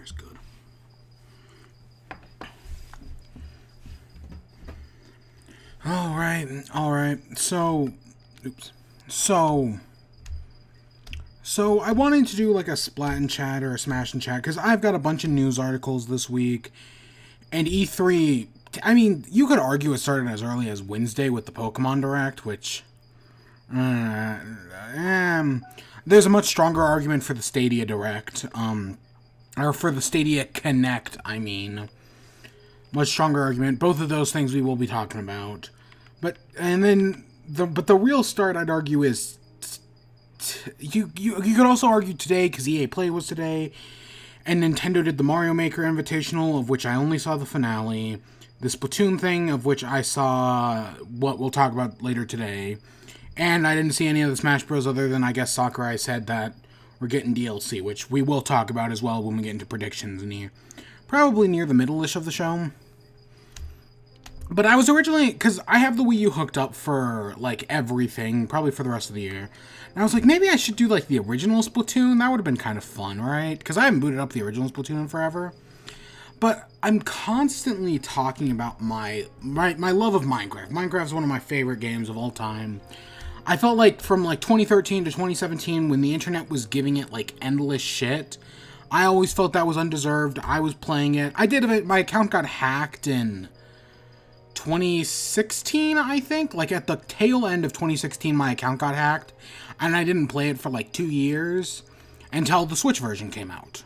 is good. Alright. So I wanted to do like a splat and chat or a smash and chat because I've got a bunch of news articles this week. And E3, I mean, you could argue it started as early as Wednesday with the Pokemon Direct, which... there's a much stronger argument for the Stadia Direct. Or for the Stadia Connect, I mean. Much stronger argument. Both of those things we will be talking about. But the real start, I'd argue, is... You could also argue today, because EA Play was today, and Nintendo did the Mario Maker Invitational, of which I only saw the finale. The Splatoon thing, of which I saw what we'll talk about later today. And I didn't see any of the Smash Bros. Other than, I guess, Sakurai said that we're getting DLC, which we will talk about as well when we get into predictions probably near the middle-ish of the show. But I was originally, because I have the Wii U hooked up for, like, everything, probably for the rest of the year. And I was like, maybe I should do, like, the original Splatoon. That would have been kind of fun, right? Because I haven't booted up the original Splatoon in forever. But I'm constantly talking about my love of Minecraft. Minecraft is one of my favorite games of all time. I felt like from, like, 2013 to 2017, when the internet was giving it, like, endless shit, I always felt that was undeserved. I was playing it. My account got hacked in 2016, I think. Like, at the tail end of 2016, my account got hacked, and I didn't play it for, like, 2 years until the Switch version came out.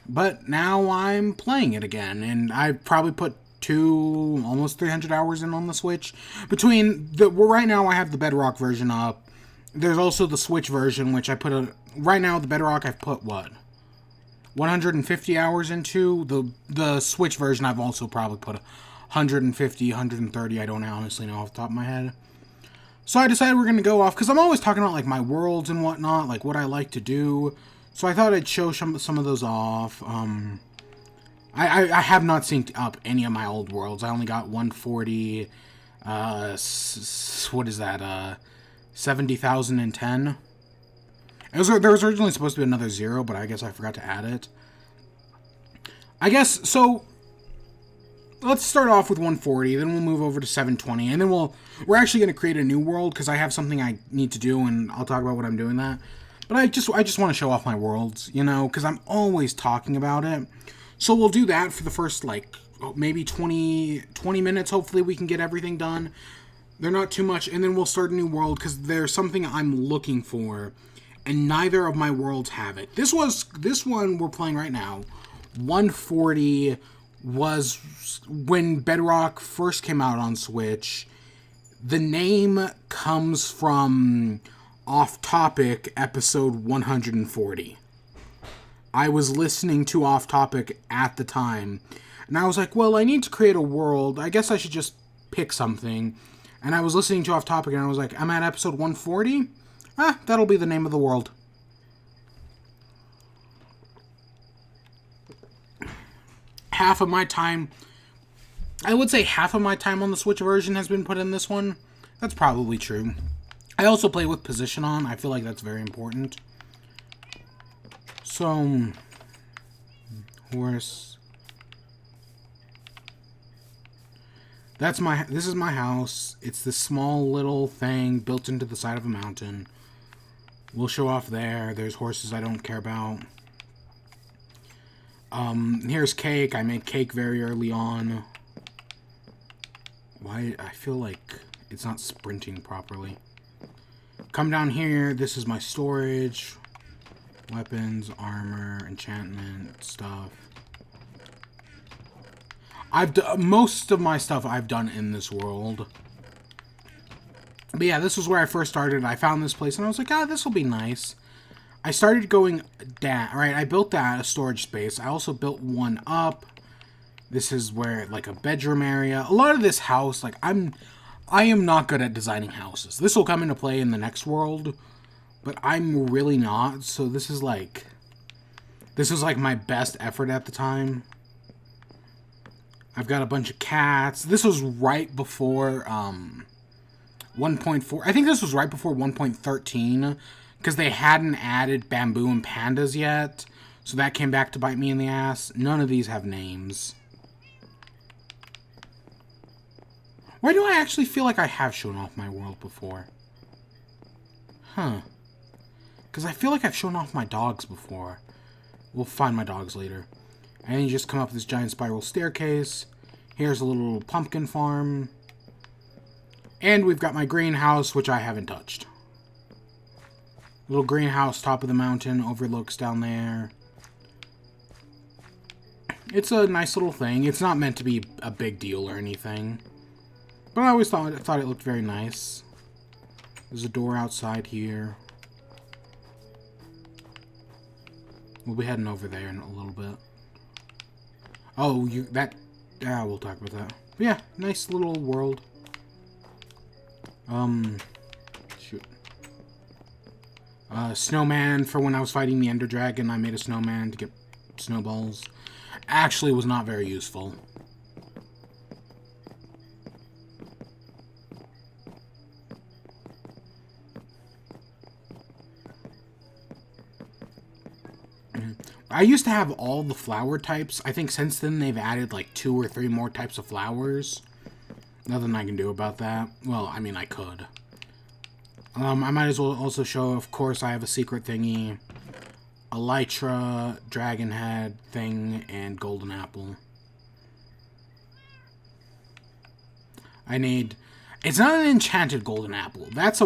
But now I'm playing it again, and I've probably put almost 300 hours in on the Switch. Right now I have the Bedrock version up. There's also the Switch version, which right now the Bedrock I've put, 150 hours into. The Switch version I've also probably put 150, 130, I don't honestly know off the top of my head. So I decided we're going to go off, because I'm always talking about, like, my worlds and whatnot, like, what I like to do. So I thought I'd show some of those off. I have not synced up any of my old worlds. I only got 140, what is that, 70,010? There was originally supposed to be another 0, but I guess I forgot to add it. So let's start off with 140, then we'll move over to 720, and then we're actually going to create a new world, because I have something I need to do, and I'll talk about what I'm doing that. But I just want to show off my worlds, because I'm always talking about it. So we'll do that for the first, like, maybe 20 minutes. Hopefully we can get everything done. They're not too much, and then we'll start a new world, because there's something I'm looking for, and neither of my worlds have it. This one we're playing right now, 140, was when Bedrock first came out on Switch. The name comes from Off Topic episode 140. I was listening to Off Topic at the time, and I was like, well, I need to create a world. I guess I should just pick something. And I was listening to Off Topic, and I was like, I'm at episode 140? That'll be the name of the world. Half of my time on the Switch version has been put in this one. That's probably true. I also play with position on. I feel like that's very important. So, horse. This is my house. It's this small little thing built into the side of a mountain. We'll show off there. There's horses I don't care about. Here's cake. I made cake very early on. Why? I feel like it's not sprinting properly. Come down here. This is my storage. Weapons, armor, enchantment, stuff. Most of my stuff I've done in this world. But yeah, this was where I first started. I found this place and I was like, this will be nice. I started going down, right? I built that, a storage space. I also built one up. This is where, like, a bedroom area. A lot of this house, like, I am not good at designing houses. This will come into play in the next world, but I'm really not. So this is like my best effort at the time. I've got a bunch of cats. This was right before 1.4. I think this was right before 1.13, because they hadn't added bamboo and pandas yet. So that came back to bite me in the ass. None of these have names. Why do I actually feel like I have shown off my world before? Huh. Because I feel like I've shown off my dogs before. We'll find my dogs later. And then you just come up this giant spiral staircase. Here's a little pumpkin farm. And we've got my greenhouse, which I haven't touched. Little greenhouse, top of the mountain, overlooks down there. It's a nice little thing. It's not meant to be a big deal or anything. But I always thought it looked very nice. There's a door outside here. We'll be heading over there in a little bit. Oh, yeah, we'll talk about that. But yeah, nice little world. Shoot. Snowman, for when I was fighting the Ender Dragon, I made a snowman to get snowballs. Actually, was not very useful. I used to have all the flower types. I think since then they've added like 2 or 3 more types of flowers. Nothing I can do about that. Well, I mean, I could. I might as well also show, of course, I have a secret thingy. Elytra, dragon head thing, and golden apple. I need... It's not an enchanted golden apple. That's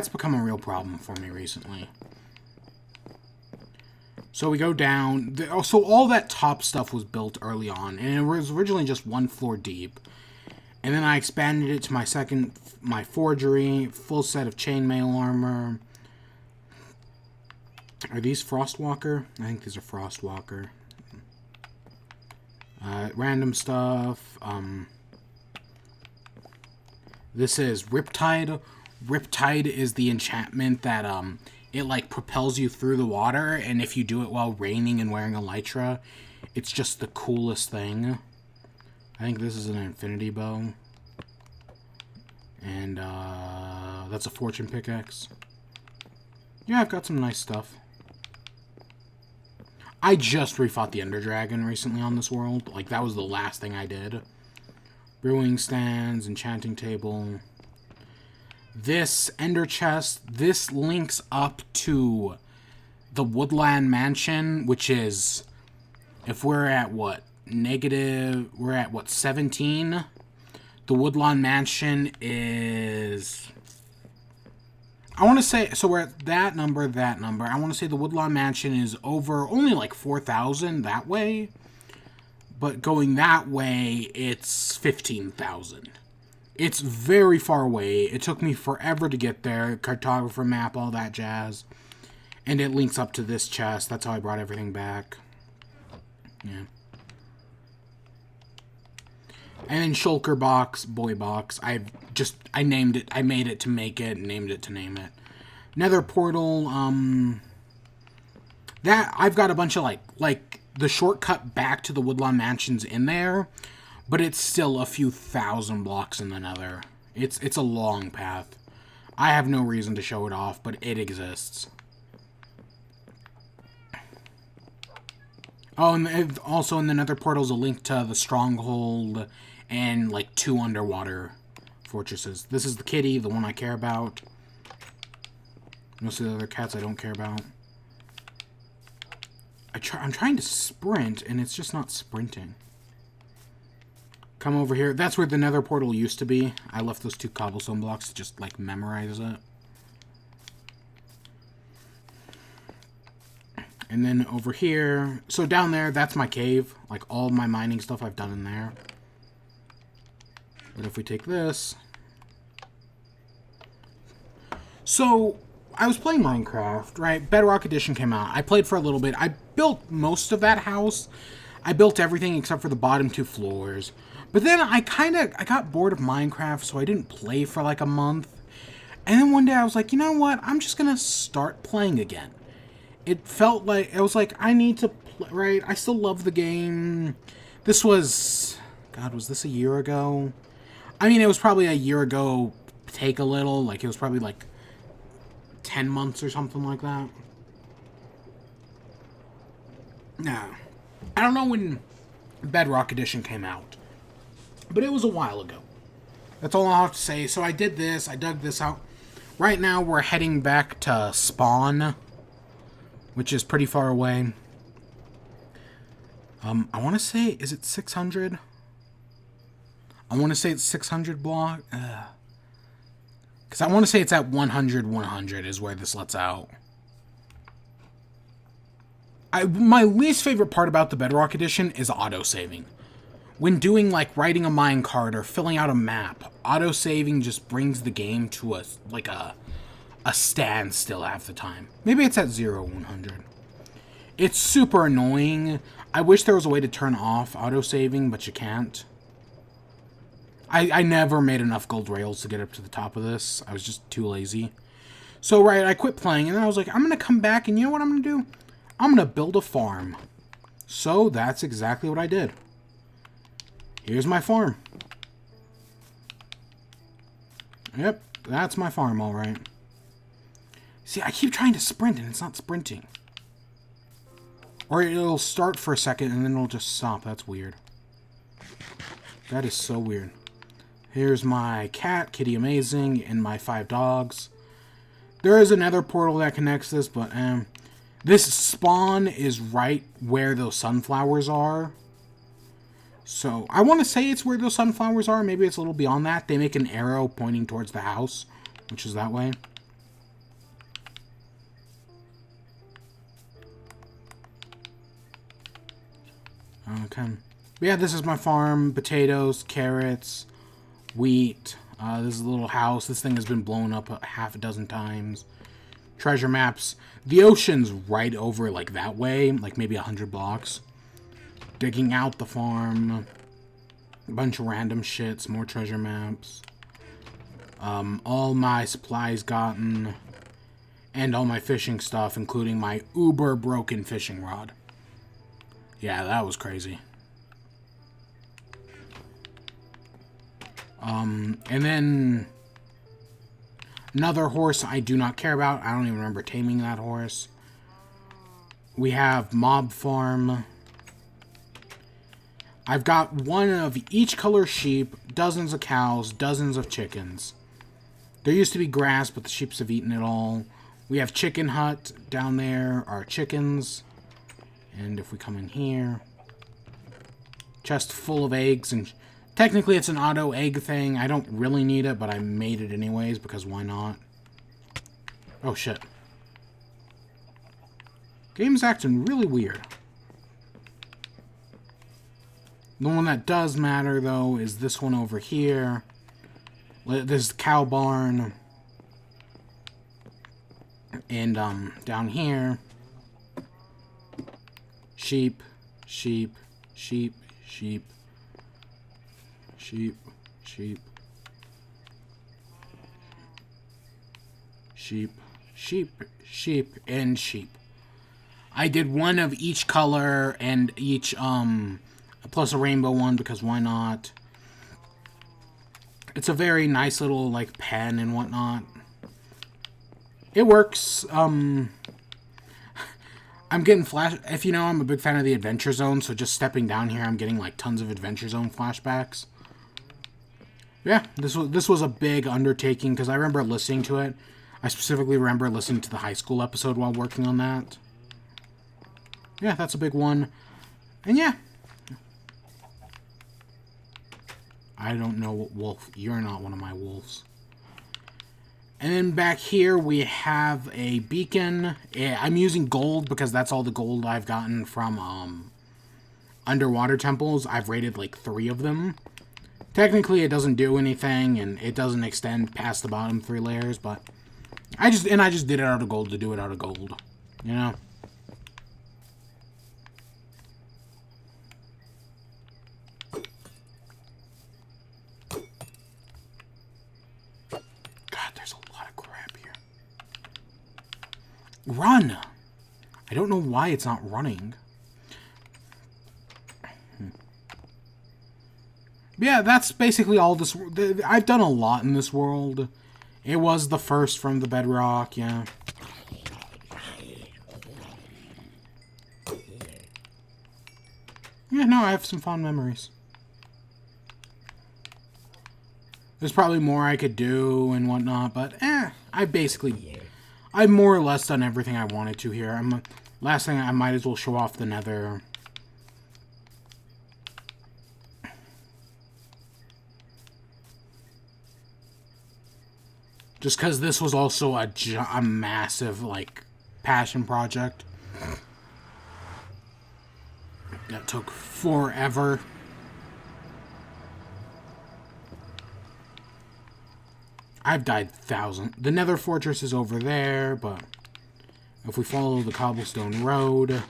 become a real problem for me recently. So we go down. So all that top stuff was built early on, and it was originally just 1 floor deep. And then I expanded it to my forgery, full set of chainmail armor. Are these Frostwalker? I think these are Frostwalker. Random stuff. This is Riptide. Riptide is the enchantment that it like propels you through the water, and if you do it while raining and wearing elytra, it's just the coolest thing. I think this is an infinity bow. And that's a fortune pickaxe. Yeah, I've got some nice stuff. I just refought the Ender Dragon recently on this world. Like, that was the last thing I did. Brewing stands, enchanting table. This Ender chest, this links up to the Woodland Mansion, which is, if we're at what, we're at what, 17? The Woodland Mansion is, I want to say, so we're at that number. I want to say the Woodland Mansion is over only like 4,000 that way. But going that way, it's 15,000. It's very far away. It took me forever to get there. Cartographer map, all that jazz. And it links up to this chest. That's how I brought everything back. Yeah. And then Shulker box, boy box. I named it. I made it to make it, and named it to name it. Nether portal. That I've got a bunch of like the shortcut back to the Woodland Mansion's in there, but it's still a few thousand blocks in the Nether. It's a long path. I have no reason to show it off, but it exists. Oh, and also in the Nether portal is a link to the Stronghold and like 2 underwater fortresses. This is the kitty, the one I care about. Most of the other cats I don't care about. I'm trying to sprint, and it's just not sprinting. Come over here. That's where the Nether portal used to be. I left those 2 cobblestone blocks to just, like, memorize it. And then over here. So down there, that's my cave. Like, all my mining stuff I've done in there. But if we take this... So... I was playing Minecraft, right? Bedrock Edition came out. I played for a little bit. I built most of that house. I built everything except for the bottom 2 floors. But then I got bored of Minecraft, so I didn't play for like a month. And then one day I was like, you know what? I'm just gonna start playing again. It felt like, I was like, I need to play, right? I still love the game. This was, God, was this a year ago? I mean, it was probably a year ago, take a little. Like, it was probably like 10 months or something like that. Now, I don't know when Bedrock Edition came out, but it was a while ago. That's all I'll have to say. So I did this. I dug this out. Right now, we're heading back to Spawn, which is pretty far away. I want to say, is it 600? I want to say it's 600 block. Because I want to say it's at 100, 100 is where this lets out. My least favorite part about the Bedrock Edition is auto-saving. When doing, like, writing a minecart or filling out a map, auto-saving just brings the game to a standstill half the time. Maybe it's at 0, 100. It's super annoying. I wish there was a way to turn off auto-saving, but you can't. I never made enough gold rails to get up to the top of this. I was just too lazy. So, right, I quit playing, and then I was like, I'm going to come back, and you know what I'm going to do? I'm going to build a farm. So, that's exactly what I did. Here's my farm. Yep, that's my farm, all right. See, I keep trying to sprint, and it's not sprinting. Or it'll start for a second, and then it'll just stop. That's weird. That is so weird. Here's my cat, Kitty Amazing, and my 5 dogs. There is another portal that connects this, but this spawn is right where those sunflowers are. So, I want to say it's where those sunflowers are. Maybe it's a little beyond that. They make an arrow pointing towards the house, which is that way. Okay. But yeah, this is my farm. Potatoes, carrots, wheat. This is a little house. This thing has been blown up a half a dozen times. Treasure maps. The ocean's right over, like, that way. Like, maybe 100 blocks. Digging out the farm. A bunch of random shit. Some more treasure maps. All my supplies gotten. And all my fishing stuff, including my uber broken fishing rod. Yeah, that was crazy. And then another horse I do not care about. I don't even remember taming that horse. We have mob farm. I've got one of each color sheep, dozens of cows, dozens of chickens. There used to be grass, but the sheep have eaten it all. We have chicken hut down there, our chickens. And if we come in here, chest full of eggs, and technically it's an auto egg thing. I don't really need it, but I made it anyways, because why not? Oh, shit. Game's acting really weird. The one that does matter, though, is this one over here. This is the cow barn. And, down here, sheep, sheep, sheep, sheep, sheep, sheep, sheep, sheep, sheep, and sheep. I did one of each color and each, plus a rainbow one, because why not? It's a very nice little, like, pen and whatnot. It works. I'm getting flash. If you know, I'm a big fan of the Adventure Zone, so just stepping down here, I'm getting like tons of Adventure Zone flashbacks. Yeah, this was a big undertaking because I remember listening to it. I specifically remember listening to the high school episode while working on that. Yeah, that's a big one. And yeah. I don't know what wolf. You're not one of my wolves. And then back here we have a beacon. I'm using gold because that's all the gold I've gotten from underwater temples. I've raided like 3 of them. Technically it doesn't do anything and it doesn't extend past the bottom 3 layers, but I just did it out of gold to do it out of gold. You know? Run! I don't know why it's not running. Yeah, that's basically all this. I've done a lot in this world. It was the first from the Bedrock, yeah. Yeah, no, I have some fond memories. There's probably more I could do and whatnot, but I've more or less done everything I wanted to here. Last thing, I might as well show off the Nether. Just because this was also a massive, like, passion project. That took forever. I've died thousands. The Nether Fortress is over there, but if we follow the cobblestone road...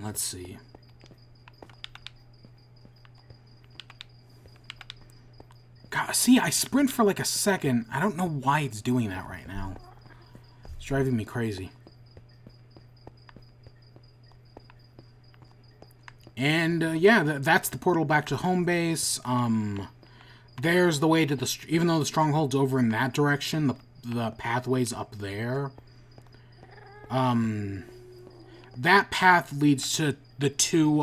Let's see. God, see, I sprint for like a second. I don't know why it's doing that right now. It's driving me crazy. And, yeah, that's the portal back to home base. There's the way to the... Even though the stronghold's over in that direction, the pathway's up there. That path leads to the two,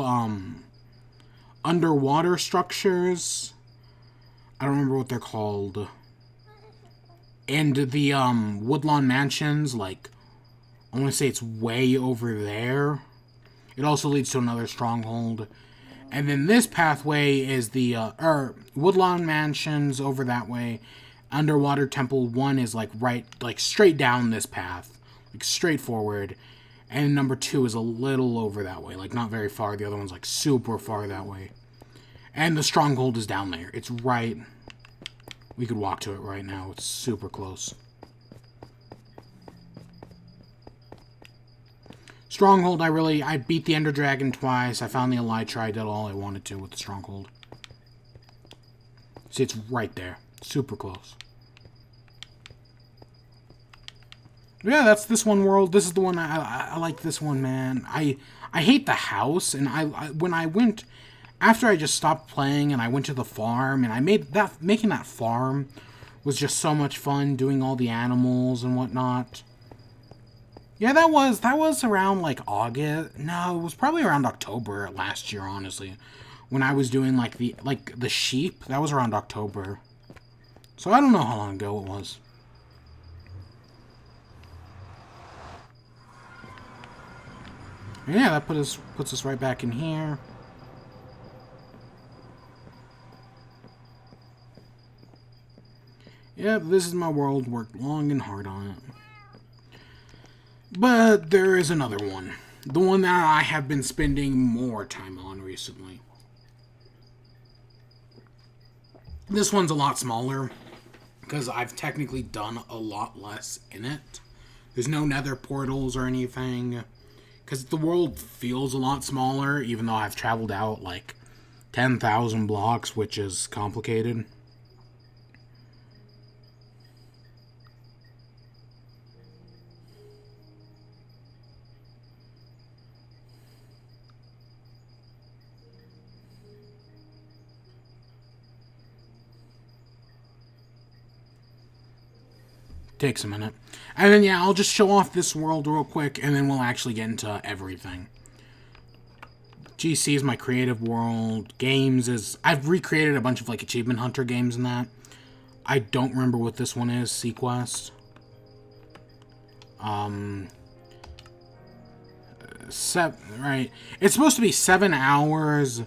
underwater structures. I don't remember what they're called. And the, Woodlawn Mansions, like, I want to say it's way over there. It also leads to another stronghold. And then this pathway is the, Woodlawn Mansions over that way. Underwater Temple 1 is, like, right, like, straight down this path. Like, straight forward. And number 2 is a little over that way. Like, not very far. The other one's, like, super far that way. And the stronghold is down there. It's right... We could walk to it right now. It's super close. Stronghold, I beat the Ender Dragon twice. I found the Elytra. I did all I wanted to with the Stronghold. See, it's right there. Super close. Yeah, that's this one world. This is the one I like this one, man. I hate the house, and when I went... After I just stopped playing and I went to the farm, and making that farm was just so much fun, doing all the animals and whatnot. Yeah, that was around, like, August. No, it was probably around October last year, honestly. When I was doing, like, the sheep. That was around October. So I don't know how long ago it was. Yeah, that puts us right back in here. Yep, this is my world. Worked long and hard on it. But there is another one. The one that I have been spending more time on recently. This one's a lot smaller, because I've technically done a lot less in it. There's no nether portals or anything. Because the world feels a lot smaller, even though I've traveled out like 10,000 blocks, which is complicated. Takes a minute. And then, yeah, I'll just show off this world real quick, and then we'll actually get into everything. GC is my creative world. Games is... I've recreated a bunch of, like, Achievement Hunter games and that. I don't remember what this one is. Sequest. Right. It's supposed to be 7 hours...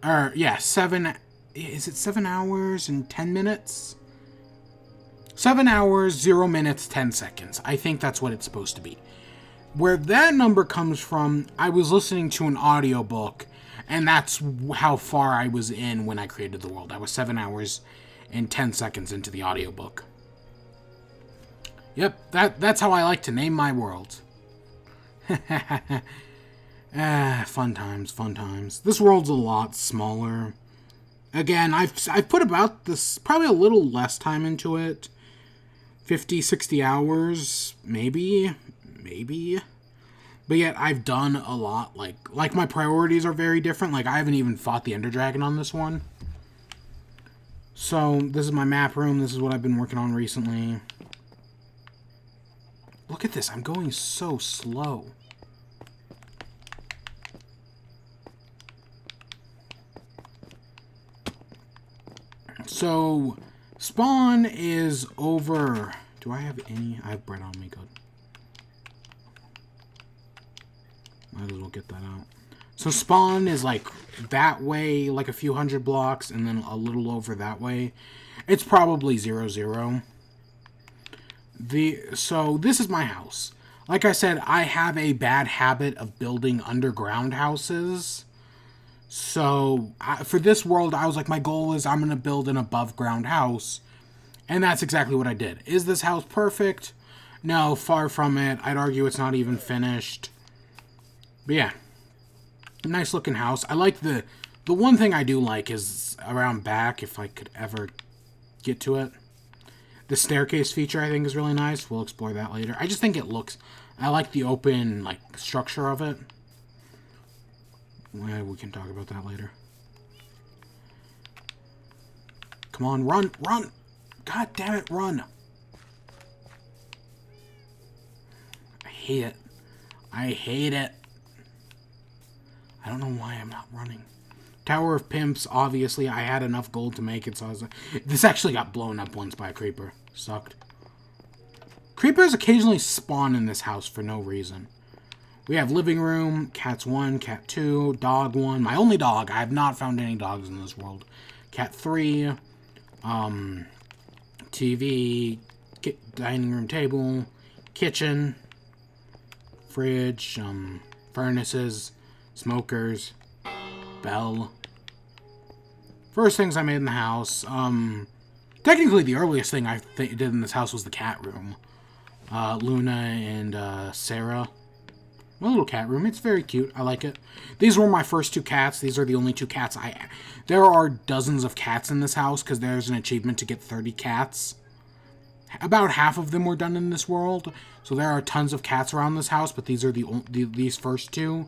Or, yeah, 7... Is it 7 hours and 10 minutes? 7 hours, 0 minutes, 10 seconds. I think that's what it's supposed to be. Where that number comes from, I was listening to an audiobook, and that's how far I was in when I created the world. I was 7 hours and 10 seconds into the audiobook. Yep, that's how I like to name my worlds. Fun times, fun times. This world's a lot smaller. Again, I've put about this, probably a little less time into it. 50, 60 hours, maybe. But yet, I've done a lot. Like my priorities are very different. Like, I haven't even fought the Ender Dragon on this one. So, this is my map room. This is what I've been working on recently. Look at this. I'm going so slow. So, spawn is over... Do I have any? I have bread on me. Good. Might as well get that out. So spawn is like that way, like a few hundred blocks, and then a little over that way. It's probably 0, 0. So this is my house. Like I said, I have a bad habit of building underground houses. So for this world, I was like, my goal is I'm going to build an above ground house. And that's exactly what I did. Is this house perfect? No, far from it. I'd argue it's not even finished. But yeah. Nice looking house. I like the one thing I do like is around back, if I could ever get to it. The staircase feature I think is really nice. We'll explore that later. I just think it looks... I like the open, like, structure of it. Well, we can talk about that later. Come on, run! Run! God damn it, run! I hate it. I hate it. I don't know why I'm not running. Tower of Pimps, obviously, I had enough gold to make it, so I was like... This actually got blown up once by a creeper. Sucked. Creepers occasionally spawn in this house for no reason. We have living room, cats 1, cat 2, dog 1. My only dog. I have not found any dogs in this world. Cat 3, TV, dining room table, kitchen, fridge, furnaces, smokers, bell. First things I made in the house. Technically, the earliest thing I did in this house was the cat room. Luna and Sarah. My little cat room. It's very cute. I like it. These were my first 2 cats. These are the only 2 cats There are dozens of cats in this house because there's an achievement to get 30 cats. About half of them were done in this world. So there are tons of cats around this house, but these are these first 2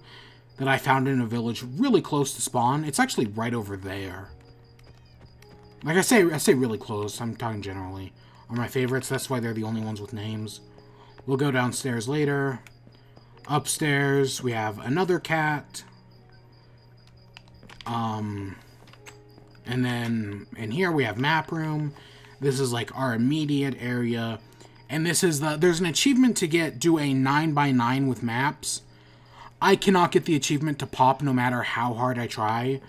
that I found in a village really close to spawn. It's actually right over there. Like I say really close. I'm talking generally. Are my favorites. That's why they're the only ones with names. We'll go downstairs later. Upstairs, we have another cat. And then in here we have map room. This is like our immediate area. And this is there's an achievement to do a 9x9 with maps. I cannot get the achievement to pop no matter how hard I try.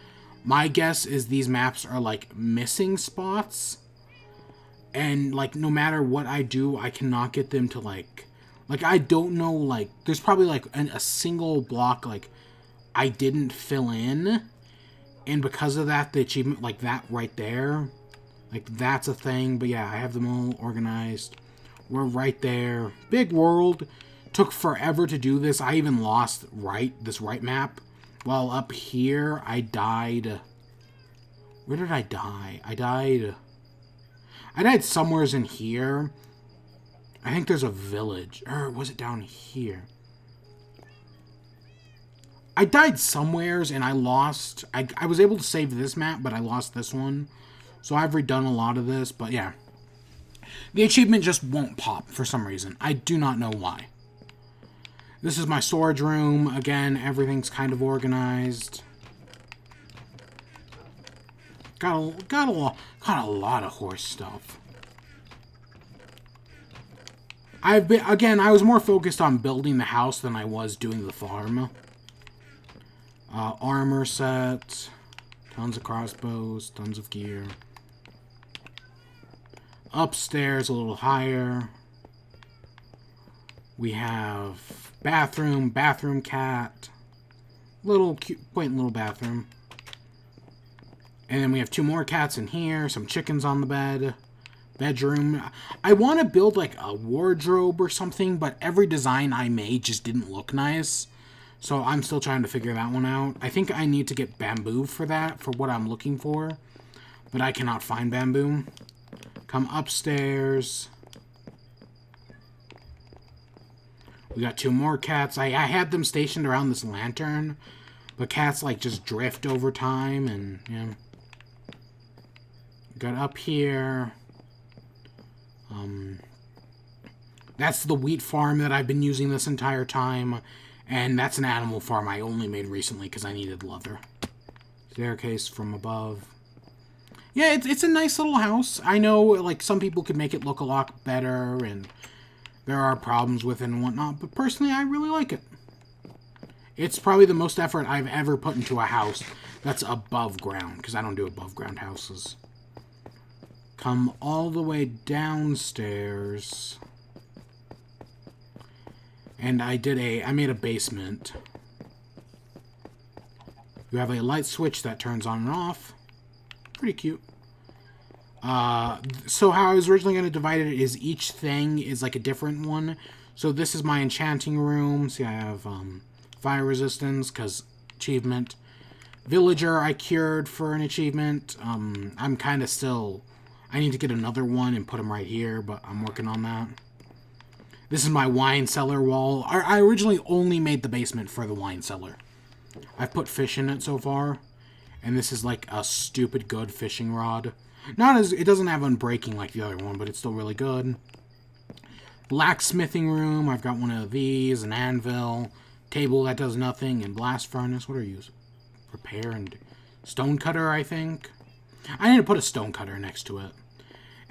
My guess is these maps are like missing spots. And like no matter what I do, I cannot get them to like I don't know, like, there's probably, like, a single block, like, I didn't fill in, and because of that, the achievement, like, that right there, like, that's a thing, but yeah, I have them all organized. We're right there. Big world. Took forever to do this. I even lost this right map. While up here, I died. Where did I die? I died somewheres in here. I think there's a village. Or was it down here? I died somewheres and I lost... I was able to save this map, but I lost this one. So I've redone a lot of this, but yeah. The achievement just won't pop for some reason. I do not know why. This is my storage room. Again, everything's kind of organized. Got a lot of horse stuff. I was more focused on building the house than I was doing the farm. Armor set. Tons of crossbows. Tons of gear. Upstairs, a little higher. We have bathroom cat. Little cute, quaint little bathroom. And then we have 2 more cats in here. Some chickens on the bed. Bedroom. I want to build like a wardrobe or something, but every design I made just didn't look nice. So I'm still trying to figure that one out. I think I need to get bamboo for that, for what I'm looking for. But I cannot find bamboo. Come upstairs. We got 2 more cats. I had them stationed around this lantern. But cats like just drift over time and yeah. Got up here. That's the wheat farm that I've been using this entire time. And that's an animal farm I only made recently because I needed leather. Staircase from above. Yeah, it's a nice little house. I know, like, some people could make it look a lot better, and there are problems with it and whatnot, but personally, I really like it. It's probably the most effort I've ever put into a house that's above ground, because I don't do above ground houses. Come all the way downstairs. And I made a basement. You have a light switch that turns on and off. Pretty cute. So how I was originally going to divide it is each thing is like a different one. So this is my enchanting room. See, I have fire resistance because achievement. Villager I cured for an achievement. I'm kind of still... I need to get another one and put them right here, but I'm working on that. This is my wine cellar wall. I originally only made the basement for the wine cellar. I've put fish in it so far. And this is like a stupid good fishing rod. It doesn't have unbreaking like the other one, but it's still really good. Blacksmithing room. I've got one of these, an anvil, table that does nothing, and blast furnace. What are you using? Repair and stone cutter, I think. I need to put a stone cutter next to it.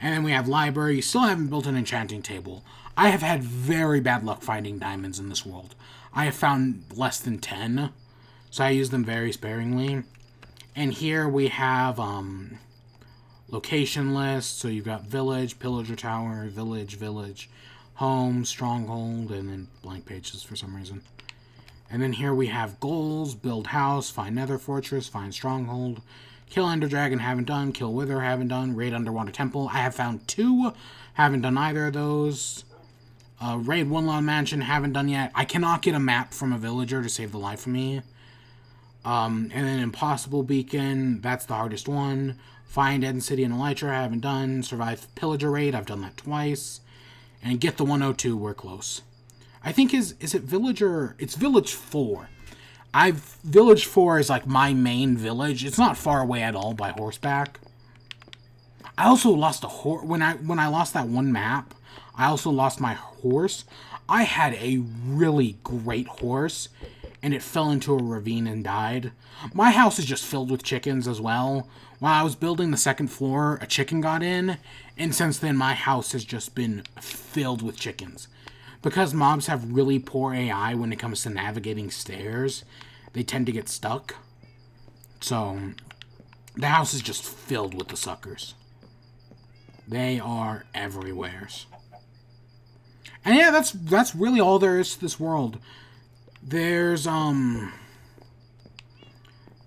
And then we have library. You still haven't built an enchanting table. I have had very bad luck finding diamonds in this world. I have found less than 10, so I use them very sparingly. And here we have location list. So you've got village, pillager tower, village, home, stronghold, and then blank pages for some reason. And then here we have goals, build house, find nether fortress, find stronghold, kill ender dragon, haven't done, kill wither, haven't done, raid underwater temple. I have found 2, haven't done either of those. Raid One-Law Mansion, haven't done yet. I cannot get a map from a villager to save the life of me. And then Impossible Beacon, that's the hardest one. Find Eden City and Elytra, haven't done. Survive Pillager Raid, I've done that twice. And get the 102, we're close. I think is it Villager? It's Village 4. Village 4 is like my main village. It's not far away at all by horseback. I also lost a horse when I lost that one map. I also lost my horse. I had a really great horse, and it fell into a ravine and died. My house is just filled with chickens as well. While I was building the second floor, a chicken got in, and since then my house has just been filled with chickens. Because mobs have really poor AI when it comes to navigating stairs, they tend to get stuck. So, the house is just filled with the suckers. They are everywhere. And yeah, that's really all there is to this world. There's a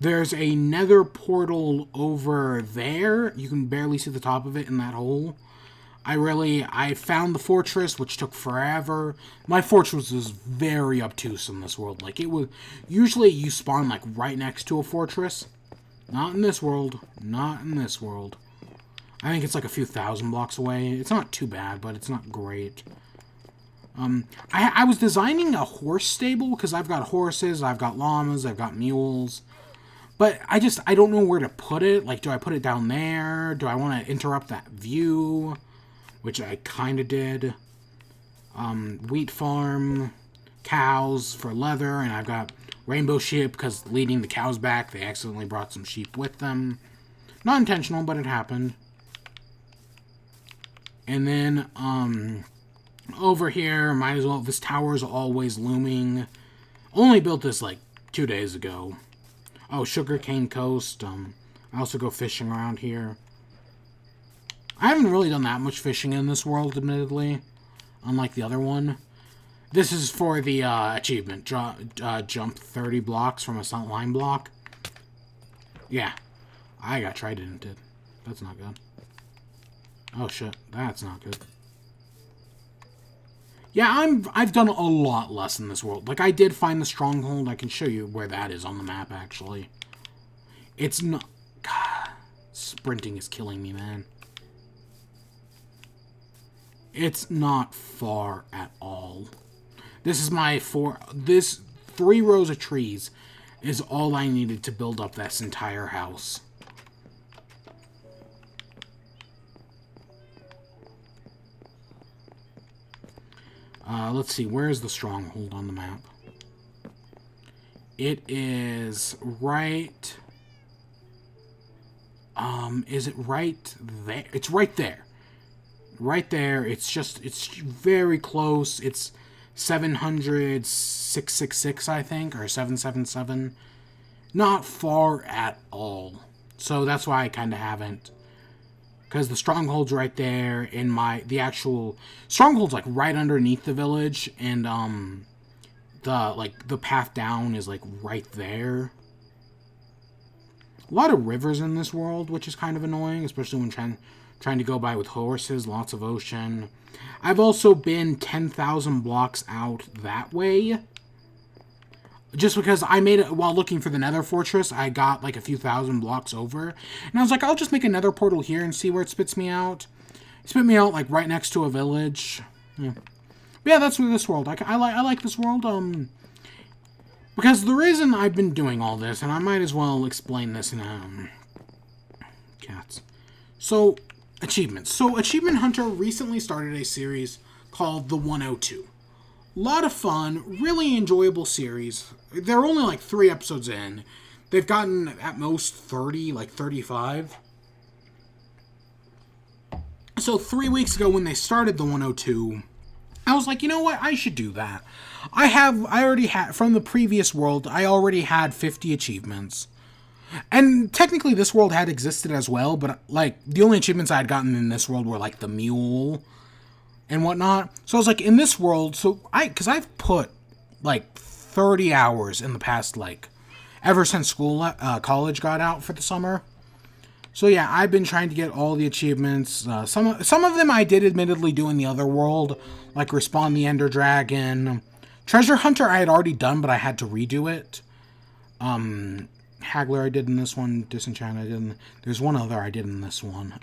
nether portal over there. You can barely see the top of it in that hole. I found the fortress, which took forever. My fortress was very obtuse in this world. Like, it was... Usually you spawn, like, right next to a fortress. Not in this world. Not in this world. I think it's, like, a few thousand blocks away. It's not too bad, but it's not great. I was designing a horse stable, because I've got horses, I've got llamas, I've got mules. But I don't know where to put it. Like, do I put it down there? Do I want to interrupt that view? Which I kind of did. Wheat farm, cows for leather, and I've got rainbow sheep because leading the cows back, they accidentally brought some sheep with them. Not intentional, but it happened. And then, over here, might as well, this tower is always looming. Only built this, like, 2 days ago. Oh, Sugarcane Coast, I also go fishing around here. I haven't really done that much fishing in this world, admittedly. Unlike the other one. This is for the achievement. Jump 30 blocks from a slant line block. Yeah. I got tridented. That's not good. Oh shit. That's not good. Yeah, I've done a lot less in this world. Like, I did find the stronghold. I can show you where that is on the map, actually. It's not... God. Sprinting is killing me, man. It's not far at all. This is my this 3 rows of trees is all I needed to build up this entire house. Let's see, where is the stronghold on the map? It is right... is it right there? It's right there. Right there. It's very close. It's 700,666, I think, or 777. Not far at all. So that's why I kind of haven't. Because the stronghold's right there, and the actual stronghold's like right underneath the village, and the path down is like right there. A lot of rivers in this world, which is kind of annoying, especially when trying to go by with horses. Lots of ocean. I've also been 10,000 blocks out that way. Just because I made it while looking for the Nether Fortress, I got like a few thousand blocks over. And I was like, I'll just make another portal here and see where it spits me out. It spit me out like right next to a village. Yeah, but yeah, that's this world. I like this world. Because the reason I've been doing all this, and I might as well explain this in cats. So achievements. So Achievement Hunter recently started a series called The 102. A lot of fun, really enjoyable series. They're only like 3 episodes in. They've gotten at most 30, like 35. So 3 weeks ago when they started the 102, I was like, you know what? I should do that. I already had, from the previous world, I already had 50 achievements. And technically this world had existed as well, but like the only achievements I had gotten in this world were like the mule and whatnot. So I was like, in this world, because I've put like 30 hours in the past, like ever since college got out for the summer. So yeah, I've been trying to get all the achievements. Some of them I did admittedly do in the other world, like Respawn the Ender Dragon. Treasure Hunter I had already done, but I had to redo it. Haggler I did in this one. Disenchant I did. There's one other I did in this one.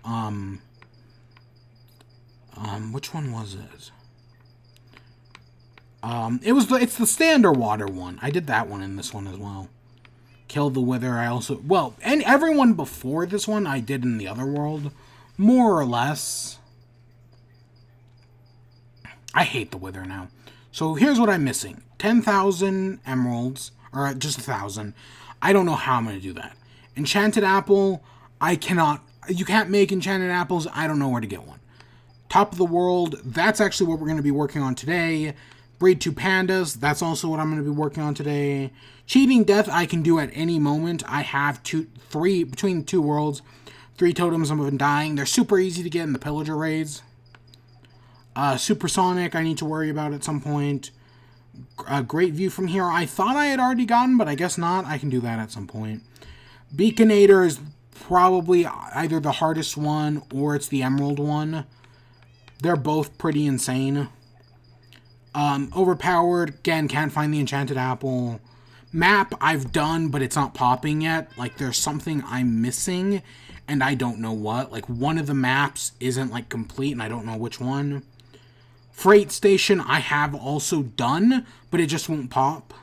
Which one was it? It's the Standard Water one. I did that one in this one as well. Kill the Wither. And everyone before this one I did in the other world, more or less. I hate the Wither now. So here's what I'm missing. 10,000 emeralds, or just 1,000. I don't know how I'm going to do that. Enchanted Apple, you can't make enchanted apples. I don't know where to get one. Top of the World, that's actually what we're going to be working on today. Breed 2 Pandas, that's also what I'm going to be working on today. Cheating Death, I can do at any moment. I have between the 2 worlds, 3 totems of Undying. They're super easy to get in the Pillager raids. Supersonic, I need to worry about at some point. Great View from here, I thought I had already gotten, but I guess not. I can do that at some point. Beaconator is probably either the hardest one or it's the Emerald one. They're both pretty insane. Overpowered, again, can't find the Enchanted Apple. Map, I've done, but it's not popping yet. Like, there's something I'm missing, and I don't know what. Like, one of the maps isn't, like, complete, and I don't know which one. Freight Station, I have also done, but it just won't pop.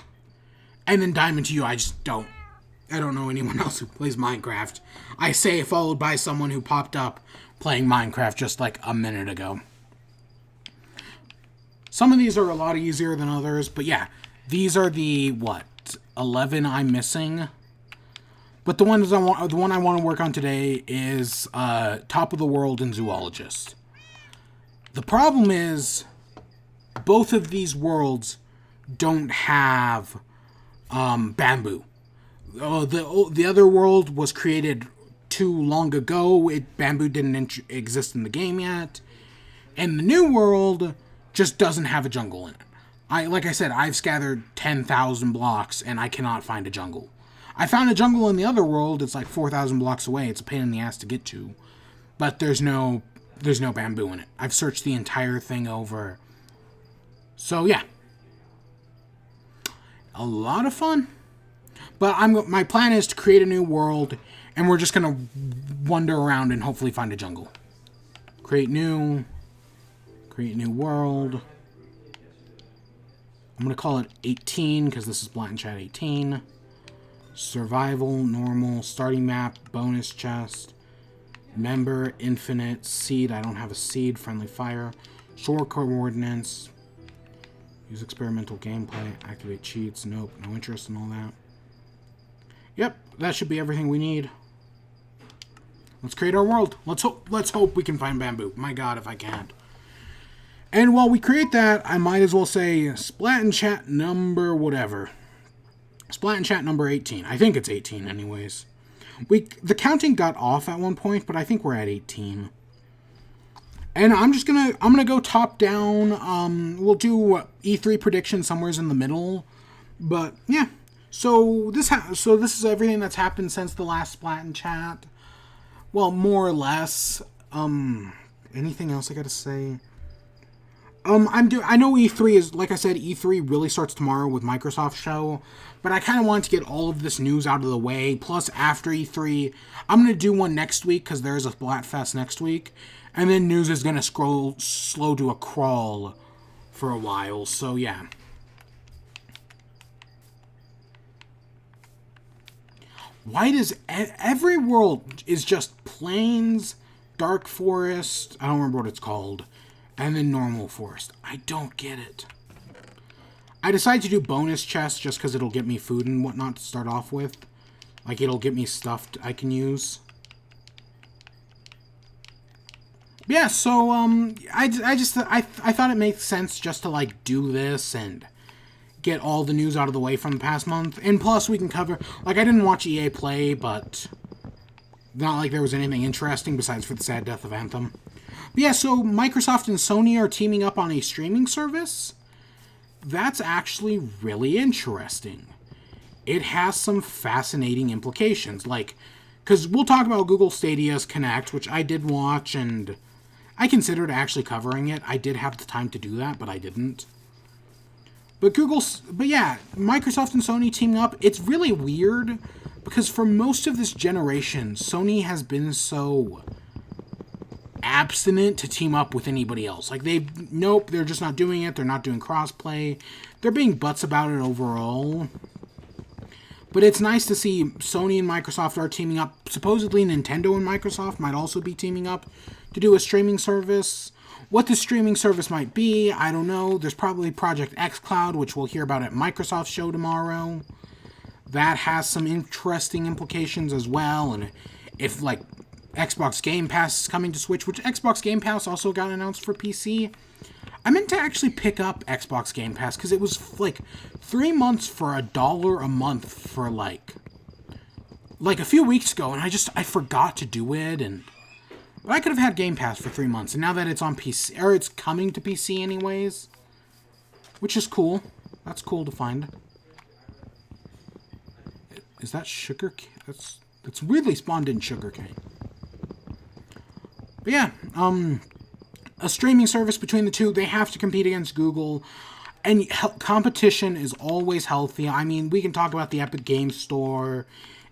And then Diamond to You, I don't know anyone else who plays Minecraft. I say followed by someone who popped up playing Minecraft just like a minute ago. Some of these are a lot easier than others, but yeah, these are the 11 I'm missing. But the one I want to work on today is Top of the World and Zoologist. The problem is both of these worlds don't have bamboo. The other world was created too long ago. Bamboo didn't exist in the game yet. And the new world just doesn't have a jungle in it. Like I said, I've scattered 10,000 blocks and I cannot find a jungle. I found a jungle in the other world. It's like 4,000 blocks away. It's a pain in the ass to get to. But there's no bamboo in it. I've searched the entire thing over. So yeah. A lot of fun. But my plan is to create a new world, and we're just going to wander around and hopefully find a jungle. Create new world. I'm going to call it 18, because this is Black and Chat 18. Survival, normal, starting map, bonus chest, member, infinite, seed, I don't have a seed, friendly fire, shore coordinates. Use experimental gameplay. Activate cheats. Nope. No interest in all that. Yep. That should be everything we need. Let's create our world. Let's hope we can find bamboo. My god, if I can't. And while we create that, I might as well say Splat and Chat number whatever. Splat and Chat number 18. I think it's 18 anyways. The counting got off at one point, but I think we're at 18. And I'm gonna go top down. We'll do E3 prediction somewheres in the middle. But yeah. So this is everything that's happened since the last Splat and Chat. Well, more or less. Anything else I gotta say? I know E3 is, like I said, E3 really starts tomorrow with Microsoft show, but I kind of wanted to get all of this news out of the way. Plus, after E3, I'm going to do one next week because there's a Splatfest next week, and then news is going to slow to a crawl for a while, so yeah. Why does every world is just plains, dark forest, I don't remember what it's called, and then normal forest. I don't get it. I decided to do bonus chests just because it'll get me food and whatnot to start off with. Like, it'll get me stuff I can use. Yeah, so, I thought it made sense just to, like, do this and get all the news out of the way from the past month. And plus, we can cover... Like, I didn't watch EA play, but... Not like there was anything interesting besides for the sad death of Anthem. But yeah, so Microsoft and Sony are teaming up on a streaming service. That's actually really interesting. It has some fascinating implications. Like, because we'll talk about Google Stadia's Connect, which I did watch, and I considered actually covering it. I did have the time to do that, but I didn't. But yeah, Microsoft and Sony teaming up, it's really weird, because for most of this generation, Sony has been so abstinent to team up with anybody else. Like, they're just not doing it. They're not doing crossplay. They're being butts about it overall. But it's nice to see Sony and Microsoft are teaming up. Supposedly Nintendo and Microsoft might also be teaming up to do a streaming service. What the streaming service might be, I don't know. There's probably Project xCloud, which we'll hear about at Microsoft show tomorrow. That has some interesting implications as well. And if, like, Xbox Game Pass is coming to Switch, which Xbox Game Pass also got announced for PC. I meant to actually pick up Xbox Game Pass because it was like 3 months for $1 a month for like a few weeks ago, and I forgot to do it, but I could have had Game Pass for 3 months, and now that it's on PC, or it's coming to PC anyways, which is cool. That's cool to find. Is that sugar cane? That's weirdly spawned in sugar cane. But yeah, a streaming service between the two, they have to compete against Google, and competition is always healthy. I mean, we can talk about the Epic Games Store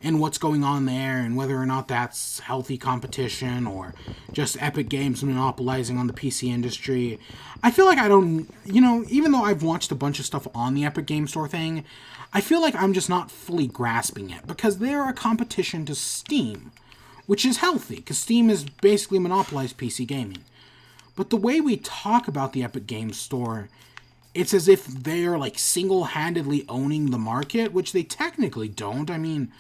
and what's going on there and whether or not that's healthy competition or just Epic Games monopolizing on the PC industry. I feel like I don't, even though I've watched a bunch of stuff on the Epic Games Store thing, I feel like I'm just not fully grasping it because they're a competition to Steam, which is healthy, because Steam has basically monopolized PC gaming. But the way we talk about the Epic Games Store, it's as if they're, like, single-handedly owning the market, which they technically don't. I mean,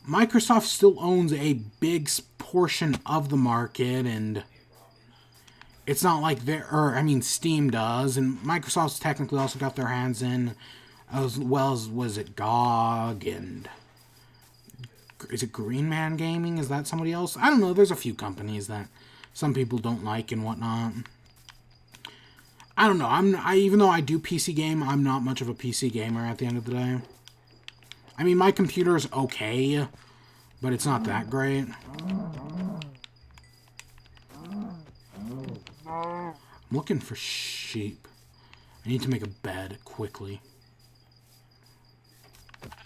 Microsoft still owns a big portion of the market, and it's not like Steam does, and Microsoft's technically also got their hands in, as well as, was it GOG, and... Is it Green Man Gaming? Is that somebody else? I don't know. There's a few companies that some people don't like and whatnot. I don't know. Even though I do PC game, I'm not much of a PC gamer at the end of the day. I mean, my computer is okay, but it's not that great. I'm looking for sheep. I need to make a bed quickly.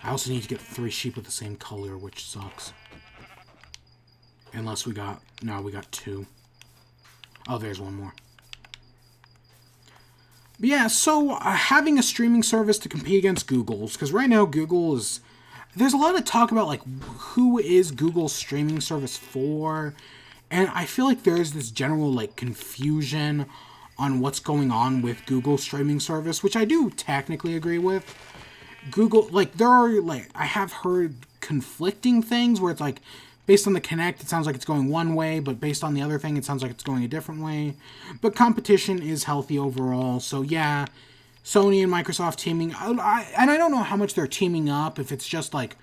I also need to get 3 sheep with the same color, which sucks. Unless we got 2. Oh, there's one more. But yeah, so having a streaming service to compete against Google's, because right now Google is... There's a lot of talk about, like, who is Google's streaming service for, and I feel like there's this general, like, confusion on what's going on with Google streaming service, which I do technically agree with. Google, like, there are, like, I have heard conflicting things where it's like, based on the Kinect, it sounds like it's going one way, but based on the other thing, it sounds like it's going a different way. But competition is healthy overall, so yeah, Sony and Microsoft teaming, and I don't know how much they're teaming up, if it's just like,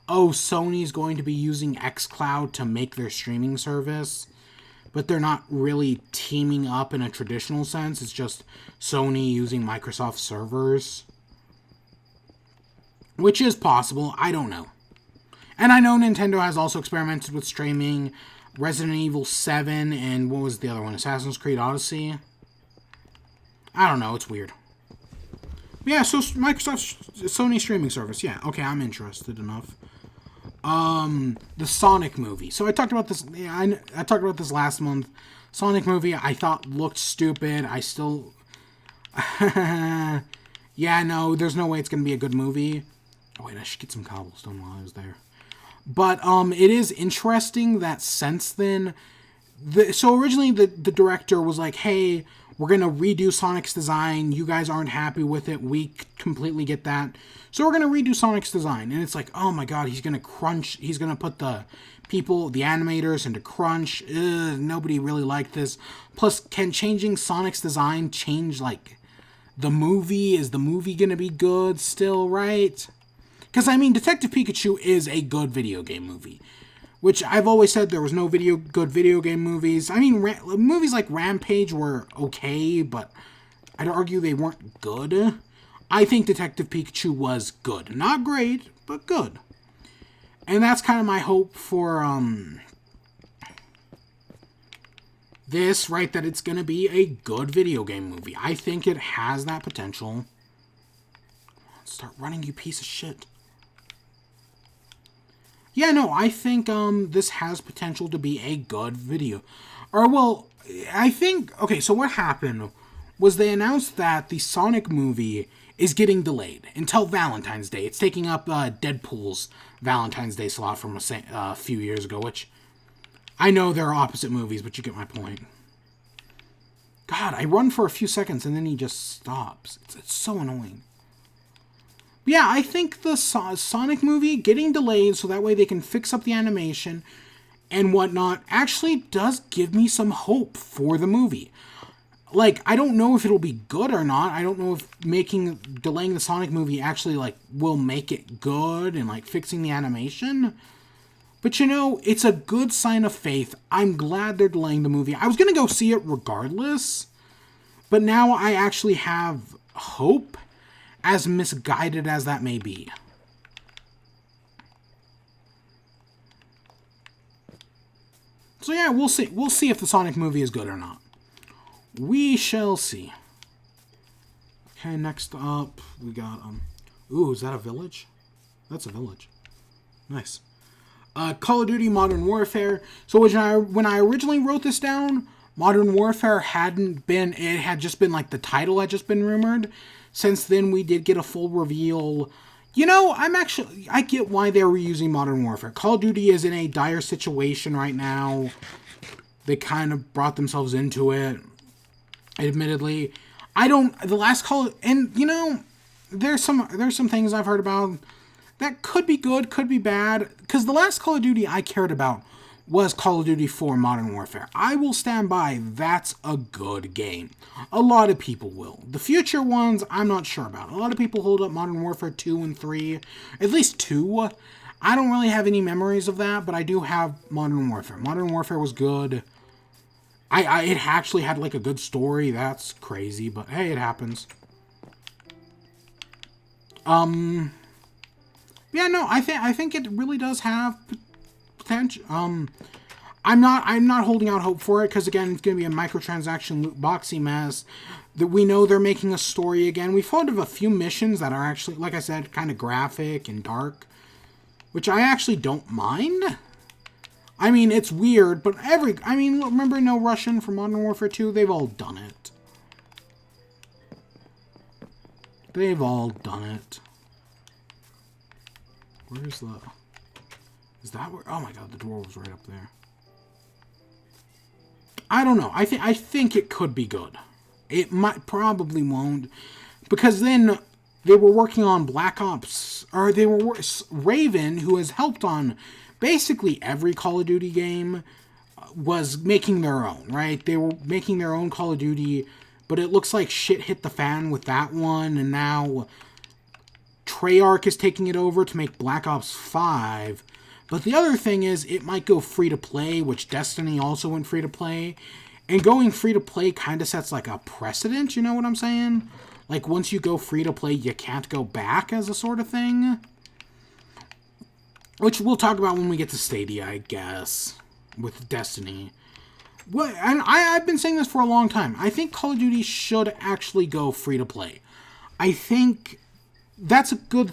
oh, Sony's going to be using xCloud to make their streaming service, but they're not really teaming up in a traditional sense. It's just Sony using Microsoft servers, which is possible. I don't know. And I know Nintendo has also experimented with streaming Resident Evil 7 and what was the other one? Assassin's Creed Odyssey? I don't know. It's weird. But yeah, so Sony streaming service. Yeah, okay, I'm interested enough. The Sonic movie. So I talked about this. Yeah, I talked about this last month. Sonic movie I thought looked stupid. I still. Yeah, no, there's no way it's gonna be a good movie. Oh wait, I should get some cobblestone while I was there. But it is interesting that since then, so originally the director was like, hey, we're going to redo Sonic's design. You guys aren't happy with it. We completely get that. So we're going to redo Sonic's design. And it's like, oh my god, he's going to crunch. He's going to put the people, the animators, into crunch. Ugh, nobody really liked this. Plus, can changing Sonic's design change, like, the movie? Is the movie going to be good still, right? Because, I mean, Detective Pikachu is a good video game movie. Which I've always said there was no good video game movies. I mean, movies like Rampage were okay, but I'd argue they weren't good. I think Detective Pikachu was good. Not great, but good. And that's kind of my hope for this, right? That it's going to be a good video game movie. I think it has that potential. Start running, you piece of shit. Yeah, no, I think this has potential to be a good video. Or, well, I think... Okay, so what happened was they announced that the Sonic movie is getting delayed until Valentine's Day. It's taking up Deadpool's Valentine's Day slot from a few years ago, which... I know they're opposite movies, but you get my point. God, I run for a few seconds and then he just stops. It's so annoying. Yeah, I think the Sonic movie getting delayed so that way they can fix up the animation and whatnot actually does give me some hope for the movie. Like, I don't know if it'll be good or not. I don't know if delaying the Sonic movie actually, like, will make it good and, like, fixing the animation. But, you know, it's a good sign of faith. I'm glad they're delaying the movie. I was going to go see it regardless, but now I actually have hope, as misguided as that may be. So yeah, we'll see. We'll see if the Sonic movie is good or not. We shall see. Okay, next up, we got, ooh, is that a village? That's a village. Nice. Call of Duty Modern Warfare. So when I originally wrote this down, Modern Warfare hadn't been, it had just been like the title had just been rumored. Since then, we did get a full reveal. You know, I get why they were using Modern Warfare. Call of Duty is in a dire situation right now. They kind of brought themselves into it. Admittedly, the last Call, and you know, there's some things I've heard about that could be good, could be bad. Because the last Call of Duty I cared about was Call of Duty 4 Modern Warfare. I will stand by, that's a good game. A lot of people will. The future ones, I'm not sure about. A lot of people hold up Modern Warfare 2 and 3. At least 2. I don't really have any memories of that, but I do have Modern Warfare. Modern Warfare was good. It actually had, like, a good story. That's crazy, but hey, it happens. Yeah, no, I think it really does have potential. I'm not holding out hope for it because again, it's going to be a microtransaction loot boxy mess. That we know they're making a story again. We found a few missions that are actually, like I said, kind of graphic and dark, which I actually don't mind. I mean, it's weird, but remember No Russian from Modern Warfare 2? They've all done it. They've all done it. Where's the... Is that where... Oh my god, the door was right up there. I don't know. I think it could be good. It probably won't, because then they were working on Black Ops, or they were Raven, who has helped on basically every Call of Duty game, was making their own, right? They were making their own Call of Duty, but it looks like shit hit the fan with that one, and now Treyarch is taking it over to make Black Ops 5. But the other thing is, it might go free-to-play, which Destiny also went free-to-play. And going free-to-play kind of sets, like, a precedent, you know what I'm saying? Like, once you go free-to-play, you can't go back as a sort of thing. Which we'll talk about when we get to Stadia, I guess, with Destiny. Well, and I've been saying this for a long time. I think Call of Duty should actually go free-to-play. I think that's a good...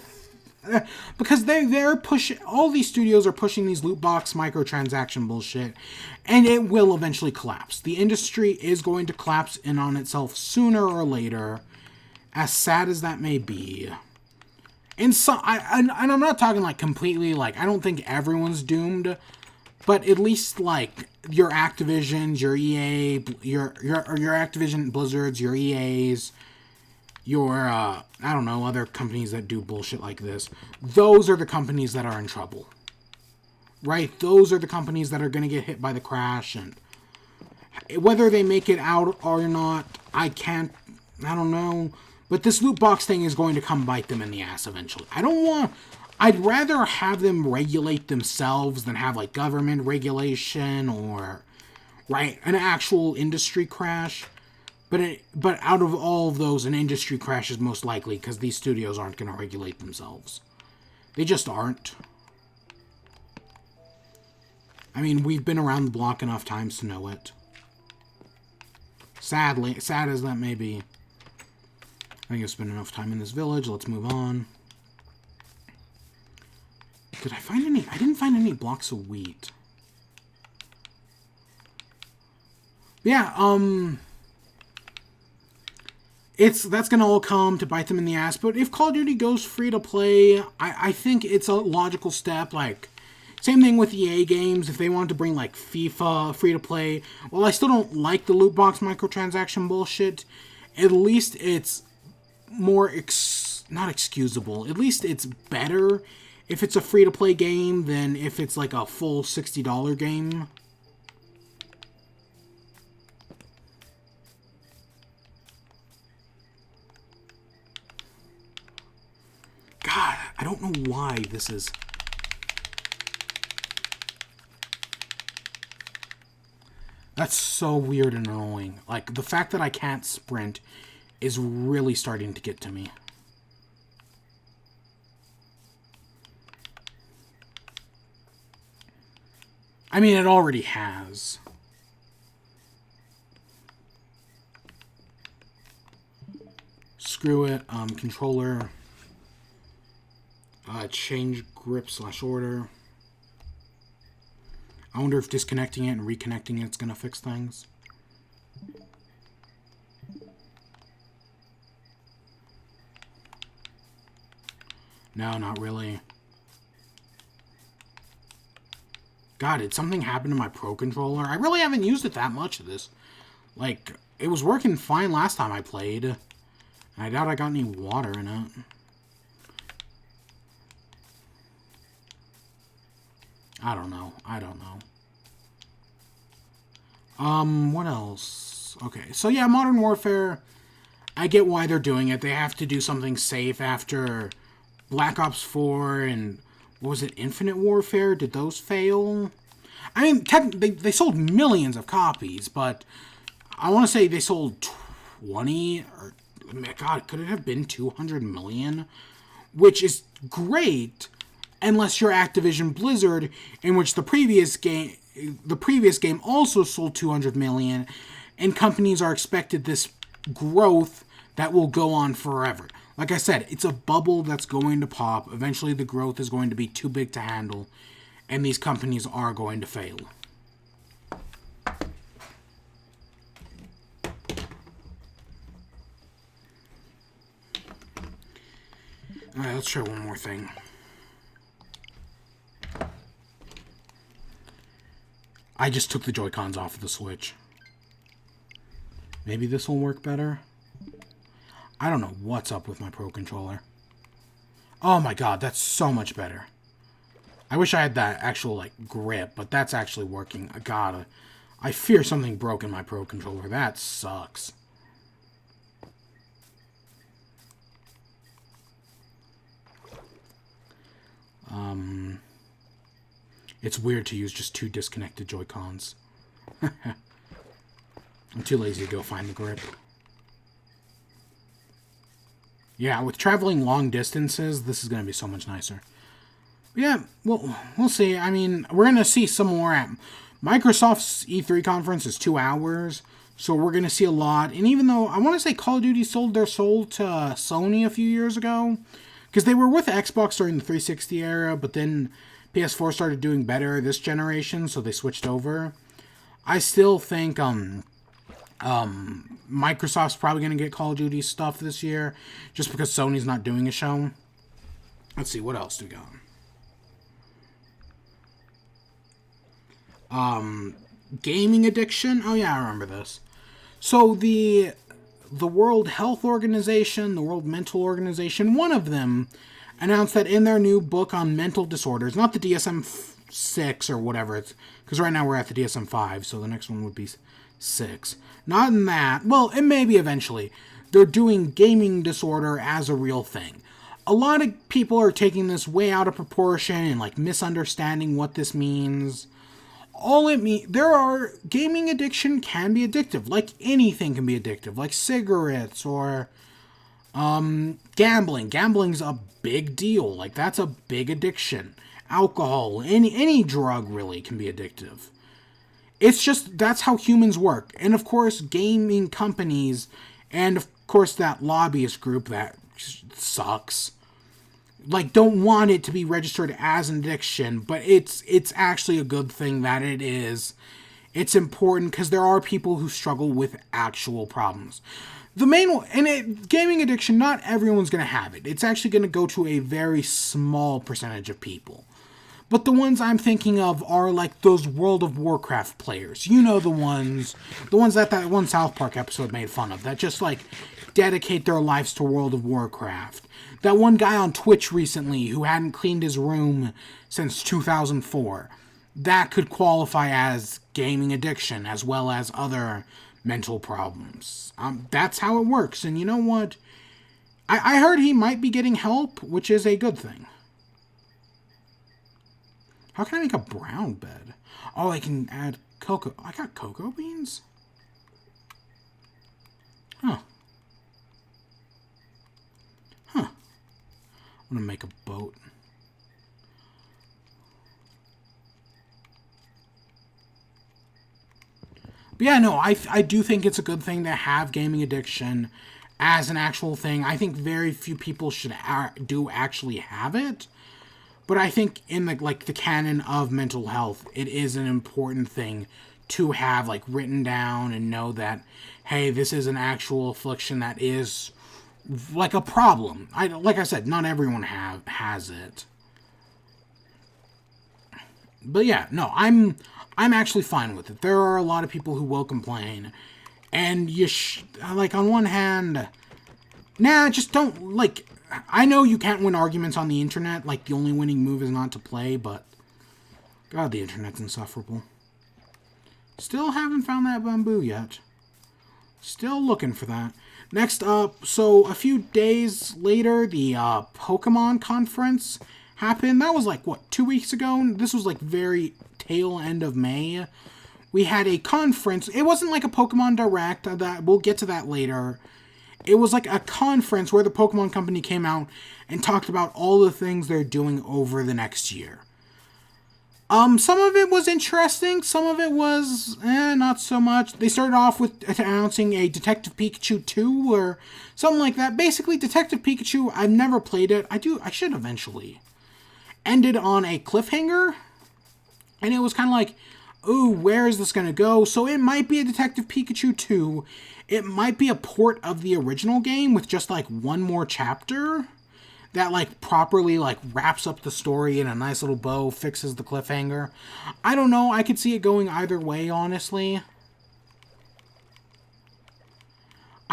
because they're pushing, all these studios are pushing these loot box microtransaction bullshit, and it will eventually collapse. The industry is going to collapse in on itself sooner or later, as sad as that may be. And so, and I'm not talking like completely, like, I don't think everyone's doomed, but at least like your Activisions, your EA, your Activision Blizzards, your EAs, your, I don't know, other companies that do bullshit like this, those are the companies that are in trouble. Right? Those are the companies that are going to get hit by the crash, and whether they make it out or not, I don't know. But this loot box thing is going to come bite them in the ass eventually. I'd rather have them regulate themselves than have, like, government regulation or, right, an actual industry crash. But out of all of those, an industry crash is most likely, because these studios aren't going to regulate themselves. They just aren't. I mean, we've been around the block enough times to know it. Sadly, sad as that may be. I think I've spent enough time in this village. Let's move on. Did I find any? I didn't find any blocks of wheat. Yeah, that's gonna all come to bite them in the ass. But if Call of Duty goes free to play, I think it's a logical step. Like, same thing with EA games. If they wanted to bring, like, FIFA free to play, well, I still don't like the loot box microtransaction bullshit. At least it's more not excusable. At least it's better if it's a free to play game than if it's like a full $60 game. God, I don't know why this is... That's so weird and annoying. Like, the fact that I can't sprint is really starting to get to me. I mean, it already has. Screw it. Controller... change grip / order. I wonder if disconnecting it and reconnecting it's going to fix things. No, not really. God, did something happen to my Pro Controller? I really haven't used it that much of this. Like, it was working fine last time I played. I doubt I got any water in it. I don't know. What else? Okay, so yeah, Modern Warfare, I get why they're doing it. They have to do something safe after Black Ops 4 and, what was it, Infinite Warfare? Did those fail? I mean, they sold millions of copies, but I want to say they sold 20, or, God, could it have been 200 million? Which is great, unless you're Activision Blizzard, in which the previous game also sold 200 million, and companies are expected this growth that will go on forever. Like I said, it's a bubble that's going to pop. Eventually the growth is going to be too big to handle, and these companies are going to fail. Alright, let's try one more thing. I just took the Joy-Cons off of the Switch. Maybe this will work better. I don't know what's up with my Pro Controller. Oh my god, that's so much better. I wish I had that actual, like, grip, but that's actually working. I fear something broke in my Pro Controller. That sucks. It's weird to use just 2 disconnected Joy-Cons. I'm too lazy to go find the grip. Yeah, with traveling long distances, this is going to be so much nicer. Yeah, well, we'll see. I mean, we're going to see some more at Microsoft's E3 conference is 2 hours, so we're going to see a lot. And even though I want to say Call of Duty sold their soul to Sony a few years ago, because they were with Xbox during the 360 era, but then PS4 started doing better this generation, so they switched over. I still think Microsoft's probably going to get Call of Duty stuff this year, just because Sony's not doing a show. Let's see, what else do we got? Gaming addiction. Oh yeah, I remember this. So the World Health Organization, the World Mental Organization, one of them announced that in their new book on mental disorders, not the DSM-6 or whatever, it's because right now we're at the DSM-5, so the next one would be 6. Not in that. Well, it may be eventually. They're doing gaming disorder as a real thing. A lot of people are taking this way out of proportion and like misunderstanding what this means. Gaming addiction can be addictive. Like anything can be addictive. Like cigarettes or gambling. Gambling's a big deal. Like that's a big addiction. Alcohol, any drug really can be addictive. It's just, that's how humans work. And of course, gaming companies, and of course that lobbyist group that sucks, like, don't want it to be registered as an addiction, but it's actually a good thing that it is. It's important because there are people who struggle with actual problems. The main one, and gaming addiction, not everyone's going to have it. It's actually going to go to a very small percentage of people. But the ones I'm thinking of are like those World of Warcraft players. You know, the ones that one South Park episode made fun of, that just like dedicate their lives to World of Warcraft. That one guy on Twitch recently who hadn't cleaned his room since 2004. That could qualify as gaming addiction as well as other mental problems. That's how it works. And you know what? I heard he might be getting help, which is a good thing. How can I make a brown bed? Oh, I can add cocoa. I got cocoa beans? Huh. I'm gonna make a boat. But yeah, no, I do think it's a good thing to have gaming addiction as an actual thing. I think very few people should do actually have it. But I think in the canon of mental health, it is an important thing to have like written down and know that, hey, this is an actual affliction that is like a problem. Like I said, not everyone has it. But yeah, no, I'm actually fine with it. There are a lot of people who will complain, and like on one hand, just don't like. I know you can't win arguments on the internet, like the only winning move is not to play, but God, the internet's insufferable. Still haven't found that bamboo yet. Still looking for that. Next up, so a few days later, the Pokemon conference happened. That was like, what, 2 weeks ago? This was like very tail end of May. We had a conference. It wasn't like a Pokemon Direct. We'll get to that later. It was like a conference where the Pokemon Company came out and talked about all the things they're doing over the next year. Some of it was interesting, some of it was, not so much. They started off with announcing a Detective Pikachu 2, or something like that. Basically, Detective Pikachu, I've never played it. I should eventually. Ended on a cliffhanger, and it was kind of like, ooh, where is this going to go? So it might be a Detective Pikachu 2. It might be a port of the original game with just, like, one more chapter that, like, properly, like, wraps up the story in a nice little bow, fixes the cliffhanger. I don't know. I could see it going either way, honestly.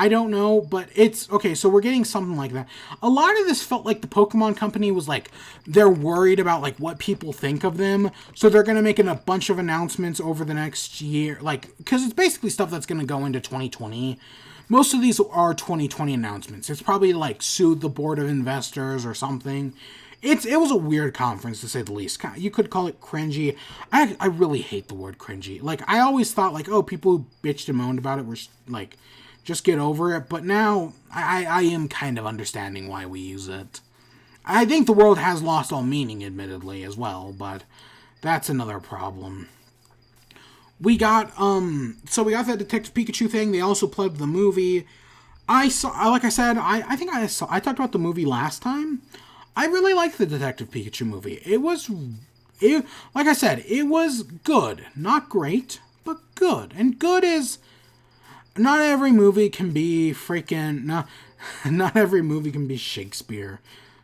I don't know, but it's okay. So we're getting something like that. A lot of this felt like the Pokemon Company was like, they're worried about like what people think of them. So they're going to make a bunch of announcements over the next year. Like, because it's basically stuff that's going to go into 2020. Most of these are 2020 announcements. It's probably like sued the board of investors or something. It was a weird conference, to say the least. You could call it cringy. I really hate the word cringy. Like, I always thought, like, oh, people who bitched and moaned about it were, like, just get over it. But now, I am kind of understanding why we use it. I think the world has lost all meaning, admittedly, as well. But that's another problem. We got, so we got that Detective Pikachu thing. They also played the movie. I saw, like I said, I think I talked about the movie last time. I really liked the Detective Pikachu movie. Like I said, it was good. Not great, but good. And good is, not every movie can be freaking, not every movie can be Shakespeare.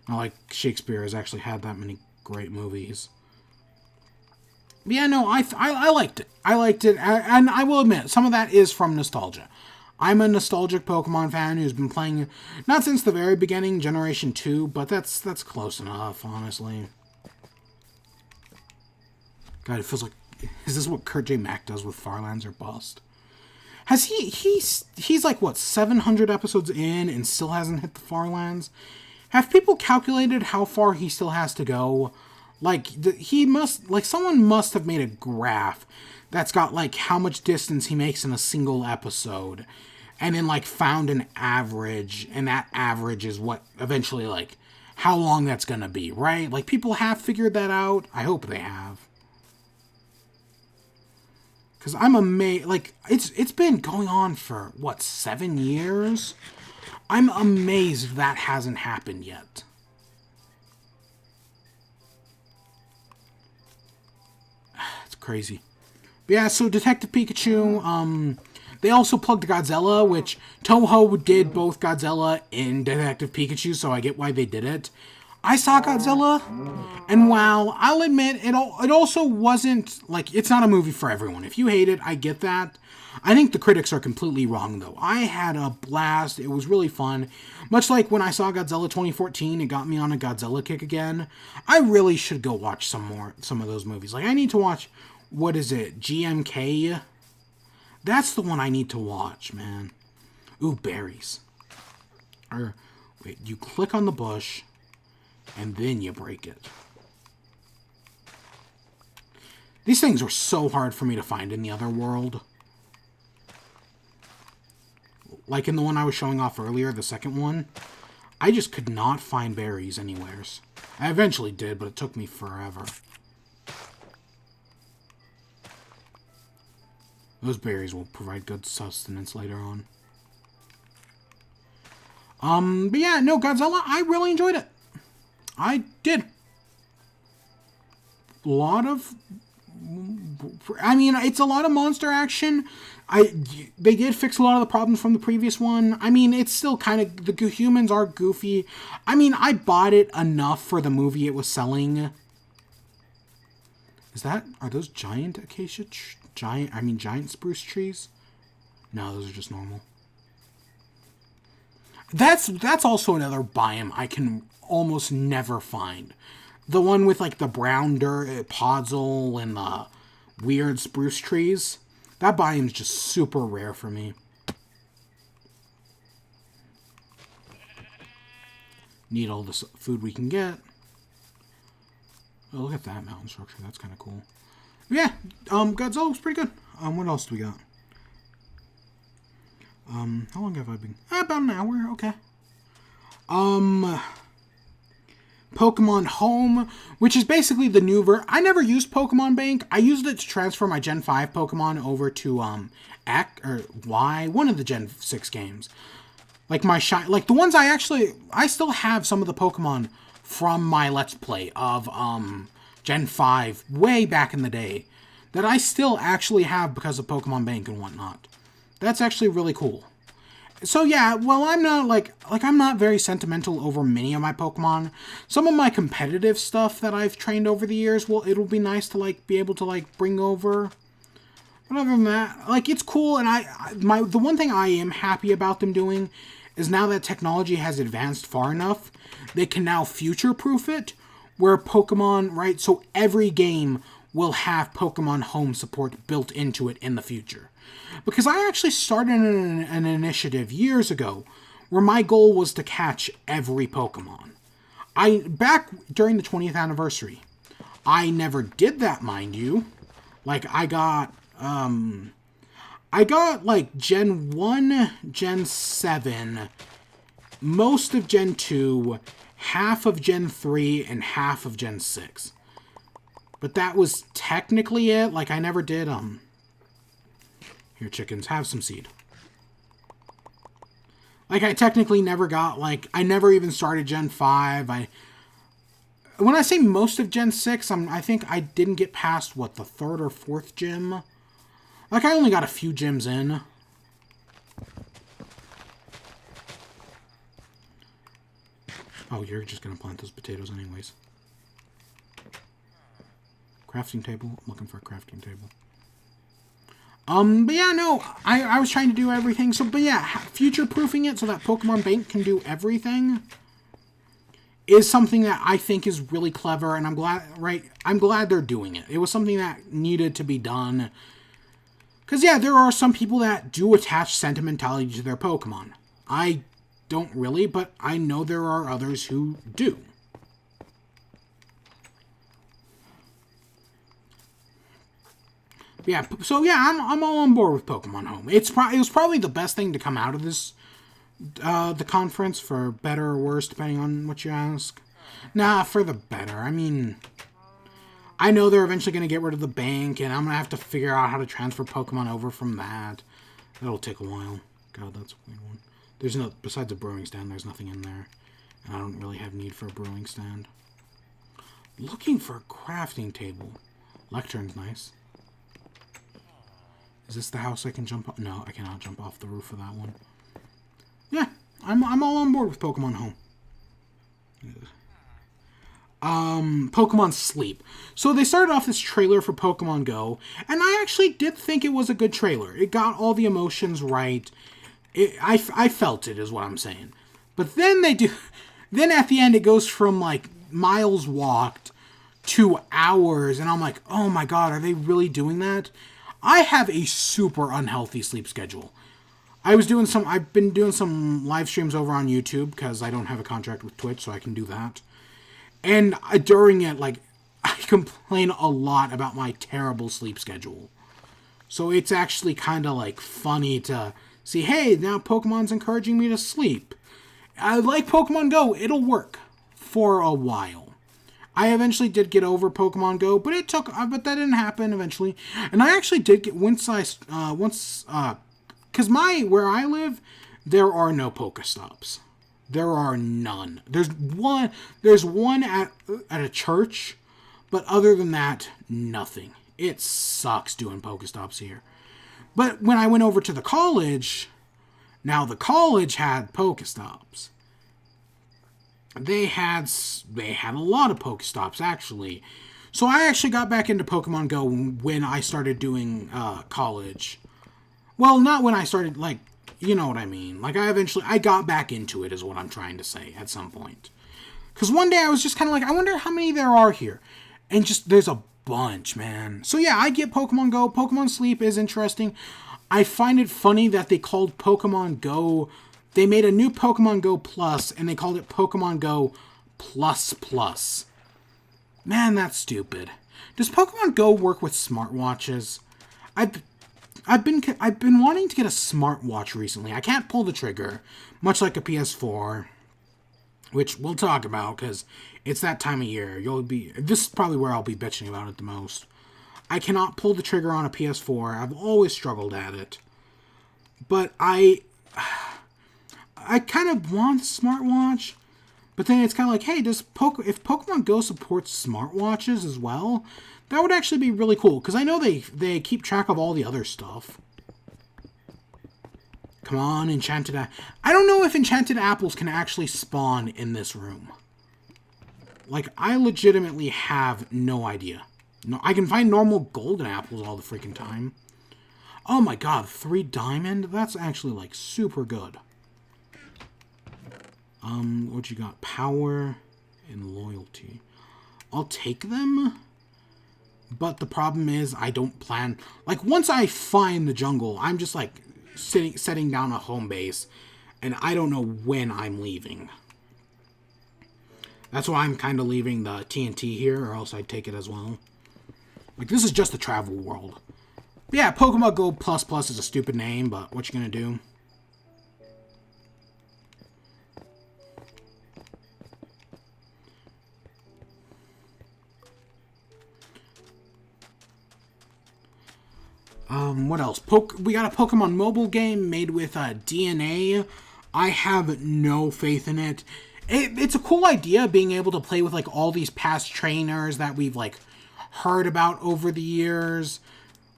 Not like Shakespeare has actually had that many great movies. But yeah, no, I liked it. I liked it, and I will admit, some of that is from nostalgia. I'm a nostalgic Pokemon fan who's been playing, not since the very beginning, Generation 2, but that's close enough, honestly. God, it feels like, is this what Kurt J. Mack does with Farlands or Bust? Has he's like, what, 700 episodes in and still hasn't hit the Farlands? Have people calculated how far he still has to go? Like, someone must have made a graph that's got, like, how much distance he makes in a single episode. And then, like, found an average. And that average is what eventually, like, how long that's gonna be, right? Like, people have figured that out. I hope they have. Because I'm amazed. Like, it's been going on for, what, 7 years? I'm amazed that hasn't happened yet. It's crazy. But yeah, so Detective Pikachu, they also plugged Godzilla, which Toho did both Godzilla and Detective Pikachu, so I get why they did it. I saw Godzilla, and while I'll admit, it also wasn't, like, it's not a movie for everyone. If you hate it, I get that. I think the critics are completely wrong, though. I had a blast. It was really fun. Much like when I saw Godzilla 2014, it got me on a Godzilla kick again. I really should go watch some of those movies. Like, I need to watch, what is it, GMK? That's the one I need to watch, man. Ooh, berries. Or, wait, you click on the bush, and then you break it. These things were so hard for me to find in the other world. Like in the one I was showing off earlier, the second one. I just could not find berries anywheres. I eventually did, but it took me forever. Those berries will provide good sustenance later on. But yeah, no, Godzilla, I really enjoyed it. I did. A lot of... I mean, it's a lot of monster action. They did fix a lot of the problems from the previous one. I mean, it's still kind of... The humans are goofy. I mean, I bought it enough for the movie it was selling. Are those giant acacia... giant spruce trees? No, those are just normal. That's also another biome I can almost never find. The one with, like, the brown dirt, podzol, and the weird spruce trees. That biome's just super rare for me. Need all the food we can get. Oh, look at that mountain structure. That's kind of cool. Yeah, Godzilla was pretty good. What else do we got? How long have I been? About an hour, okay. Pokemon Home, which is basically the new I never used Pokemon Bank. I used it to transfer my Gen 5 Pokemon over to, X, or Y, one of the Gen 6 games. Like like the ones I still have some of the Pokemon from my Let's Play of, Gen 5 way back in the day that I still actually have because of Pokemon Bank and whatnot. That's actually really cool. So yeah, well, I'm not I'm not very sentimental over many of my Pokemon. Some of my competitive stuff that I've trained over the years, well, it'll be nice to, like, be able to, like, bring over. But other than that, like, it's cool, and the one thing I am happy about them doing is now that technology has advanced far enough, they can now future-proof it, where Pokemon, right, so every game will have Pokemon Home support built into it in the future. Because I actually started an initiative years ago where my goal was to catch every Pokemon. Back during the 20th anniversary, I never did that, mind you. Like, I got, like, Gen 1, Gen 7, most of Gen 2, half of Gen 3, and half of Gen 6. But that was technically it. Like, I never did, Here, chickens, have some seed. Like, I technically never got, like, I never even started Gen 5. When I say most of Gen 6, I think I didn't get past, what, the 3rd or 4th gym? Like, I only got a few gyms in. Oh, you're just gonna plant those potatoes anyways. Crafting table. I'm looking for a crafting table. But yeah, no, I was trying to do everything. So, but yeah, future-proofing it so that Pokemon Bank can do everything is something that I think is really clever, and I'm glad they're doing it. It was something that needed to be done. Because, yeah, there are some people that do attach sentimentality to their Pokemon. I don't really, but I know there are others who do. Yeah, so yeah, I'm all on board with Pokemon Home. It was probably the best thing to come out of this the conference, for better or worse, depending on what you ask. Nah, for the better. I mean, I know they're eventually going to get rid of the bank, and I'm going to have to figure out how to transfer Pokemon over from that. That'll take a while. God, that's a weird one. There's no, besides a brewing stand, there's nothing in there. And I don't really have need for a brewing stand. Looking for a crafting table. Lectern's nice. Is this the house I can jump off? No, I cannot jump off the roof of that one. Yeah, I'm all on board with Pokemon Home. Pokemon Sleep. So they started off this trailer for Pokemon Go, and I actually did think it was a good trailer. It got all the emotions right. I felt it, is what I'm saying. But then then at the end it goes from, like, miles walked to hours, and I'm like, oh my god, are they really doing that? I have a super unhealthy sleep schedule. I've been doing some live streams over on YouTube, because I don't have a contract with Twitch, so I can do that. And during it, like, I complain a lot about my terrible sleep schedule. So it's actually kind of, like, funny to see, hey, now Pokemon's encouraging me to sleep. I like Pokemon Go. It'll work for a while. I eventually did get over Pokemon Go, but but that didn't happen eventually. And I actually did get, because where I live, there are no Pokestops. There are none. There's one at a church, but other than that, nothing. It sucks doing Pokestops here. But when I went over to the college, now the college had Pokestops. They had a lot of Pokestops, actually. So I actually got back into Pokemon Go when I started doing college. Well, not when I started, like, you know what I mean. Like, I got back into it, is what I'm trying to say, at some point. Because one day I was just kind of like, I wonder how many there are here. And just, there's a bunch, man. So yeah, I get Pokemon Go. Pokemon Sleep is interesting. I find it funny that they called Pokemon Go, they made a new Pokemon Go Plus, and they called it Pokemon Go Plus Plus. Man, that's stupid. Does Pokemon Go work with smartwatches? I've been wanting to get a smartwatch recently. I can't pull the trigger, much like a PS4, which we'll talk about, because it's that time of year. This is probably where I'll be bitching about it the most. I cannot pull the trigger on a PS4. I've always struggled at it. But I kind of want a smartwatch, but then it's kind of like, hey, if Pokemon Go supports smartwatches as well, that would actually be really cool, because I know they keep track of all the other stuff. Come on, Enchanted I don't know if Enchanted Apples can actually spawn in this room. Like, I legitimately have no idea. No, I can find normal golden apples all the freaking time. Oh my god, 3 diamond? That's actually, like, super good. What you got? Power and loyalty. I'll take them, but the problem is I don't plan... Like, once I find the jungle, I'm just, like, setting down a home base, and I don't know when I'm leaving. That's why I'm kind of leaving the TNT here, or else I'd take it as well. Like, this is just the travel world. But yeah, Pokemon Go Plus Plus is a stupid name, but what you gonna do? What else? We got a Pokemon mobile game made with DNA. I have no faith in it. It's a cool idea, being able to play with, like, all these past trainers that we've, like, heard about over the years.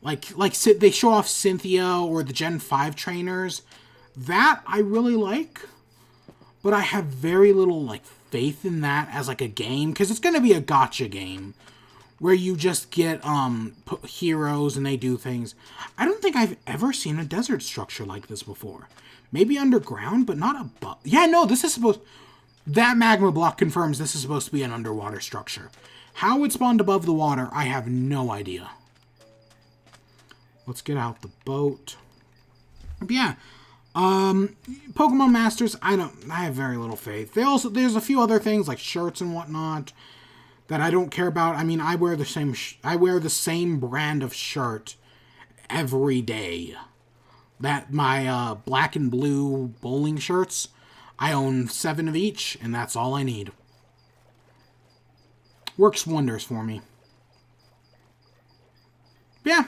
Like they show off Cynthia or the Gen 5 trainers. That I really like. But I have very little, like, faith in that as, like, a game. Because it's going to be a gacha game. Where you just get heroes and they do things. I don't think I've ever seen a desert structure like this before. Maybe underground, but not above. Yeah, no, this is supposed... That magma block confirms this is supposed to be an underwater structure. How it spawned above the water, I have no idea. Let's get out the boat. But yeah, Pokemon Masters, I have very little faith. There's a few other things like shirts and whatnot that I don't care about. I mean, I wear the same brand of shirt every day. That my black and blue bowling shirts, I own 7 of each, and that's all I need. Works wonders for me. Yeah,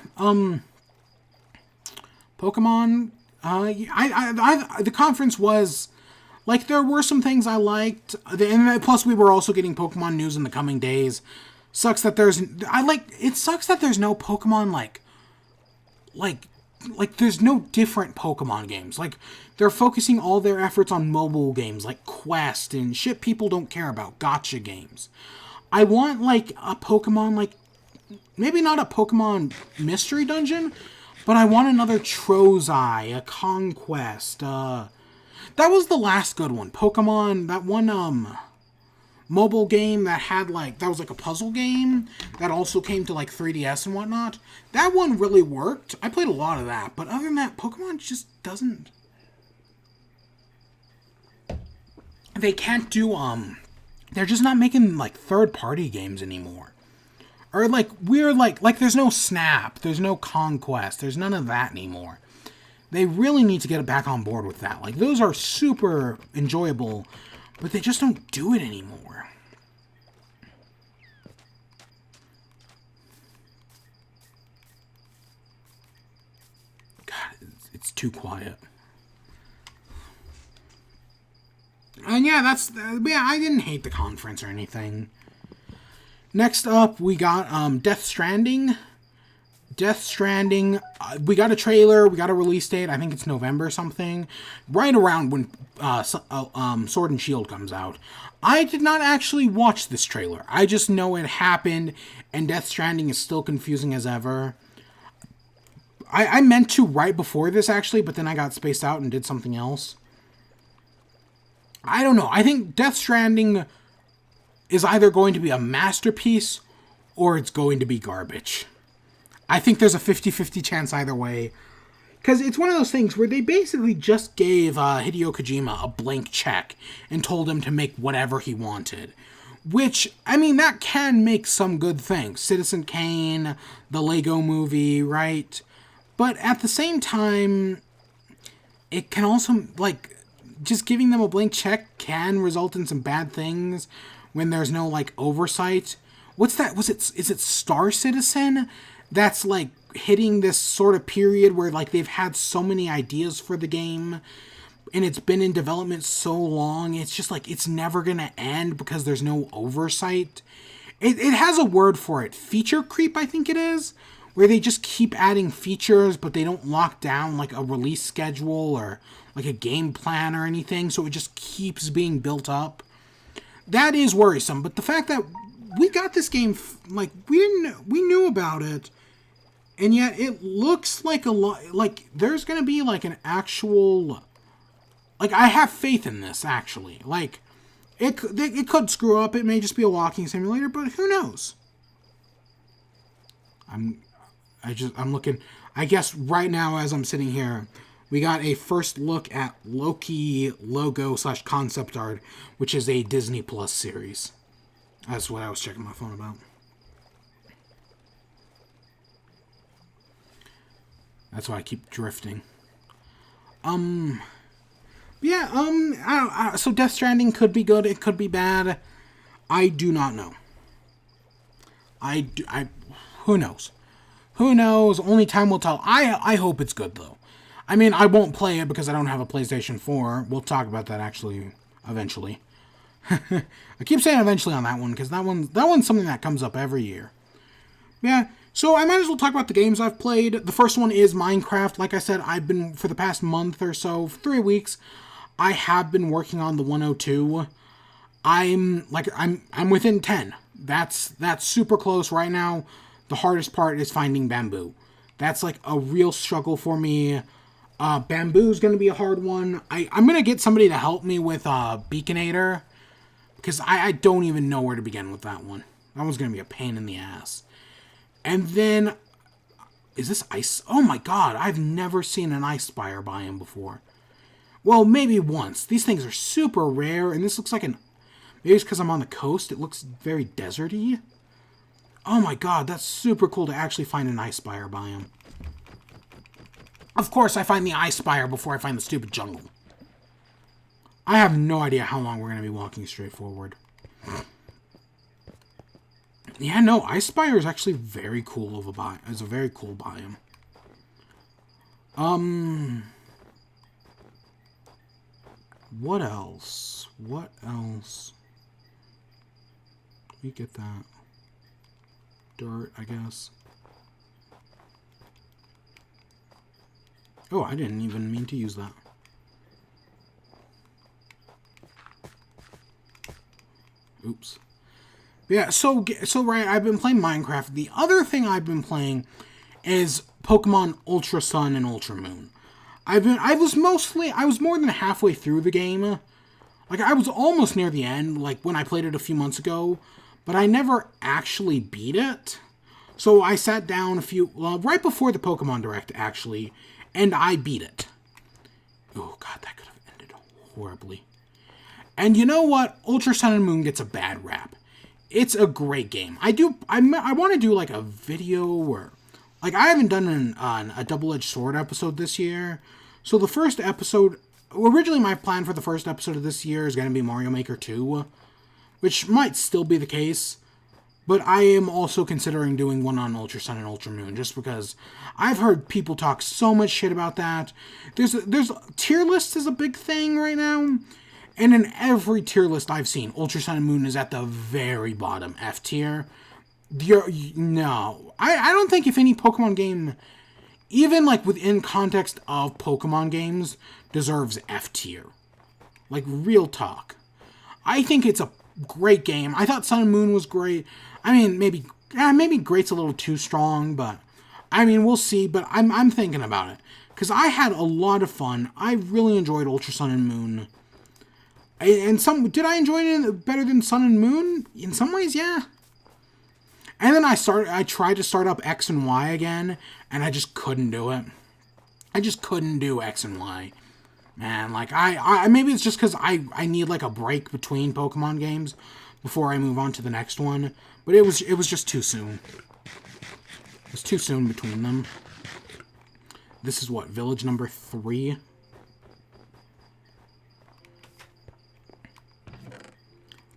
Pokemon, the conference was, like, there were some things I liked, and plus we were also getting Pokemon news in the coming days. It sucks that there's no Pokemon, like there's no different Pokemon games. Like, they're focusing all their efforts on mobile games, like Quest and shit people don't care about, gacha games. I want, like, a Pokemon, like, maybe not a Pokemon Mystery Dungeon, but I want another Trozei, a Conquest, that was the last good one. Pokemon, that one, mobile game that had, like, that was like a puzzle game that also came to, like, 3DS and whatnot. That one really worked. I played a lot of that, but other than that, Pokemon just doesn't... They can't do, they're just not making, like, third-party games anymore. Or, like, we're, like, there's no Snap, there's no Conquest, there's none of that anymore. They really need to get back on board with that. Like, those are super enjoyable, but they just don't do it anymore. God, it's too quiet. And yeah, I didn't hate the conference or anything. Next up, we got Death Stranding. Death Stranding, we got a trailer, we got a release date, I think it's November or something, right around when Sword and Shield comes out. I did not actually watch this trailer. I just know it happened, and Death Stranding is still confusing as ever. I meant to right before this, actually, but then I got spaced out and did something else. I don't know. I think Death Stranding is either going to be a masterpiece or it's going to be garbage. I think there's a 50-50 chance either way. Because it's one of those things where they basically just gave Hideo Kojima a blank check and told him to make whatever he wanted. Which, I mean, that can make some good things. Citizen Kane, the Lego movie, right? But at the same time, it can also, like, just giving them a blank check can result in some bad things when there's no, like, oversight. What's that? Is it Star Citizen? That's, like, hitting this sort of period where, like, they've had so many ideas for the game and it's been in development so long, it's just, like, it's never gonna end because there's no oversight. It has a word for it. Feature creep, I think it is, where they just keep adding features, but they don't lock down, like, a release schedule or, like, a game plan or anything, so it just keeps being built up. That is worrisome, but the fact that we got this game, like, we knew about it, And yet it looks like a lot, like there's going to be like an actual, like I have faith in this actually. Like it could screw up. It may just be a walking simulator, but who knows? I'm looking, I guess right now as I'm sitting here, we got a first look at Loki logo / concept art, which is a Disney Plus series. That's what I was checking my phone about. That's why I keep drifting. Yeah, so Death Stranding could be good, it could be bad. I do not know. Who knows? Who knows? Only time will tell. I hope it's good, though. I mean, I won't play it because I don't have a PlayStation 4. We'll talk about that, actually, eventually. I keep saying eventually on that one, because that one's something that comes up every year. Yeah, so I might as well talk about the games I've played. The first one is Minecraft. Like I said, I've been, for the past month or so, 3 weeks, I have been working on the 102. I'm within 10. That's super close right now. The hardest part is finding bamboo. That's like a real struggle for me. Bamboo's going to be a hard one. I'm going to get somebody to help me with Beaconator, because I don't even know where to begin with that one. That one's going to be a pain in the ass. And then, is this ice? Oh my god, I've never seen an ice spire biome before. Well, maybe once. These things are super rare, and this looks like maybe it's because I'm on the coast, it looks very deserty. Oh my god, that's super cool to actually find an ice spire biome. Of course, I find the ice spire before I find the stupid jungle. I have no idea how long we're going to be walking straight forward. Yeah, no, Ice Spire is actually very cool of a biome. It's a very cool biome. What else? What else? We get that. Dirt, I guess. Oh, I didn't even mean to use that. Oops. Yeah, so right, I've been playing Minecraft. The other thing I've been playing is Pokemon Ultra Sun and Ultra Moon. I was more than halfway through the game. Like, I was almost near the end, like, when I played it a few months ago, but I never actually beat it. So I sat down right before the Pokemon Direct, actually, and I beat it. Oh, God, that could have ended horribly. And you know what? Ultra Sun and Moon gets a bad rap. It's a great game. I want to do like a video or, like, I haven't done a double-edged sword episode this year. So the first episode, originally my plan for the first episode of this year is going to be Mario Maker 2, which might still be the case. But I am also considering doing one on Ultra Sun and Ultra Moon, just because I've heard people talk so much shit about that. There's tier list is a big thing right now. And in every tier list I've seen, Ultra Sun and Moon is at the very bottom, F tier. No. I don't think if any Pokemon game, even like within context of Pokemon games, deserves F tier. Like, real talk. I think it's a great game. I thought Sun and Moon was great. I mean, maybe great's a little too strong, but I mean, we'll see. But I'm thinking about it, because I had a lot of fun. I really enjoyed Ultra Sun and Moon. And did I enjoy it better than Sun and Moon? In some ways, yeah. And then I tried to start up X and Y again, and I just couldn't do it. I just couldn't do X and Y. Man, like, I maybe it's just because I need, like, a break between Pokemon games before I move on to the next one. But it was just too soon. It was too soon between them. This is what, village number 3?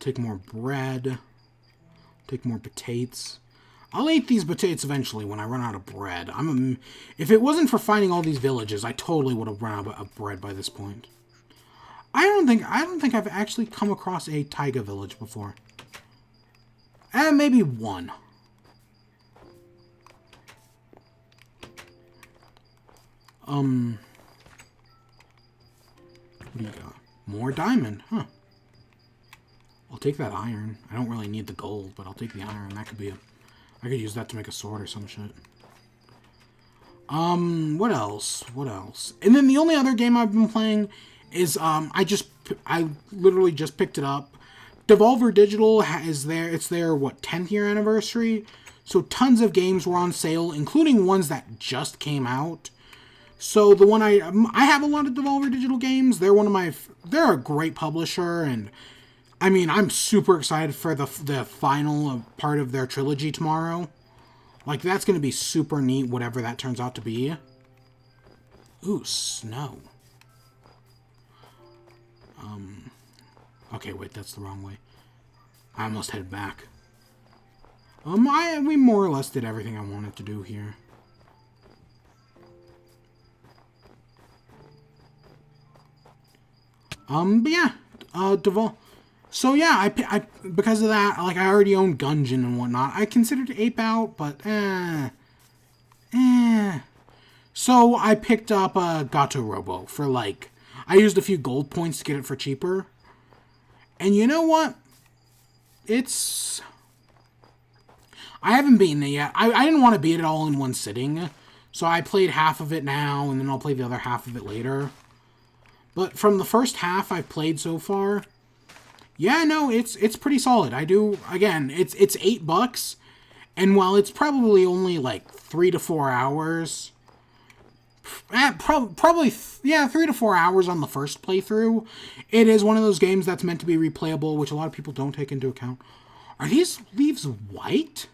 Take more bread. Take more potatoes. I'll eat these potatoes eventually when I run out of bread. If it wasn't for finding all these villages, I totally would have run out of bread by this point. I don't think I've actually come across a taiga village before. Maybe one. What do you got? More diamond, huh? I'll take that iron. I don't really need the gold, but I'll take the iron. That could be I could use that to make a sword or some shit. What else? What else? And then the only other game I've been playing is I literally just picked it up. Devolver Digital is there. It's their 10th year anniversary. So tons of games were on sale, including ones that just came out. So the one I have a lot of Devolver Digital games. They're a great publisher, and I mean I'm super excited for the final part of their trilogy tomorrow. Like that's gonna be super neat, whatever that turns out to be. Ooh, snow. Okay, wait, that's the wrong way. I almost headed back. We more or less did everything I wanted to do here. But yeah, So yeah, I because of that, like I already own Gungeon and whatnot. I considered Ape Out, but So I picked up a Gato Robo for like, I used a few gold points to get it for cheaper. And you know what? I haven't beaten it yet. I didn't want to beat it all in one sitting. So I played half of it now, and then I'll play the other half of it later. But from the first half I've played so far, yeah, no, it's pretty solid. Again, it's $8, and while it's probably only like 3 to 4 hours, probably 3 to 4 hours on the first playthrough, it is one of those games that's meant to be replayable, which a lot of people don't take into account. Are these leaves white?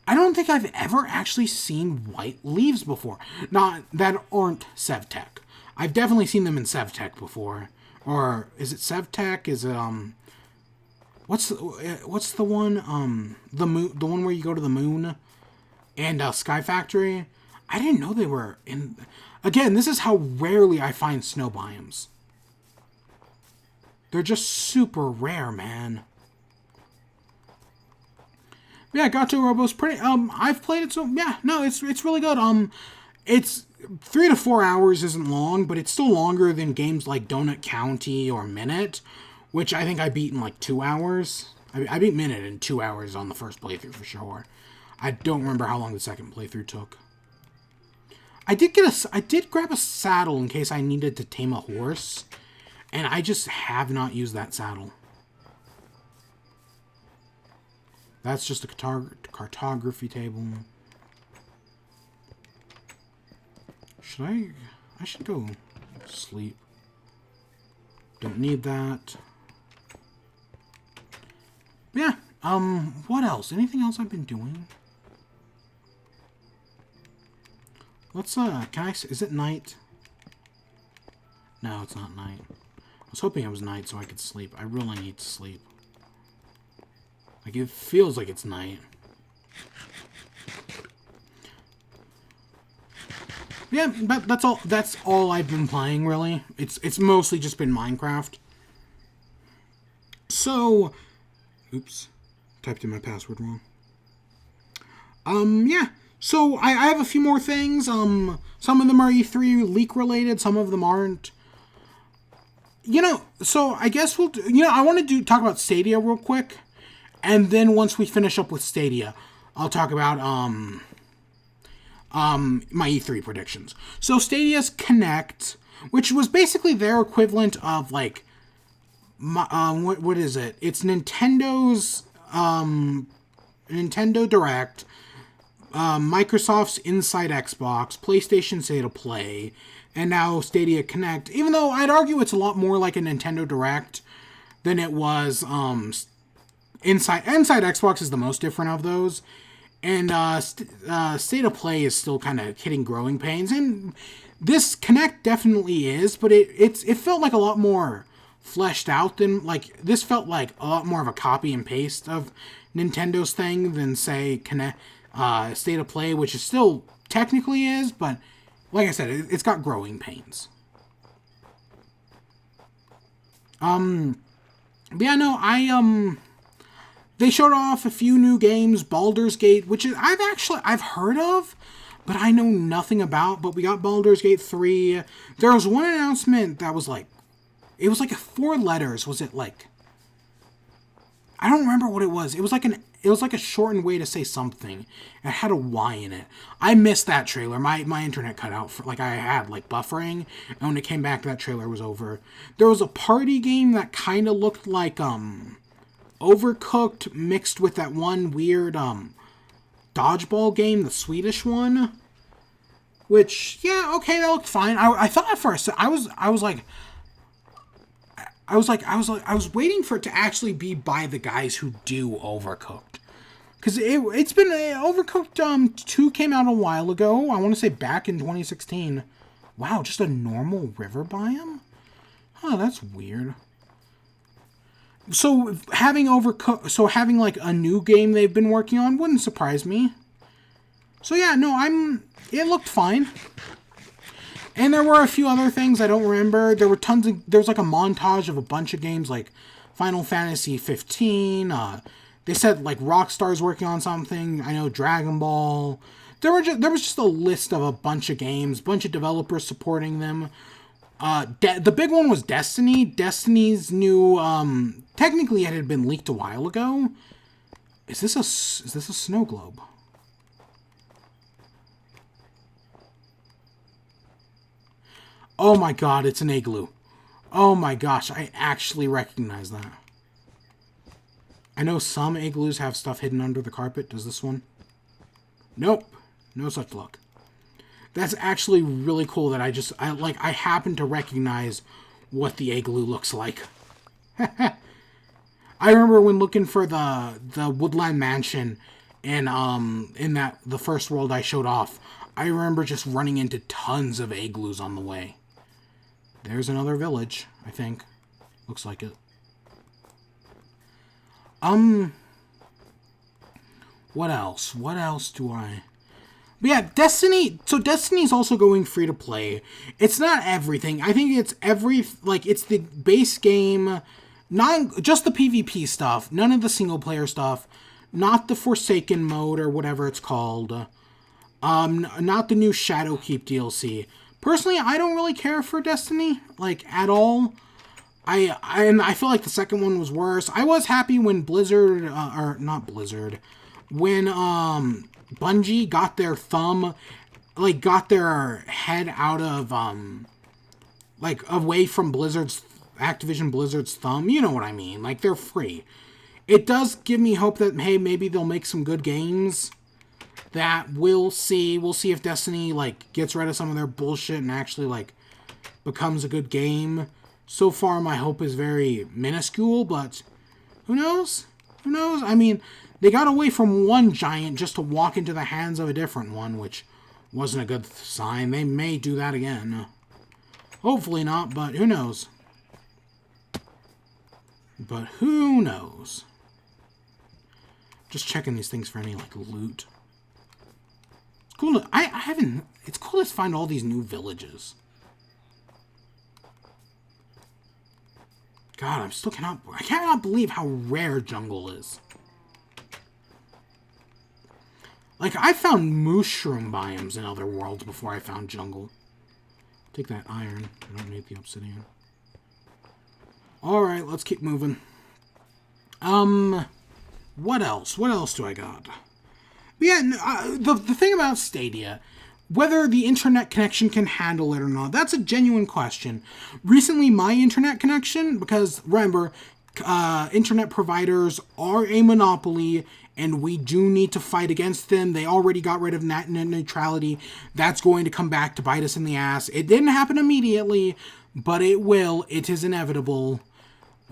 I don't think I've ever actually seen white leaves before. Not that aren't Sevtech. I've definitely seen them in Sevtech before. Or is it Sevtech? Is it what's the one the one where you go to the moon and Sky Factory? I didn't know they were in. Again, this is how rarely I find snow biomes. They're just super rare, man. Yeah, Gato Robo's pretty. I've played it, so yeah, no, it's really good. It's 3 to 4 hours isn't long, but it's still longer than games like Donut County or Minute, which I think I beat in like 2 hours. I beat Minute in 2 hours on the first playthrough for sure. I don't remember how long the second playthrough took. I did grab a saddle in case I needed to tame a horse, and I just have not used that saddle. That's just a cartography table. I should go sleep. Don't need that. Yeah, what else? Anything else I've been doing? Let's, is it night? No, it's not night. I was hoping it was night so I could sleep. I really need to sleep. Like, it feels like it's night. Yeah, that's all I've been playing, really. It's mostly just been Minecraft. So, oops, typed in my password wrong. Yeah. So I have a few more things. Some of them are E3 leak related, some of them aren't. So I guess we'll do, I want to talk about Stadia real quick, and then once we finish up with Stadia, I'll talk about my E3 predictions. So Stadia's Connect, which was basically their equivalent of like what is it? It's Nintendo's Nintendo Direct, Microsoft's Inside Xbox, PlayStation State of Play, and now Stadia Connect. Even though I'd argue it's a lot more like a Nintendo Direct than it was Inside Xbox is the most different of those. And State of Play is still kind of hitting growing pains, and this Connect definitely is, but it felt like a lot more fleshed out than, like, this felt like a lot more of a copy and paste of Nintendo's thing than, say, State of Play, which is still technically is, but like I said, it's got growing pains. But yeah, no, they showed off a few new games, Baldur's Gate, which is I've heard of, but I know nothing about. But we got Baldur's Gate 3. There was one announcement that was like, it was like 4 letters. Was it like, I don't remember what it was. It was like a shortened way to say something. It had a Y in it. I missed that trailer. My internet cut out for like I had like buffering, and when it came back, that trailer was over. There was a party game that kind of looked like Overcooked mixed with that one weird dodgeball game, the Swedish one. Which, yeah, okay, that looked fine. I thought at first I was waiting for it to actually be by the guys who do Overcooked. Because it's been Overcooked 2 came out a while ago. I want to say back in 2016. Wow, just a normal river biome? Huh, that's weird. So having like a new game they've been working on wouldn't surprise me. So yeah, no, it looked fine. And there were a few other things I don't remember. There was like a montage of a bunch of games like Final Fantasy 15. They said like Rockstar's working on something. I know Dragon Ball. There was just a list of a bunch of games, bunch of developers supporting them. The big one was Destiny. Destiny's new technically it had been leaked a while ago. Is this a snow globe? Oh my god, it's an igloo. Oh my gosh, I actually recognize that. I know some igloos have stuff hidden under the carpet. Does this one? Nope. No such luck. That's actually really cool that I happen to recognize what the igloo looks like. I remember when looking for the Woodland Mansion and in the first world I showed off, I remember just running into tons of igloos on the way. There's another village, I think. Looks like it. What else? What else do I... But yeah, Destiny... So Destiny's also going free to play. It's not everything. I think it's it's the base game, not just the PvP stuff, none of the single player stuff, not the Forsaken mode or whatever it's called, not the new Shadowkeep DLC. Personally, I don't really care for Destiny, like, at all. I feel like the second one was worse. I was happy when Blizzard, or not Blizzard, when Bungie got their got their head out of, away from Activision Blizzard's thumb. You know what I mean? Like, they're free. It does give me hope that, hey, maybe they'll make some good games. That we'll see. We'll see if Destiny, gets rid of some of their bullshit and actually, becomes a good game. So far, my hope is very minuscule, but who knows? Who knows? I mean, they got away from one giant just to walk into the hands of a different one, which wasn't a good sign. They may do that again. Hopefully not, but who knows? But who knows? Just checking these things for any, loot. It's cool to... It's cool to find all these new villages. God, I cannot believe how rare jungle is. I found mushroom biomes in other worlds before I found jungle. Take that iron. I don't need the obsidian. Alright, let's keep moving. What else? What else do I got? But yeah, the thing about Stadia... Whether the internet connection can handle it or not, that's a genuine question. Recently, my internet connection, because remember, internet providers are a monopoly, and we do need to fight against them. They already got rid of net neutrality. That's going to come back to bite us in the ass. It didn't happen immediately, but it will. It is inevitable.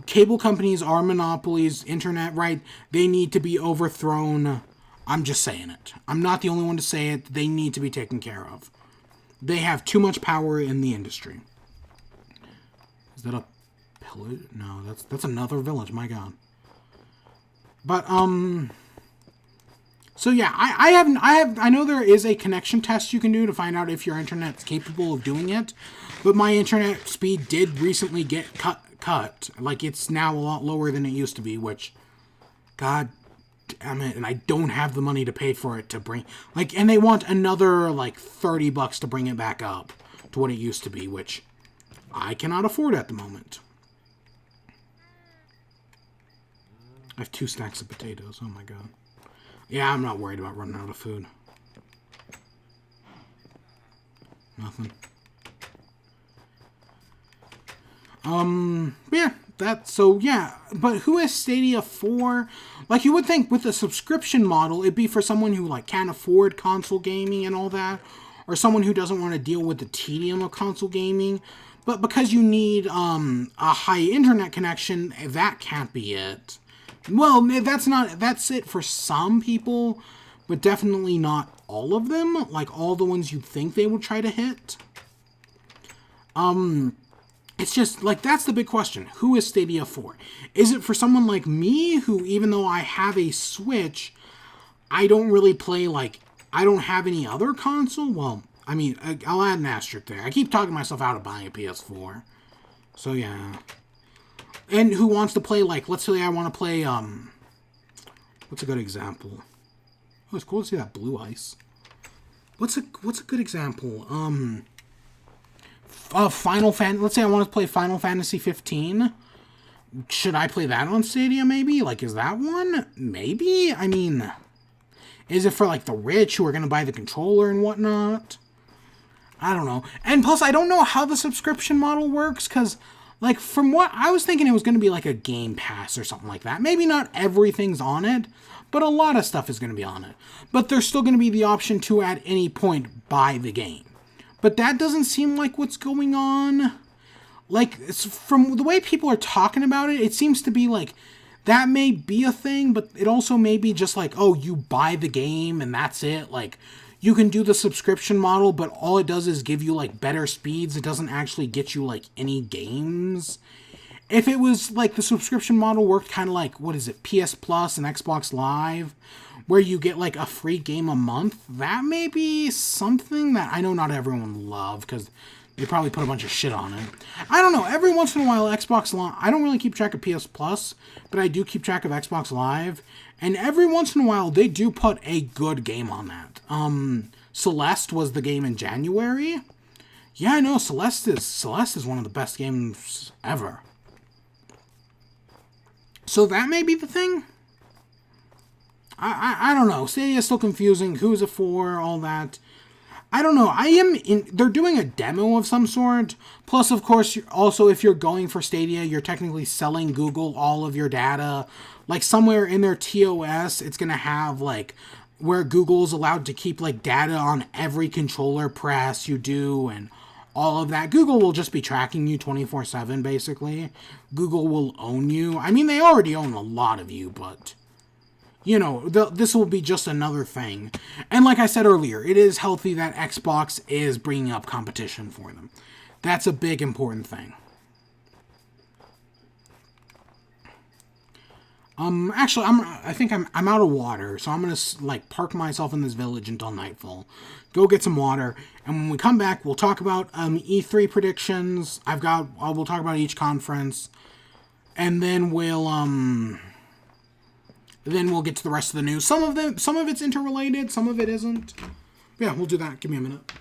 Cable companies are monopolies. Internet, right? They need to be overthrown. I'm just saying it. I'm not the only one to say it. They need to be taken care of. They have too much power in the industry. Is that a pillar? No, that's another village. My God. But so yeah, I know there is a connection test you can do to find out if your internet's capable of doing it. But my internet speed did recently get cut. It's now a lot lower than it used to be, which, God damn it, and I don't have the money to pay for it to bring, and they want another, $30 to bring it back up to what it used to be, which I cannot afford at the moment. I have 2 stacks of potatoes. Oh my god. Yeah, I'm not worried about running out of food. Nothing. Yeah, but who has Stadia for? Like, you would think with a subscription model, it'd be for someone who, like, can't afford console gaming and all that, or someone who doesn't want to deal with the tedium of console gaming. But because you need, a high internet connection, that can't be it. Well, that's it for some people, but definitely not all of them, like all the ones you'd think they would try to hit. It's just, like, that's the big question. Who is Stadia for? Is it for someone like me, who, even though I have a Switch, I don't really play, like, I don't have any other console? Well, I mean, I'll add an asterisk there. I keep talking myself out of buying a PS4. So, yeah. And who wants to play, like, let's say I want to play, what's a good example? Oh, it's cool to see that blue ice. What's a good example? Final Fan. Let's say I want to play Final Fantasy 15. Should I play that on Stadia? Maybe. Like, is that one? Maybe. I mean, is it for like the rich who are gonna buy the controller and whatnot? I don't know. And plus, I don't know how the subscription model works, because, like, from what I was thinking, it was going to be like a Game Pass or something like that. Maybe not everything's on it, but a lot of stuff is going to be on it. But there's still going to be the option to, at any point, buy the game. But that doesn't seem like what's going on. Like, from the way people are talking about it, it seems to be like that may be a thing, but it also may be just like, oh, you buy the game and that's it. Like, you can do the subscription model, but all it does is give you, like, better speeds. It doesn't actually get you, like, any games. If it was, like, the subscription model worked kind of like, what is it, PS Plus and Xbox Live, where you get, like, a free game a month, that may be something that I know not everyone will love, because they probably put a bunch of shit on it. I don't know. Every once in a while, Xbox Live... I don't really keep track of PS Plus, but I do keep track of Xbox Live. And every once in a while, they do put a good game on that. Celeste was the game in January. Yeah, I know. Celeste is one of the best games ever. So that may be the thing. I don't know. Stadia is still confusing. Who is it for? All that. I don't know. They're doing a demo of some sort. Plus, of course, also, if you're going for Stadia, you're technically selling Google all of your data. Like, somewhere in their TOS, it's going to have, like, where Google's allowed to keep, like, data on every controller press you do and all of that. Google will just be tracking you 24/7, basically. Google will own you. I mean, they already own a lot of you, but... you know, this will be just another thing. And like I said earlier, it is healthy that Xbox is bringing up competition for them. That's a big, important thing. Actually, I think I'm out of water, so I'm gonna, like, park myself in this village until nightfall. Go get some water, and when we come back, we'll talk about, E3 predictions. We'll talk about each conference, and then we'll get to the rest of the news. Some of it's interrelated, some of it isn't. Yeah, we'll do that. Give me a minute.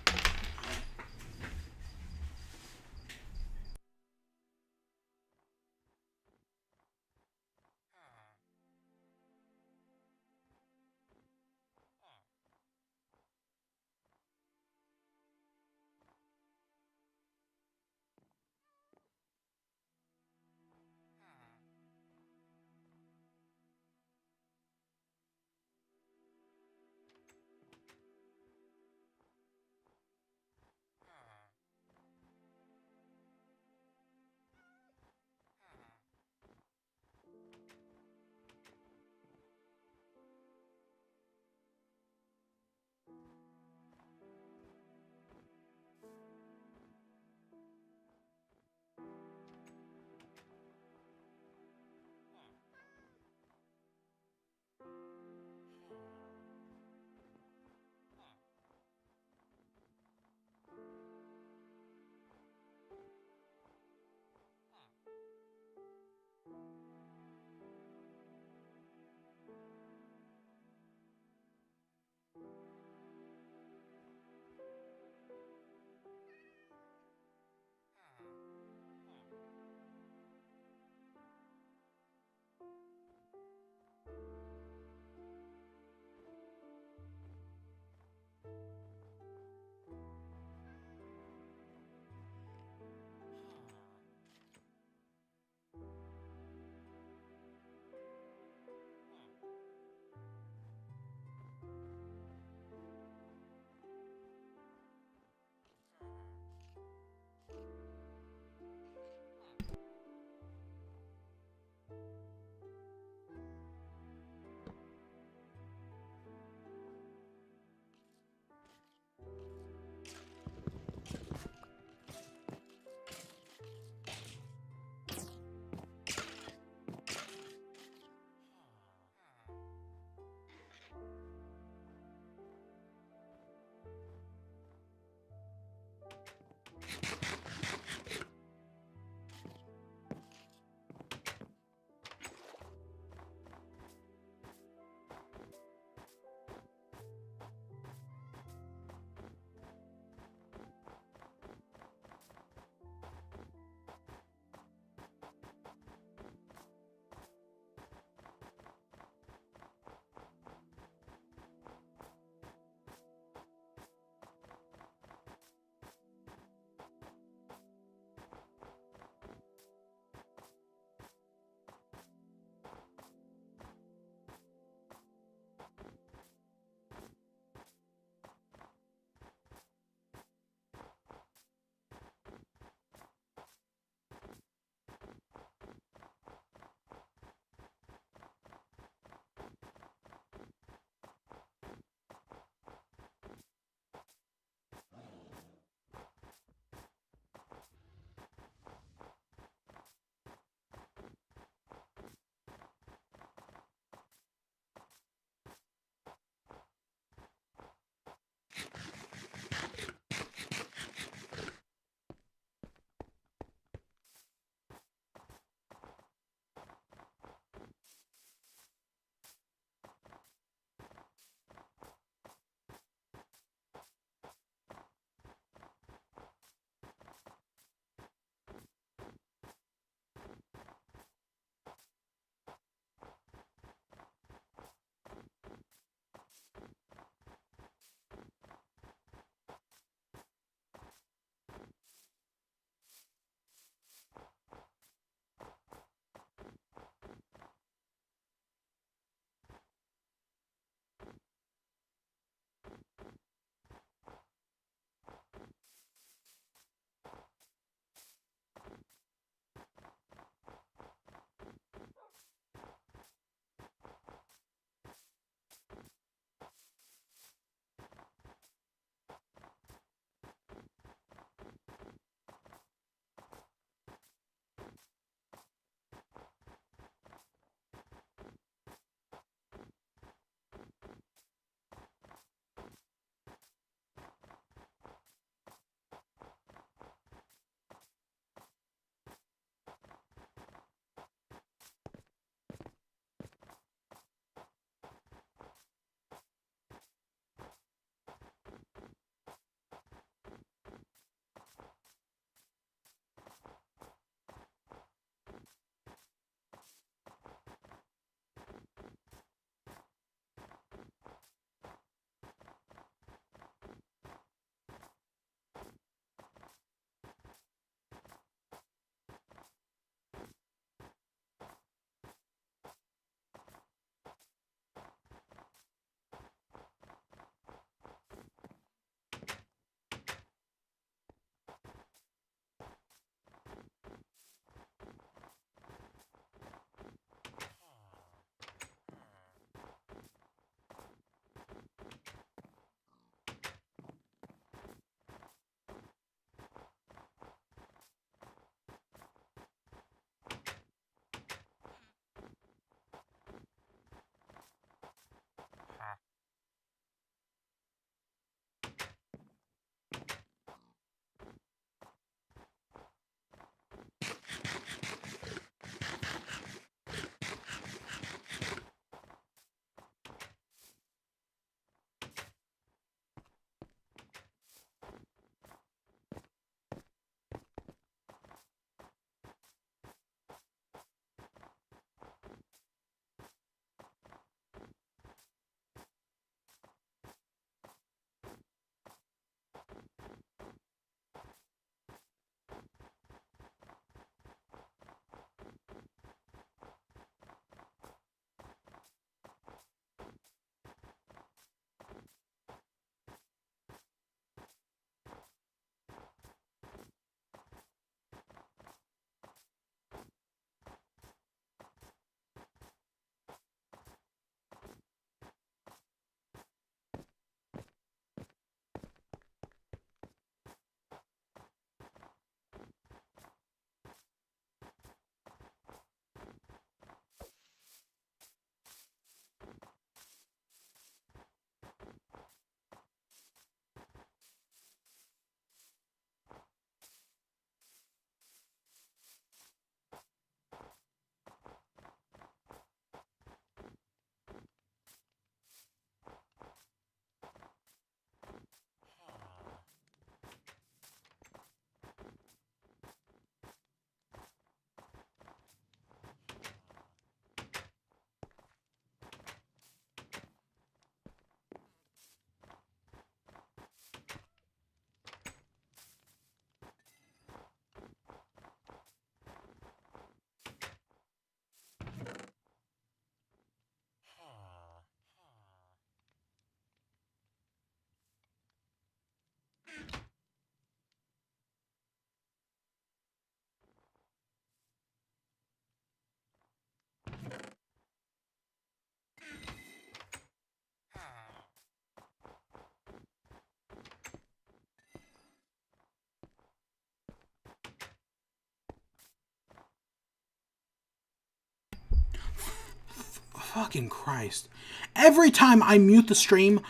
Fucking Christ. Every time I mute the stream,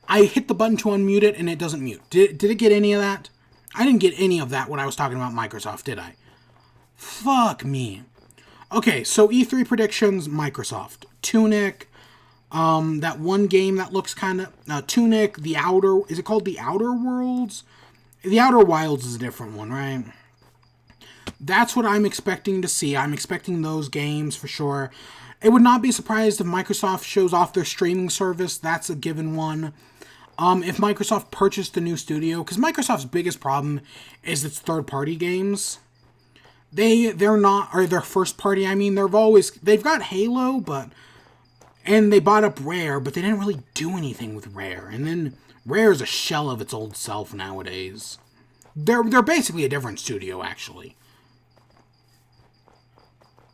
I hit the button to unmute it and it doesn't mute. Did it get any of that? I didn't get any of that when I was talking about Microsoft, did I? Fuck me. Okay, so E3 predictions, Microsoft. Tunic, that one game that looks kind of... Tunic, The Outer... Is it called The Outer Worlds? The Outer Wilds is a different one, right? That's what I'm expecting to see. I'm expecting those games for sure. It would not be surprised if Microsoft shows off their streaming service. That's a given one. If Microsoft purchased a new studio, because Microsoft's biggest problem is its third-party games. They're not, or their first party, I mean, they've got Halo, and they bought up Rare, but they didn't really do anything with Rare. And then Rare is a shell of its old self nowadays. They're basically a different studio, actually.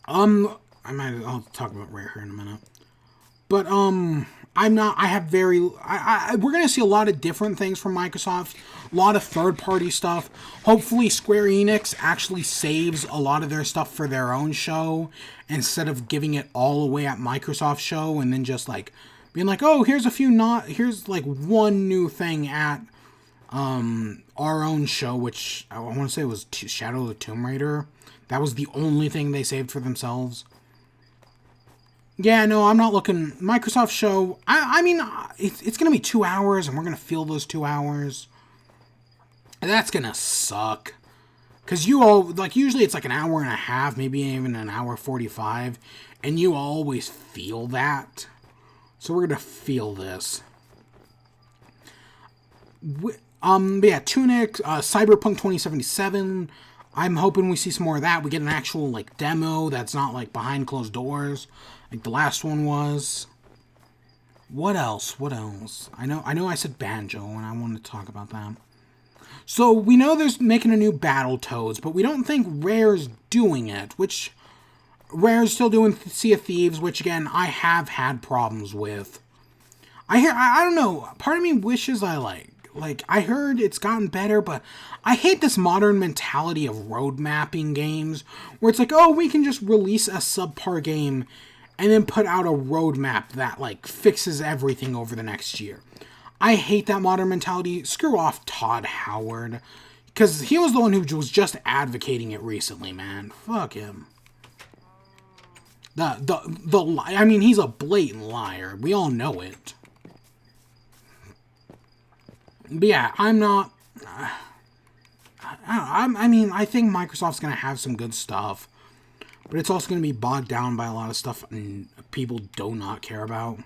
I'll talk about Rare here in a minute. But, we're going to see a lot of different things from Microsoft. A lot of third-party stuff. Hopefully Square Enix actually saves a lot of their stuff for their own show, instead of giving it all away at Microsoft's show, and then just, like, being like, oh, here's one new thing at, our own show, which I want to say was Shadow of the Tomb Raider. That was the only thing they saved for themselves. Yeah, no, I'm not looking... Microsoft show... I mean, it's going to be 2 hours, and we're going to fill those 2 hours. And that's going to suck. Because usually it's like an hour and a half, maybe even an hour 45. And you always feel that. So we're going to feel this. But yeah, Tunic, Cyberpunk 2077... I'm hoping we see some more of that. We get an actual, like, demo that's not, like, behind closed doors, like the last one was. What else? I know I said Banjo, and I wanted to talk about that. So, we know there's making a new Battletoads, but we don't think Rare's doing it, which... Rare's still doing Sea of Thieves, which, again, I have had problems with. I don't know, part of me wishes I heard it's gotten better, but I hate this modern mentality of road mapping games, where it's like, oh, we can just release a subpar game and then put out a roadmap that, like, fixes everything over the next year. I hate that modern mentality. Screw off Todd Howard, because he was the one who was just advocating it recently, man. Fuck him. I mean, he's a blatant liar. We all know it. But yeah, I'm not... I think Microsoft's going to have some good stuff. But it's also going to be bogged down by a lot of stuff people do not care about.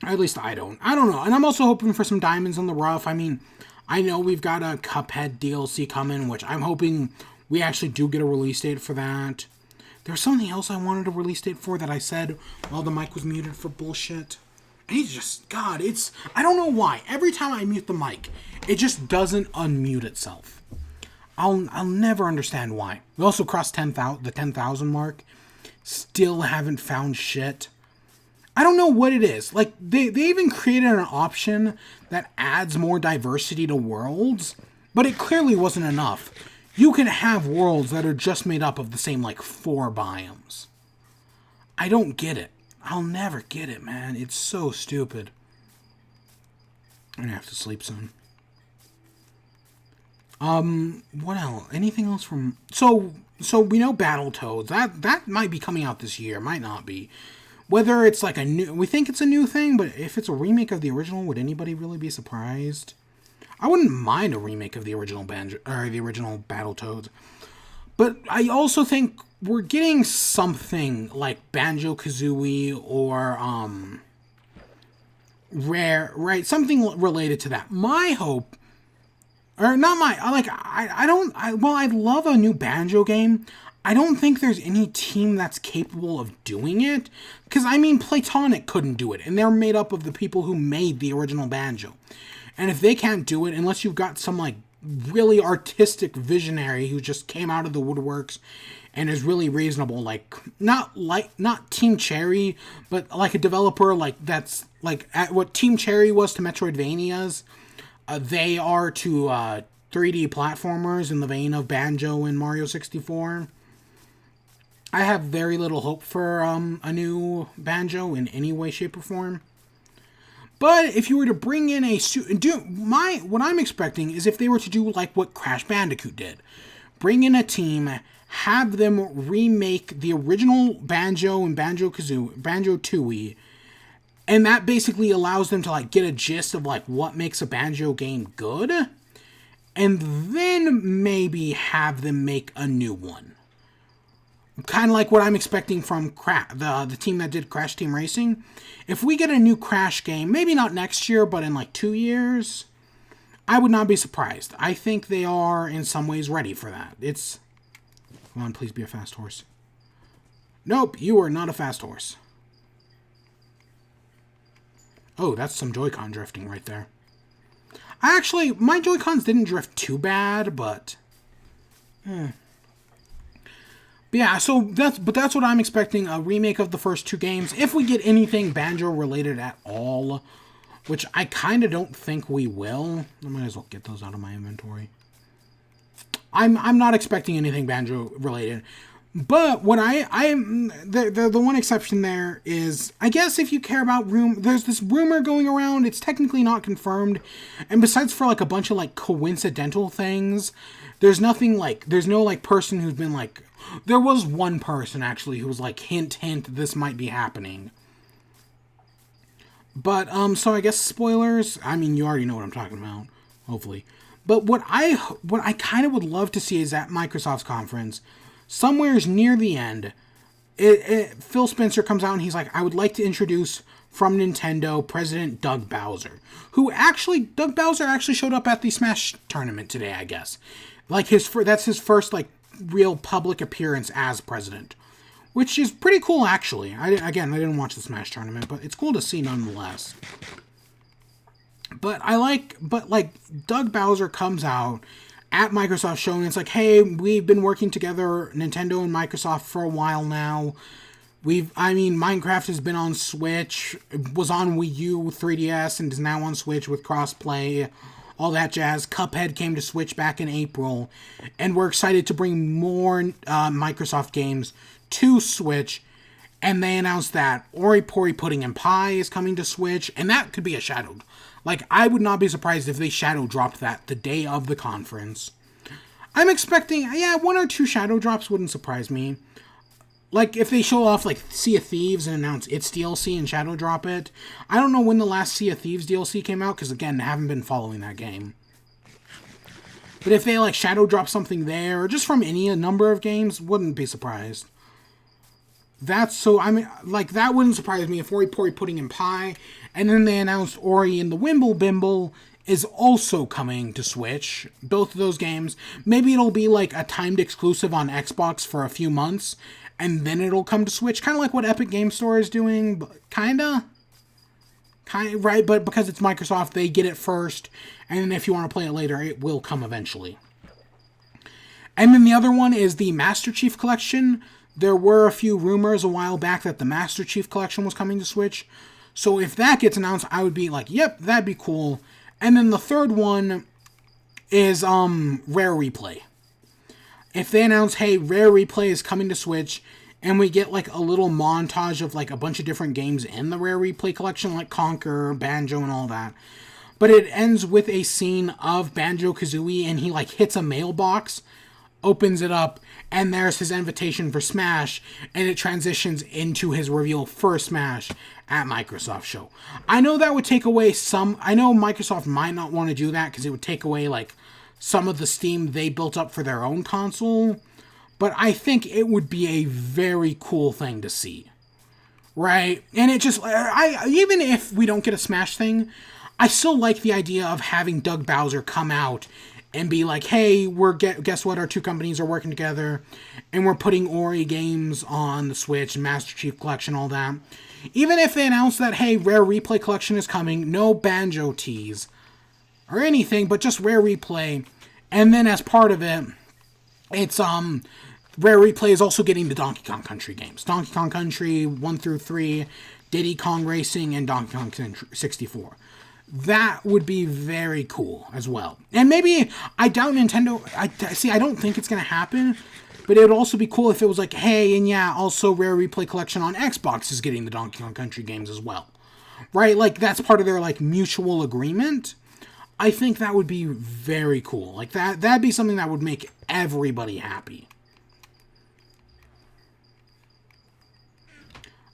At least I don't. I don't know. And I'm also hoping for some diamonds in the rough. I mean, I know we've got a Cuphead DLC coming, which I'm hoping we actually do get a release date for that. There's something else I wanted a release date for that I said while the mic was muted for bullshit. He's just, God, I don't know why. Every time I mute the mic, it just doesn't unmute itself. I'll never understand why. We also crossed the 10,000 mark. Still haven't found shit. I don't know what it is. Like, they even created an option that adds more diversity to worlds, but it clearly wasn't enough. You can have worlds that are just made up of the same, like, 4 biomes. I don't get it. I'll never get it, man. It's so stupid. I'm gonna have to sleep soon. What else? Anything else from... So we know Battletoads. That might be coming out this year. Might not be. Whether it's like a new... We think it's a new thing, but if it's a remake of the original, would anybody really be surprised? I wouldn't mind a remake of the original the original Battletoads. But I also think we're getting something like Banjo-Kazooie or Rare, right? Something related to that. My hope, or not my, like, I'd love a new Banjo game. I don't think there's any team that's capable of doing it. Because, I mean, Playtonic couldn't do it. And they're made up of the people who made the original Banjo. And if they can't do it, unless you've got some, like, really artistic visionary who just came out of the woodworks and is really reasonable, like not Team Cherry, but like a developer like that's like at what Team Cherry was to Metroidvanias, they are to 3D platformers in the vein of Banjo and Mario 64. I have very little hope for a new Banjo in any way, shape, or form. But if you were to bring in what I'm expecting is if they were to do like what Crash Bandicoot did, bring in a team, have them remake the original Banjo and Banjo-Tooie, and that basically allows them to like get a gist of like what makes a Banjo game good, and then maybe have them make a new one. Kind of like what I'm expecting from the team that did Crash Team Racing. If we get a new Crash game, maybe not next year, but in like 2 years, I would not be surprised. I think they are in some ways ready for that. Come on, please be a fast horse. Nope, you are not a fast horse. Oh, that's some Joy-Con drifting right there. My Joy-Cons didn't drift too bad, but... Yeah, so that's what I'm expecting, a remake of the first 2 games. If we get anything Banjo-related at all, which I kind of don't think we will. I might as well get those out of my inventory. I'm not expecting anything Banjo-related. But what the one exception there is, I guess if you care about there's this rumor going around, it's technically not confirmed, and besides for like a bunch of like coincidental things, there's no like person who's been like, there was one person actually who was like, hint, hint, this might be happening. But, so I guess spoilers, I mean, you already know what I'm talking about, hopefully. But what I kind of would love to see is at Microsoft's conference, somewhere's near the end, Phil Spencer comes out and he's like, I would like to introduce from Nintendo President Doug Bowser. Doug Bowser actually showed up at the Smash tournament today, I guess. Like that's his first like real public appearance as president. Which is pretty cool, actually. I didn't watch the Smash tournament, but it's cool to see nonetheless. But Doug Bowser comes out at Microsoft show, and it's like, hey, we've been working together, Nintendo and Microsoft, for a while now. Minecraft has been on Switch, was on Wii U, 3DS, and is now on Switch with crossplay, all that jazz. Cuphead came to Switch back in April, and we're excited to bring more Microsoft games to Switch, and they announced that Ori Pori Pudding and Pie is coming to Switch, and that could be a shadow. Like, I would not be surprised if they shadow dropped that the day of the conference. I'm expecting, 1 or 2 shadow drops wouldn't surprise me. Like, if they show off, like, Sea of Thieves and announce its DLC and shadow drop it. I don't know when the last Sea of Thieves DLC came out, because, again, I haven't been following that game. But if they, like, shadow drop something there, or just from a number of games, wouldn't be surprised. That wouldn't surprise me if Ori Pori Pudding and Pie, and then they announced Ori and the Wimble Bimble is also coming to Switch. Both of those games. Maybe it'll be like a timed exclusive on Xbox for a few months, and then it'll come to Switch. Kind of like what Epic Game Store is doing, but right? But because it's Microsoft, they get it first, and then if you want to play it later, it will come eventually. And then the other one is the Master Chief Collection. There were a few rumors a while back that the Master Chief Collection was coming to Switch. So if that gets announced, I would be like, yep, that'd be cool. And then the third one is Rare Replay. If they announce, hey, Rare Replay is coming to Switch, and we get like a little montage of like a bunch of different games in the Rare Replay collection, like Conker, Banjo, and all that. But it ends with a scene of Banjo-Kazooie, and he like hits a mailbox, opens it up, and there's his invitation for Smash, and it transitions into his reveal for Smash at Microsoft show. I know that would take away I know Microsoft might not want to do that because it would take away like some of the steam they built up for their own console, but I think it would be a very cool thing to see. Right? And it just, even if we don't get a Smash thing, I still like the idea of having Doug Bowser come out and be like, hey, guess what, our 2 companies are working together, and we're putting Ori games on the Switch, Master Chief Collection, all that. Even if they announce that, hey, Rare Replay Collection is coming, no Banjo tease, or anything, but just Rare Replay, and then as part of it, it's, Rare Replay is also getting the Donkey Kong Country games. Donkey Kong Country 1 through 3, Diddy Kong Racing, and Donkey Kong 64. That would be very cool as well. And maybe, I doubt Nintendo, I don't think it's going to happen, But it would also be cool if it was like, hey, and yeah, also Rare Replay Collection on Xbox is getting the Donkey Kong Country games as well. Right? Like, that's part of their, like, mutual agreement. I think that would be very cool. Like, that'd be something that would make everybody happy.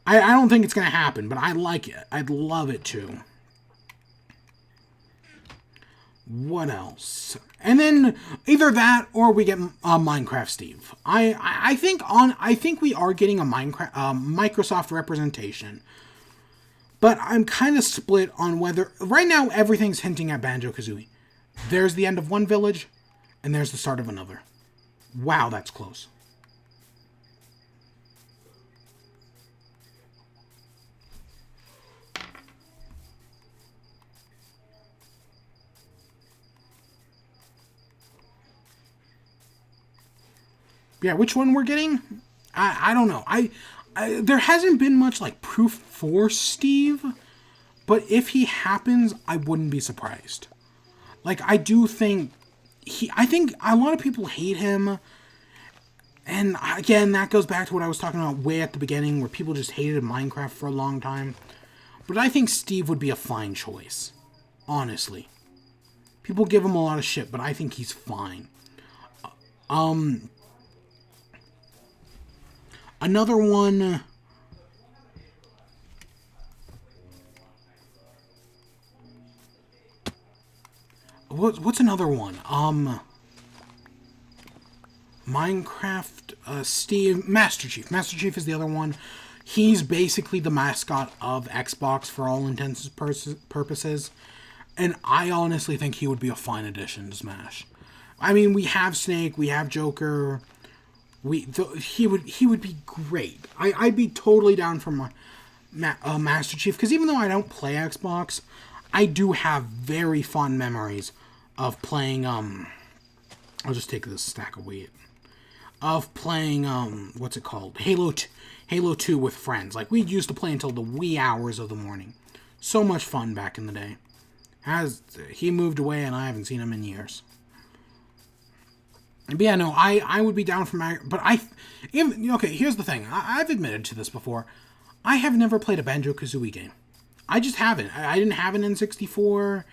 I don't think it's going to happen, but I like it. I'd love it to. What else? And then either that or we get Minecraft Steve. I think we are getting a Minecraft Microsoft representation. But I'm kind of split on whether... Right now, everything's hinting at Banjo-Kazooie. There's the end of one village, and there's the start of another. Wow, that's close. Yeah, which one we're getting? I don't know. There hasn't been much, like, proof for Steve, but if he happens, I wouldn't be surprised. Like, I do think I think a lot of people hate him, and again, that goes back to what I was talking about way at the beginning, where people just hated Minecraft for a long time. But I think Steve would be a fine choice, honestly. People give him a lot of shit, but I think he's fine. Another one... What's another one? Minecraft, Steve... Master Chief. Master Chief is the other one. He's basically the mascot of Xbox for all intents and purposes. And I honestly think he would be a fine addition to Smash. I mean, we have Snake, we have Joker... He would be great. I'd be totally down for Master Chief, because even though I don't play Xbox, I do have very fond memories of playing, I'll just take this stack of wheat, of playing, what's it called, Halo 2 with friends. Like, we used to play until the wee hours of the morning. So much fun back in the day. He moved away and I haven't seen him in years. But yeah, no, I would be down for but okay, here's the thing. I've admitted to this before. I have never played a Banjo-Kazooie game. I just haven't. I didn't have an N64,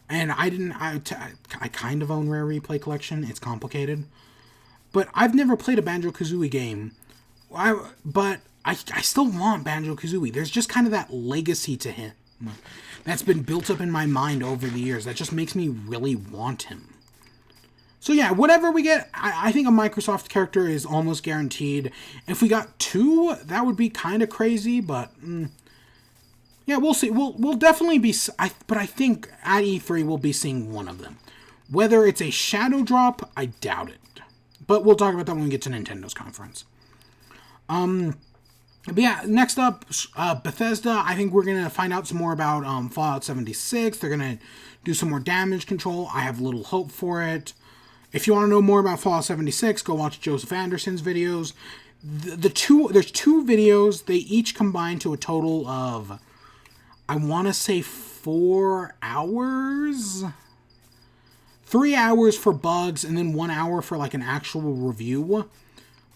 and I kind of own Rare Replay Collection. It's complicated. But I've never played a Banjo-Kazooie game. But I still want Banjo-Kazooie. There's just kind of that legacy to him that's been built up in my mind over the years that just makes me really want him. So yeah, whatever we get, I think a Microsoft character is almost guaranteed. If we got 2, that would be kind of crazy, but yeah, we'll see. We'll definitely be. But I think at E3 we'll be seeing one of them. Whether it's a shadow drop, I doubt it. But we'll talk about that when we get to Nintendo's conference. But yeah, next up, Bethesda. I think we're gonna find out some more about Fallout 76. They're gonna do some more damage control. I have little hope for it. If you want to know more about Fallout 76, go watch Joseph Anderson's videos. There's 2 videos. They each combine to a total of, I want to say 4 hours? 3 hours for bugs, and then 1 hour for like an actual review.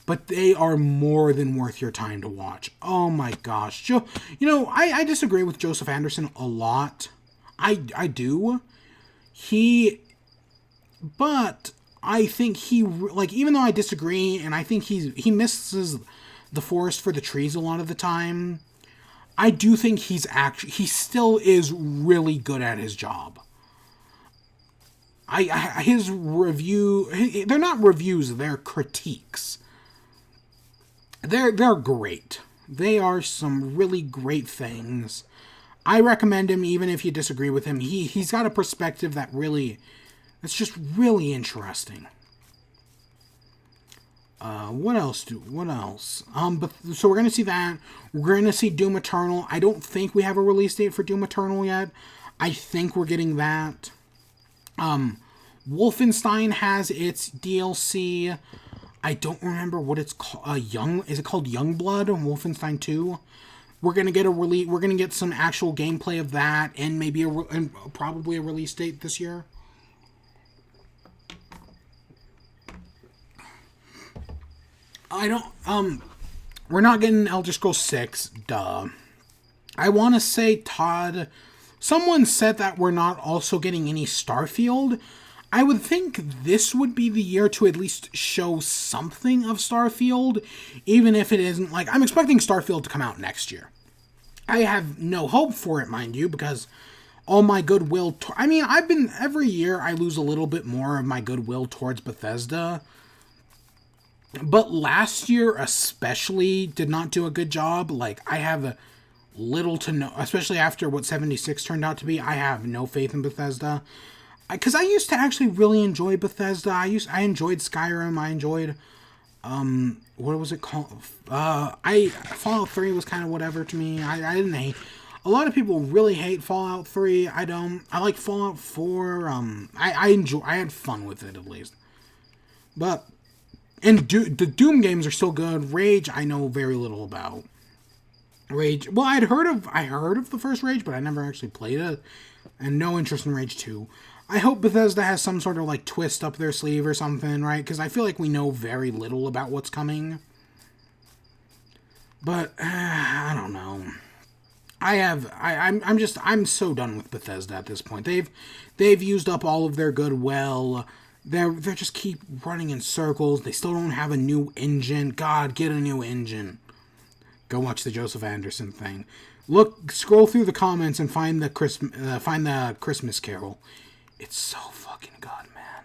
But they are more than worth your time to watch. Oh my gosh. I disagree with Joseph Anderson a lot. I do. But I think even though I disagree, and I think he misses the forest for the trees a lot of the time, I do think he still is really good at his job. His review, they're not reviews, they're critiques. They're great. They are some really great things. I recommend him even if you disagree with him. He's got a perspective that's just really interesting. What else? So we're going to see that. We're going to see Doom Eternal. I don't think we have a release date for Doom Eternal yet. I think we're getting that. Wolfenstein has its DLC. I don't remember what it's called. Is it called Youngblood? Wolfenstein 2? We're going to get we're going to get some actual gameplay of that, and maybe probably a release date this year. I don't, we're not getting Elder Scrolls 6, duh. I want to say, Todd, someone said that we're not also getting any Starfield. I would think this would be the year to at least show something of Starfield, even if it isn't, like, I'm expecting Starfield to come out next year. I have no hope for it, mind you, because all my goodwill, every year I lose a little bit more of my goodwill towards Bethesda, but last year especially did not do a good job. Like, I have little to no, especially after what 76 turned out to be, I have no faith in Bethesda. Because I used to actually really enjoy Bethesda. I enjoyed Skyrim. I enjoyed what was it called? Fallout 3 was kind of whatever to me. I didn't hate. A lot of people really hate Fallout 3. I don't. I like Fallout 4. I had fun with it at least. But and the Doom games are still good. Rage I know very little about. Rage. Well, I heard of the first Rage, but I never actually played it, and no interest in Rage 2. I hope Bethesda has some sort of like twist up their sleeve or something, right? Because I feel like we know very little about what's coming. But I don't know. I'm so done with Bethesda at this point. They've used up all of their goodwill. They just keep running in circles. They still don't have a new engine. God, get a new engine. Go watch the Joseph Anderson thing. Scroll through the comments and find the Christmas Carol. It's so fucking good, man.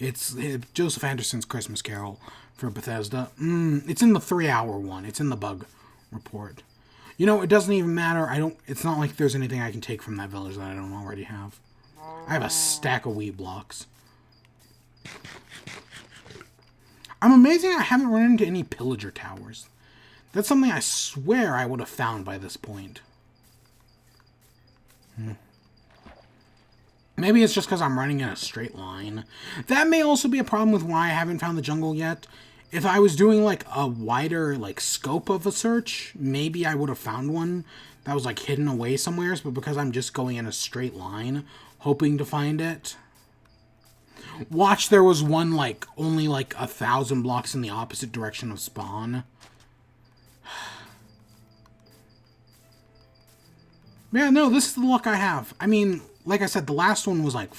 It's Joseph Anderson's Christmas Carol for Bethesda. It's in the 3-hour one. It's in the bug report. You know, it doesn't even matter. It's not like there's anything I can take from that village that I don't already have. I have a stack of wheat blocks. I'm amazing I haven't run into any pillager towers. That's something I swear I would have found by this point. Maybe it's just because I'm running in a straight line. That may also be a problem with why I haven't found the jungle yet. If I was doing like a wider like scope of a search, maybe I would have found one that was like hidden away somewhere, but because I'm just going in a straight line, hoping to find it. Watch, there was one like only like 1,000 blocks in the opposite direction of spawn. Yeah, no, this is the luck I have. I mean, like I said, the last one was like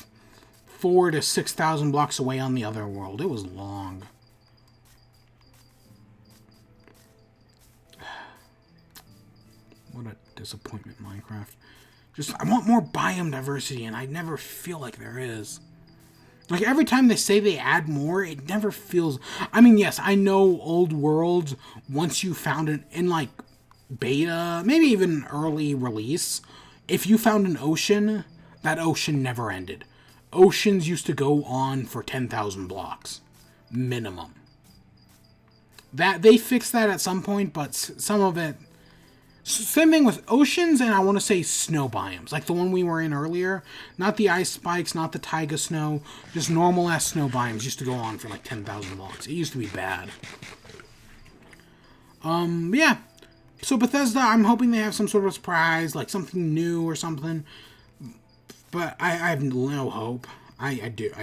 4,000 to 6,000 blocks away on the other world. It was long. What a disappointment, Minecraft. I want more biome diversity, and I never feel like there is. Like, every time they say they add more, it never feels... I mean, yes, I know old worlds, once you found it in, like, beta, maybe even early release, if you found an ocean, that ocean never ended. Oceans used to go on for 10,000 blocks. Minimum. That they fixed that at some point, but some of it... Same thing with oceans, and I want to say snow biomes, like the one we were in earlier. Not the ice spikes, not the taiga snow, just normal-ass snow biomes used to go on for like 10,000 blocks. It used to be bad. Yeah. So Bethesda, I'm hoping they have some sort of surprise, like something new or something. But I have no hope. I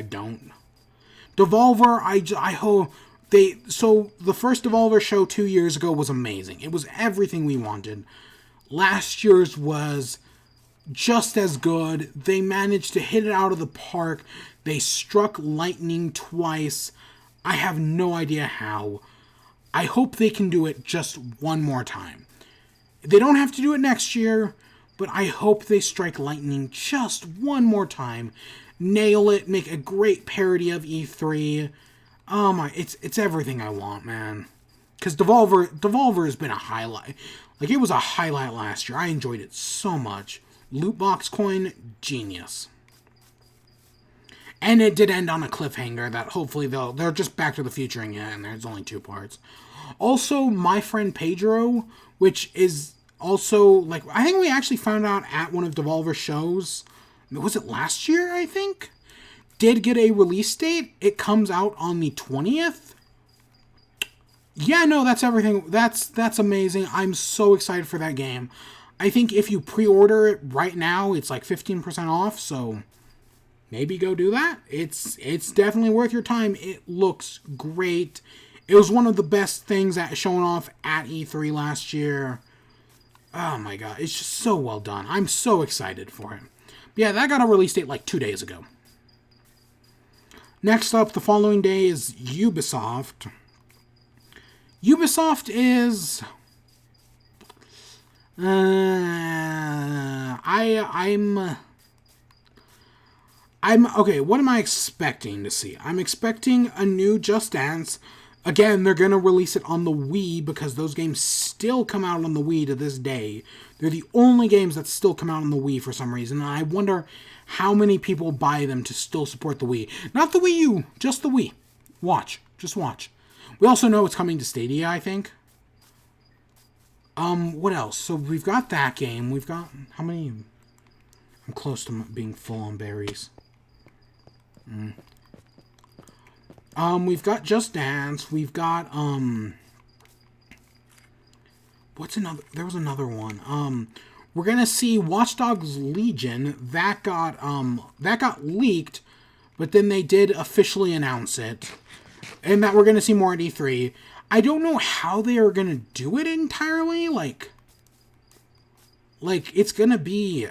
don't. Devolver, I hope... So, the first Devolver show 2 years ago was amazing. It was everything we wanted. Last year's was just as good. They managed to hit it out of the park. They struck lightning twice. I have no idea how. I hope they can do it just one more time. They don't have to do it next year, but I hope they strike lightning just one more time. Nail it, make a great parody of E3. Oh my, it's everything I want, man. Because Devolver has been a highlight. Like, it was a highlight last year. I enjoyed it so much. Loot box coin, genius. And it did end on a cliffhanger that hopefully they're just Back to the Futuring it, and there's only 2 parts. Also, My Friend Pedro, which is also, like, I think we actually found out at one of Devolver's shows. Was it last year, I think? Did get a release date. It comes out on the 20th. Yeah, no, that's everything. That's amazing. I'm so excited for that game. I think if you pre-order it right now, it's like 15% off, so maybe go do that. It's definitely worth your time. It looks great. It was one of the best things that shown off at E3 last year. Oh my god, it's just so well done. I'm so excited for it. But yeah, that got a release date like 2 days ago. Next up, the following day is Ubisoft. Ubisoft is... I'm okay, what am I expecting to see? I'm expecting a new Just Dance. Again, they're going to release it on the Wii because those games still come out on the Wii to this day. They're the only games that still come out on the Wii for some reason, and I wonder how many people buy them to still support the Wii. Not the Wii U, just the Wii. Watch. Just watch. We also know it's coming to Stadia, I think. What else? So we've got that game. We've got... How many... I'm close to being full on berries. We've got Just Dance. We've got, what's another... There was another one. We're gonna see Watch Dogs Legion. That got leaked, but then they did officially announce it. And that we're gonna see more at E3. I don't know how they are gonna do it entirely. Like, it's gonna be...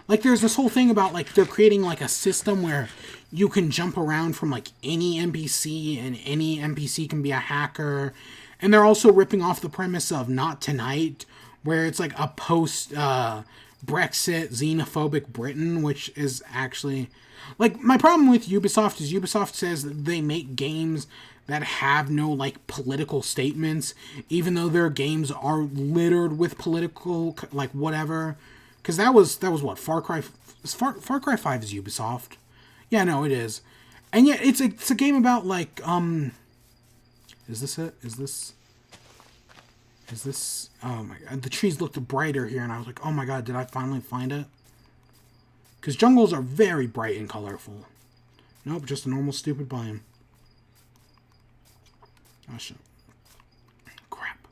Like, there's this whole thing about, like, they're creating, like, a system where you can jump around from, like, any NPC, and any NPC can be a hacker. And they're also ripping off the premise of Not Tonight, where it's, like, a post-Brexit xenophobic Britain, which is actually... Like, my problem with Ubisoft is Ubisoft says that they make games that have no, like, political statements, even though their games are littered with political, like, whatever... Because that was what? Far Cry 5 is Ubisoft. Yeah, no, it is. And yet, it's a game about, like, Is this it? Is this... Oh my god. The trees looked brighter here, and I was like, oh my god, did I finally find it? Because jungles are very bright and colorful. Nope, just a normal stupid biome. Oh, shit. Crap.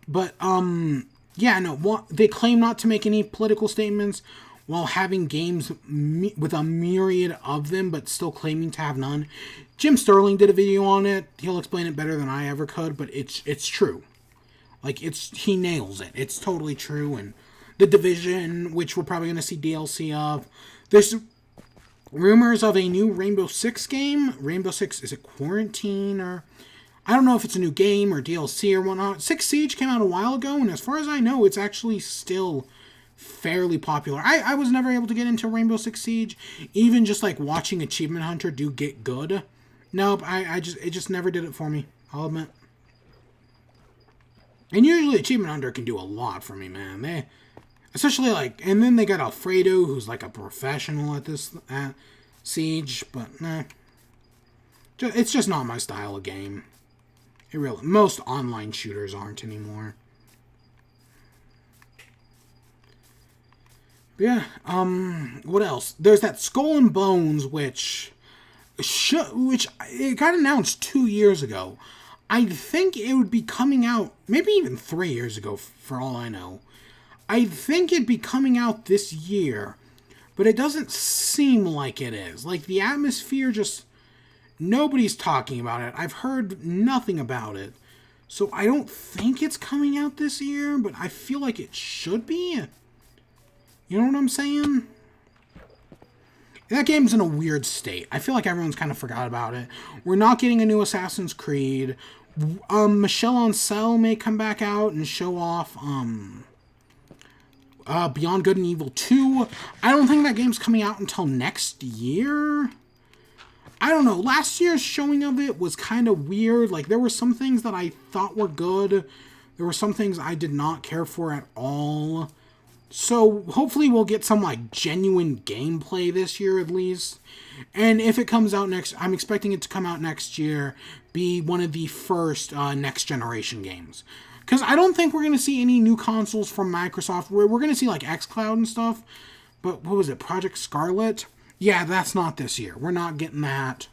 But, yeah, no, they claim not to make any political statements while having games with a myriad of them, but still claiming to have none. Jim Sterling did a video on it. He'll explain it better than I ever could, but it's true. Like, he nails it. It's totally true. And The Division, which we're probably going to see DLC of. There's rumors of a new Rainbow Six game. Rainbow Six, is it Quarantine or... I don't know if it's a new game or DLC or whatnot. Six Siege came out a while ago, and as far as I know, it's actually still fairly popular. I was never able to get into Rainbow Six Siege. Even just, like, watching Achievement Hunter do get good. Nope, it just never did it for me, I'll admit. And usually Achievement Hunter can do a lot for me, man. Especially, like, and then they got Alfredo, who's, like, a professional at Siege, but, nah. It's just not my style of game. Most online shooters aren't anymore. But yeah, what else? There's that Skull and Bones, which it got announced 2 years ago. I think it would be coming out, maybe even 3 years ago, for all I know. I think it'd be coming out this year, but it doesn't seem like it is. Like, the atmosphere just... Nobody's talking about it. I've heard nothing about it. So I don't think it's coming out this year, but I feel like it should be. You know what I'm saying? That game's in a weird state. I feel like everyone's kind of forgot about it. We're not getting a new Assassin's Creed. Michel Ancel may come back out and show off Beyond Good and Evil 2. I don't think that game's coming out until next year. I don't know, last year's showing of it was kind of weird. Like, there were some things that I thought were good. There were some things I did not care for at all. So, hopefully we'll get some, like, genuine gameplay this year, at least. And if it comes out I'm expecting it to come out next year, be one of the first next-generation games. Because I don't think we're going to see any new consoles from Microsoft. We're going to see, like, xCloud and stuff. But, what was it, Project Scarlet? Yeah, that's not this year. We're not getting that.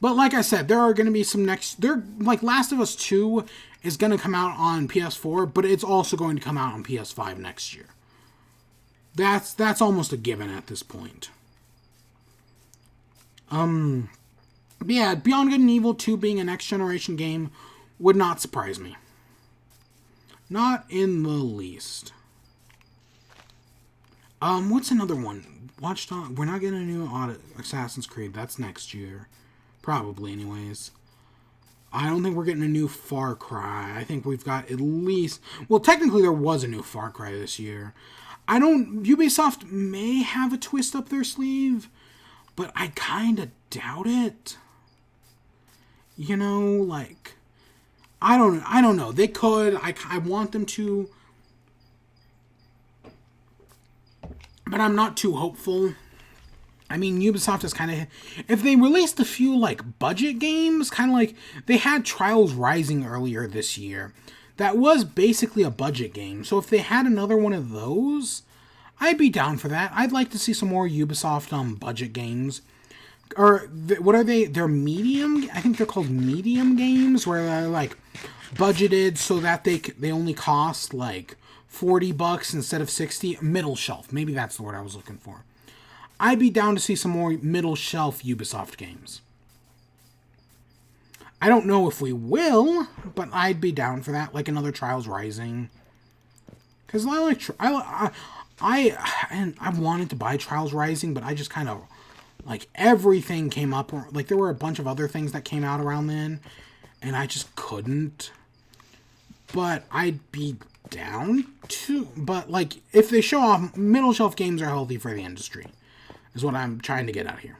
But like I said, there are going to be some like Last of Us 2 is going to come out on PS4, but it's also going to come out on PS5 next year. That's almost a given at this point. But yeah, Beyond Good and Evil 2 being a next generation game would not surprise me. Not in the least. What's another one? Watch Dogs. We're not getting a new Assassin's Creed. That's next year. Probably, anyways. I don't think we're getting a new Far Cry. I think we've got at least... Well, technically there was a new Far Cry this year. Ubisoft may have a twist up their sleeve, but I kind of doubt it. You know, like... I don't know. They could. I want them to... But I'm not too hopeful. I mean, Ubisoft is kind of... If they released a few, like, budget games, kind of like... They had Trials Rising earlier this year. That was basically a budget game. So if they had another one of those, I'd be down for that. I'd like to see some more Ubisoft budget games. Or, what are they? They're medium... I think they're called medium games, where they're, like, budgeted so that they only cost, like... $40 instead of 60. Middle shelf. Maybe that's the word I was looking for. I'd be down to see some more middle shelf Ubisoft games. I don't know if we will, but I'd be down for that, like another Trials Rising. Because I wanted to buy Trials Rising, but I just kind of like everything came up. Like there were a bunch of other things that came out around then, and I just couldn't. But I'd be down to, but like if they show off, middle shelf games are healthy for the industry, is what I'm trying to get out here.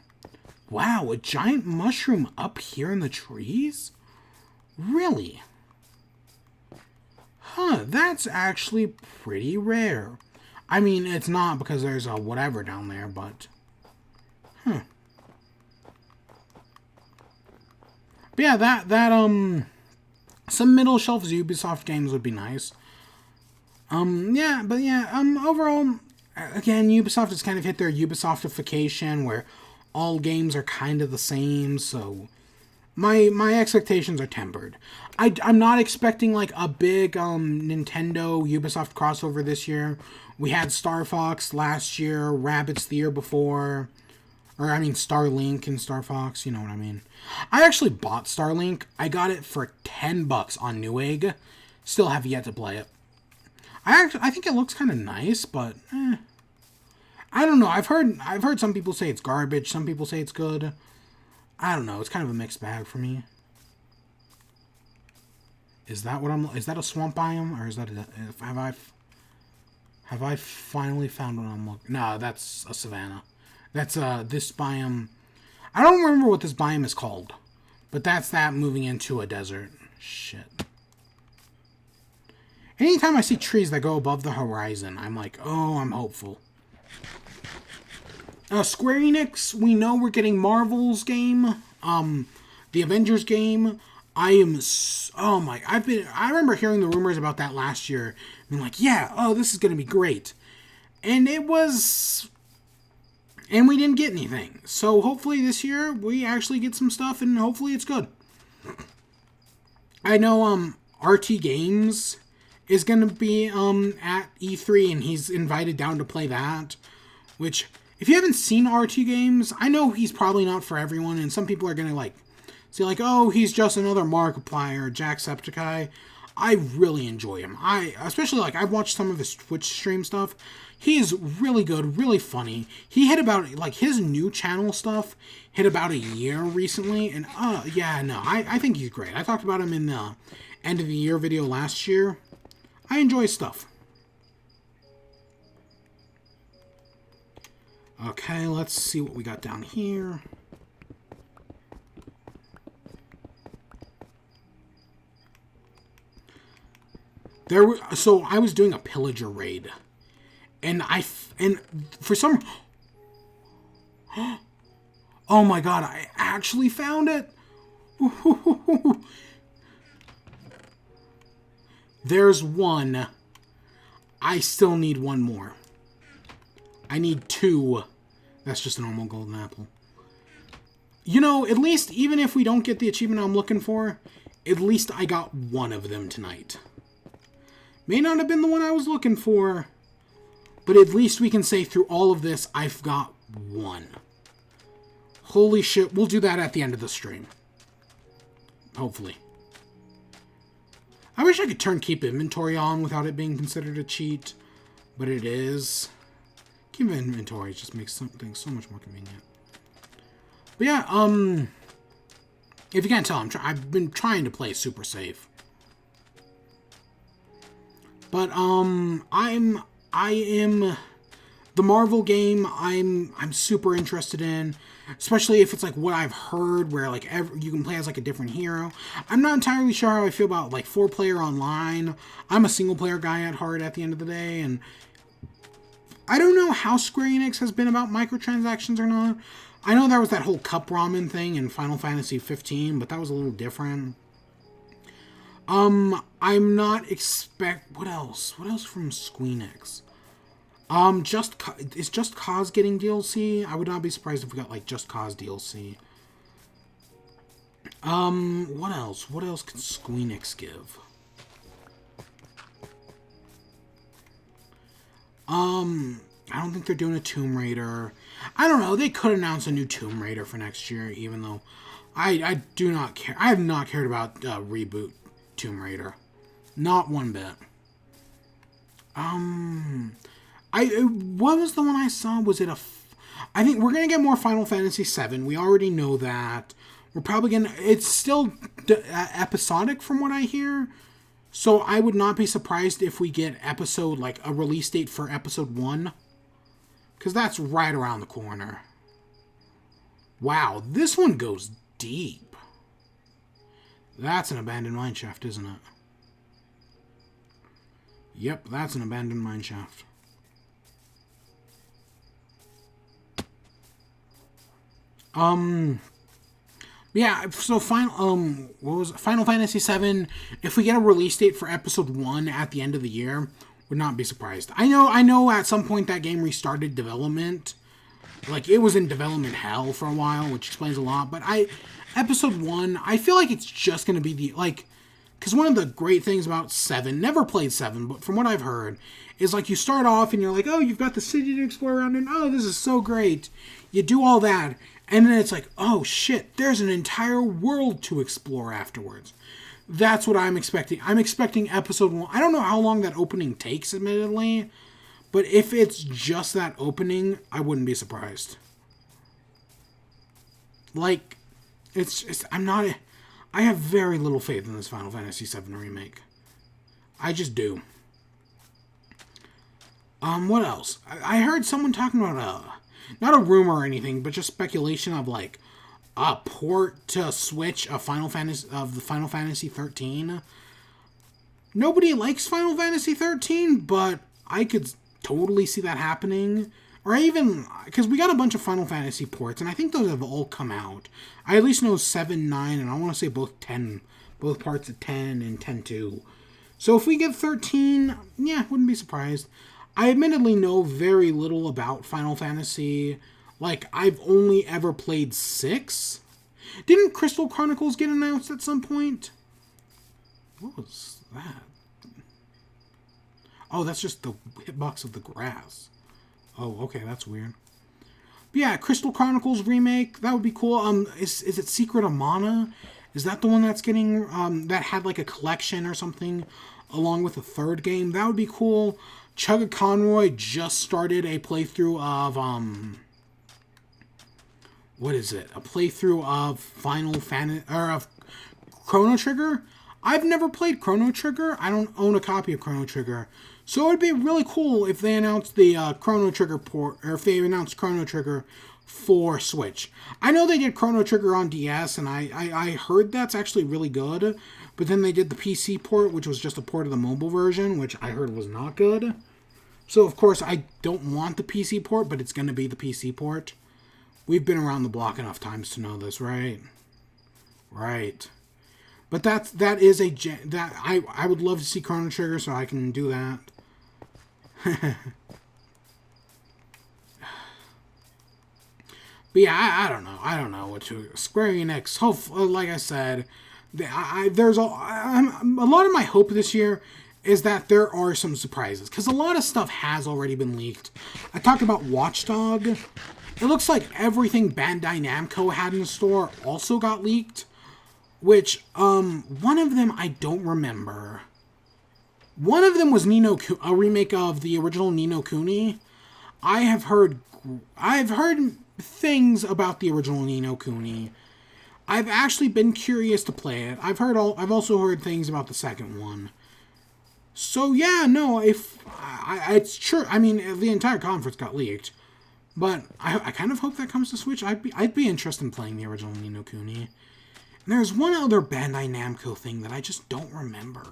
Wow, a giant mushroom up here in the trees? Really? Huh, that's actually pretty rare. I mean, it's not because there's a whatever down there, but but yeah, some middle shelf Ubisoft games would be nice. Overall, again, Ubisoft has kind of hit their Ubisoftification, where all games are kind of the same, so my expectations are tempered. I'm not expecting, like, a big, Nintendo Ubisoft crossover this year. We had Star Fox last year, Rabbids the year before, or, I mean, Starlink and Star Fox, you know what I mean. I actually bought Starlink. I got it for $10 on Newegg. Still have yet to play it. I think it looks kind of nice, but I don't know. I've heard some people say it's garbage. Some people say it's good. I don't know. It's kind of a mixed bag for me. Is that a swamp biome, or is that have I finally found what I'm looking? No, that's a savanna. That's this biome. I don't remember what this biome is called, but that's that moving into a desert. Shit. Anytime I see trees that go above the horizon, I'm like, oh, I'm hopeful. Square Enix, we know we're getting Marvel's game, the Avengers game. I remember hearing the rumors about that last year, and I'm like, yeah, oh, this is gonna be great. And we didn't get anything. So hopefully this year we actually get some stuff, and hopefully it's good. I know, RT Games is going to be at E3, and he's invited down to play that, which, if you haven't seen RT Games, I know he's probably not for everyone, and some people are going to, like, say, like, oh, he's just another Markiplier, Jacksepticeye. I really enjoy him. Especially, like, I've watched some of his Twitch stream stuff. He is really good, really funny. He hit about, like, his new channel stuff hit about a year recently, and, I think he's great. I talked about him in the end of the year video last year. I enjoy stuff. Okay, let's see what we got down here. So I was doing a pillager raid, and for some, oh my god, I actually found it. There's one. I still need one more. I need two. That's just a normal golden apple. You know, at least, even if we don't get the achievement I'm looking for, at least I got one of them tonight. May not have been the one I was looking for, but at least we can say through all of this, I've got one. Holy shit, we'll do that at the end of the stream. Hopefully. I wish I could turn keep inventory on without it being considered a cheat, but it is. Keep inventory just makes something so much more convenient. But yeah, if you can't tell, I've been trying to play super safe. But I am the Marvel game. I'm super interested in, especially if it's like what I've heard, where like you can play as like a different hero. I'm not entirely sure how I feel about like 4-player online. I'm a single-player guy at heart at the end of the day, and I don't know how Square Enix has been about microtransactions or not. I know there was that whole cup ramen thing in Final Fantasy 15, but that was a little different. I'm not what else? What else from Squeenix? Is Just Cause getting DLC? I would not be surprised if we got, like, Just Cause DLC. What else? What else can Squeenix give? I don't think they're doing a Tomb Raider. I don't know. They could announce a new Tomb Raider for next year, even though I do not care. I have not cared about reboot Tomb Raider. Not one bit. What was the one I saw? Was it I think we're going to get more Final Fantasy VII. We already know that. We're probably going to... It's still episodic from what I hear. So I would not be surprised if we get like a release date for episode 1. Because that's right around the corner. Wow, this one goes deep. That's an abandoned mineshaft, isn't it? Yep, that's an abandoned mineshaft. Yeah, so Final Fantasy VII, if we get a release date for episode 1 at the end of the year, would not be surprised. I know at some point that game restarted development. Like, it was in development hell for a while, which explains a lot, but episode 1, I feel like it's just going to be because one of the great things about 7, never played 7, but from what I've heard, is like you start off and you're like, oh, you've got the city to explore around, and oh, this is so great. You do all that, and then it's like, oh shit, there's an entire world to explore afterwards. That's what I'm expecting. I'm expecting episode 1. I don't know how long that opening takes, admittedly, but if it's just that opening, I wouldn't be surprised. Like, I have very little faith in this Final Fantasy VII remake. I just do. What else? I heard someone talking about not a rumor or anything, but just speculation of like a port to Switch of the Final Fantasy 13. Nobody likes Final Fantasy 13, but I could totally see that happening. Or even, because we got a bunch of Final Fantasy ports, and I think those have all come out. I at least know 7, 9, and I want to say both parts of 10 and 10-2. So if we get 13, yeah, wouldn't be surprised. I admittedly know very little about Final Fantasy. Like, I've only ever played 6. Didn't Crystal Chronicles get announced at some point? What was that? Oh, that's just the hitbox of the grass. Oh, okay, that's weird. But yeah, Crystal Chronicles remake, that would be cool. Is it Secret of Mana? Is that the one that's getting, that had like a collection or something along with a third game? That would be cool. Chugga Conroy just started a playthrough of, what is it? A playthrough of Final Fantasy, or of Chrono Trigger? I've never played Chrono Trigger. I don't own a copy of Chrono Trigger. So it would be really cool if they announced the Chrono Trigger port, or if they announced Chrono Trigger for Switch. I know they did Chrono Trigger on DS, and I heard that's actually really good. But then they did the PC port, which was just a port of the mobile version, which I heard was not good. So, of course, I don't want the PC port, but it's going to be the PC port. We've been around the block enough times to know this, right? Right. But I would love to see Chrono Trigger, so I can do that. But yeah, I don't know. I don't know what to... Square Enix, hopefully, like I said, there's a lot of my hope this year is that there are some surprises. Because a lot of stuff has already been leaked. I talked about Watchdog. it looks like everything Bandai Namco had in store also got leaked, which, one of them I don't remember. One of them was a remake of the original Ni no Kuni. I've heard things about the original Ni no Kuni. I've actually been curious to play it. I've also heard things about the second one. So yeah, no, it's true. I mean, the entire conference got leaked, but I kind of hope that comes to Switch. I'd be interested in playing the original Ni no Kuni. And there's one other Bandai Namco thing that I just don't remember.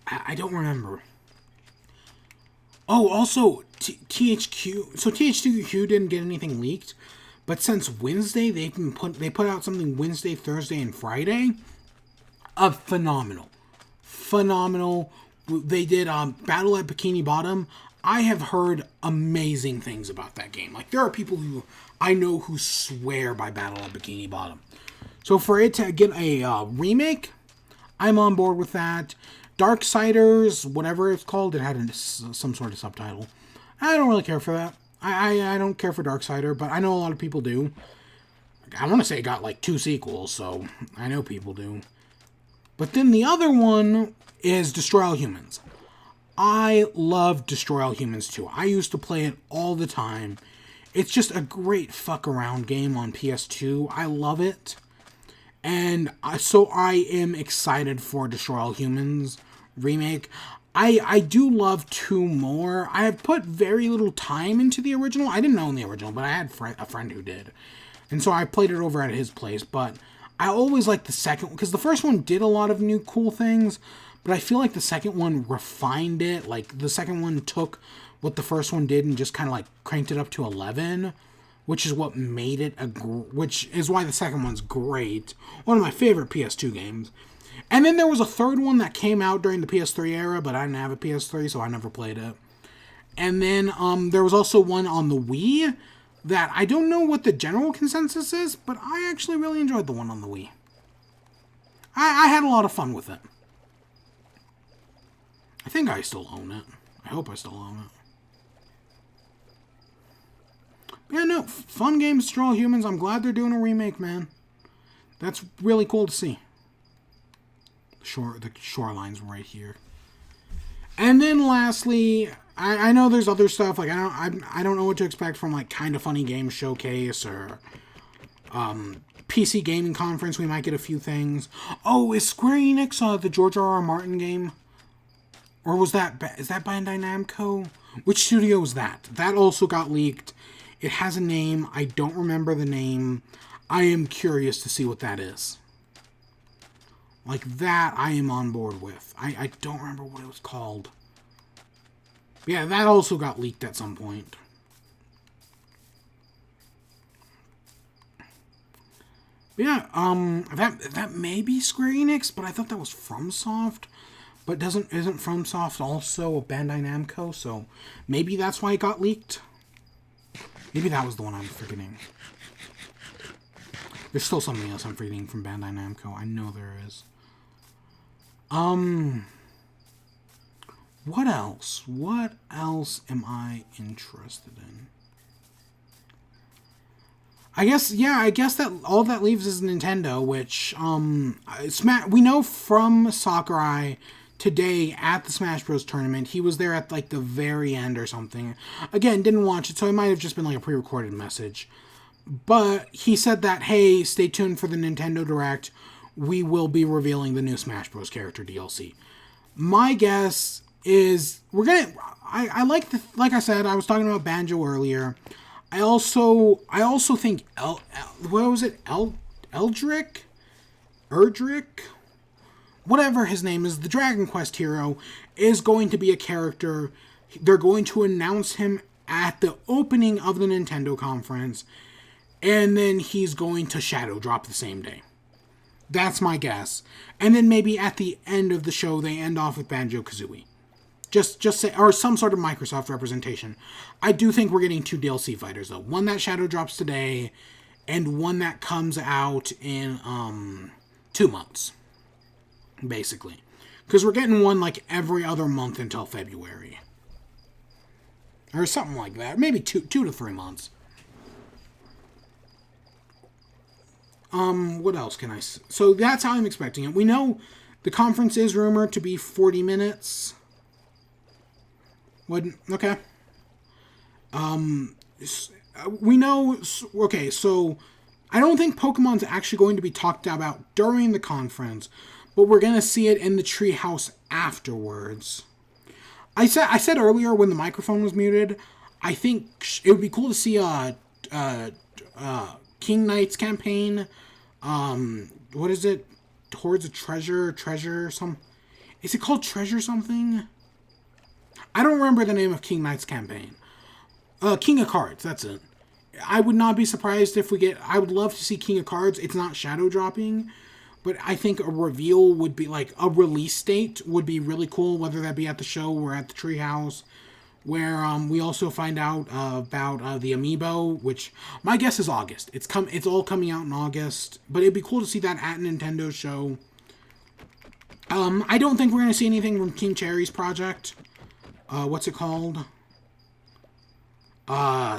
I don't remember. Oh, also, THQ. So THQ didn't get anything leaked, but since Wednesday, they put out something Wednesday, Thursday, and Friday. Phenomenal. They did Battle at Bikini Bottom. I have heard amazing things about that game. Like, there are people who I know who swear by Battle at Bikini Bottom. So for it to get a remake, I'm on board with that. Darksiders, whatever it's called, it had some sort of subtitle. I don't really care for that. I don't care for Darksider, but I know a lot of people do. I want to say it got like 2 sequels, so I know people do. But then the other one is Destroy All Humans. I love Destroy All Humans 2. I used to play it all the time. It's just a great fuck around game on PS2. I love it. And so I am excited for Destroy All Humans remake. I do love 2 more. I have put very little time into the original. I didn't own the original, but I had a friend who did. And so I played it over at his place. But I always liked the second one, because the first one did a lot of new cool things, but I feel like the second one refined it. Like, the second one took what the first one did and just kind of like cranked it up to 11. Which is what made it which is why the second one's great. One of my favorite PS2 games. And then there was a third one that came out during the PS3 era, but I didn't have a PS3, so I never played it. And then there was also one on the Wii that I don't know what the general consensus is, but I actually really enjoyed the one on the Wii. I had a lot of fun with it. I think I still own it. I hope I still own it. Yeah, no, fun games, Destroy All Humans. I'm glad they're doing a remake, man. That's really cool to see. The shoreline's right here. And then lastly, I know there's other stuff. Like, I don't know what to expect from, like, Kinda Funny Games Showcase or PC Gaming Conference. We might get a few things. Oh, is Square Enix the George R.R. Martin game? Or is that Bandai Namco? Which studio is that? That also got leaked. It has a name. I don't remember the name. I am curious to see what that is. Like, that I am on board with. I don't remember what it was called. Yeah, that also got leaked at some point. Yeah, that may be Square Enix, but I thought that was FromSoft. But isn't FromSoft also a Bandai Namco? So maybe that's why it got leaked. Maybe that was the one I'm forgetting. There's still something else I'm forgetting from Bandai Namco. I know there is. What else? What else am I interested in? I guess that all that leaves is Nintendo, which, we know from Sakurai today at the Smash Bros. Tournament, he was there at, like, the very end or something. Again, didn't watch it, so it might have just been, like, a pre-recorded message. But he said that, hey, stay tuned for the Nintendo Direct. We will be revealing the new Smash Bros. Character DLC. My guess is I like I said, I was talking about Banjo earlier. I also think Erdrick? Whatever his name is, the Dragon Quest hero, is going to be a character. They're going to announce him at the opening of the Nintendo conference, and then he's going to shadow drop the same day. That's my guess. And then maybe at the end of the show, they end off with Banjo-Kazooie. Just say, or some sort of Microsoft representation. I do think we're getting 2 DLC fighters, though. One that shadow drops today, and one that comes out in 2 months. Basically. Because we're getting one like every other month until February. Or something like that. Maybe 2 to 3 months. What else can I say? So that's how I'm expecting it. We know the conference is rumored to be 40 minutes. Okay. We know... Okay, so... I don't think Pokemon's actually going to be talked about during the conference, but we're going to see it in the treehouse afterwards. I said earlier when the microphone was muted, I think it would be cool to see King Knight's campaign. What is it? Towards a treasure, some... Is it called Treasure something? I don't remember the name of King Knight's campaign. King of Cards, that's it. I would not be surprised if we get... I would love to see King of Cards. It's not shadow dropping, but I think a reveal would be, like, a release date would be really cool, whether that be at the show or at the treehouse, where we also find out about the Amiibo, which my guess is August. It's all coming out in August, but it'd be cool to see that at Nintendo's show. I don't think we're going to see anything from King Cherry's project. What's it called?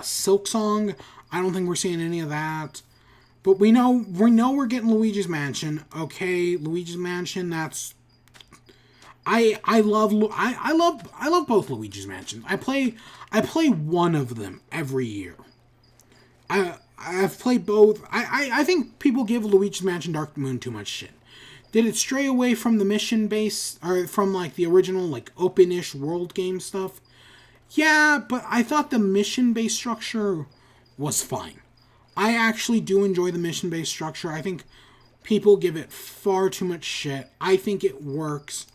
Silk Song. I don't think we're seeing any of that. But we know we're getting Luigi's Mansion. Okay, Luigi's Mansion, that's... I love both Luigi's Mansions. I play one of them every year. I've played both. I think people give Luigi's Mansion Dark Moon too much shit. Did it stray away from the mission base, or from like the original like open-ish world game stuff? Yeah, but I thought the mission-based structure was fine. I actually do enjoy the mission-based structure. I think people give it far too much shit. I think it works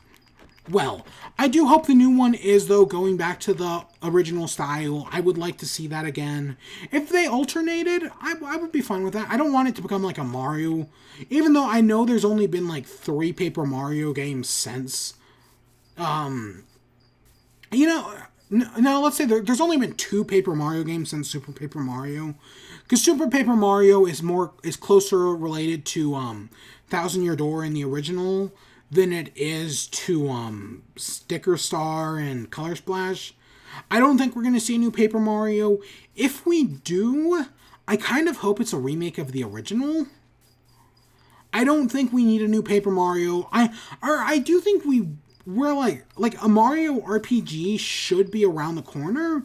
well. I do hope the new one is, though, going back to the original style. I would like to see that again. If they alternated, I would be fine with that. I don't want it to become like a Mario. Even though I know there's only been like 3 Paper Mario games since. You know... No, let's say there's only been 2 Paper Mario games since Super Paper Mario. Because Super Paper Mario is closer related to Thousand Year Door in the original than it is to Sticker Star and Color Splash. I don't think we're going to see a new Paper Mario. If we do, I kind of hope it's a remake of the original. I don't think we need a new Paper Mario. I do think we're like a Mario RPG should be around the corner,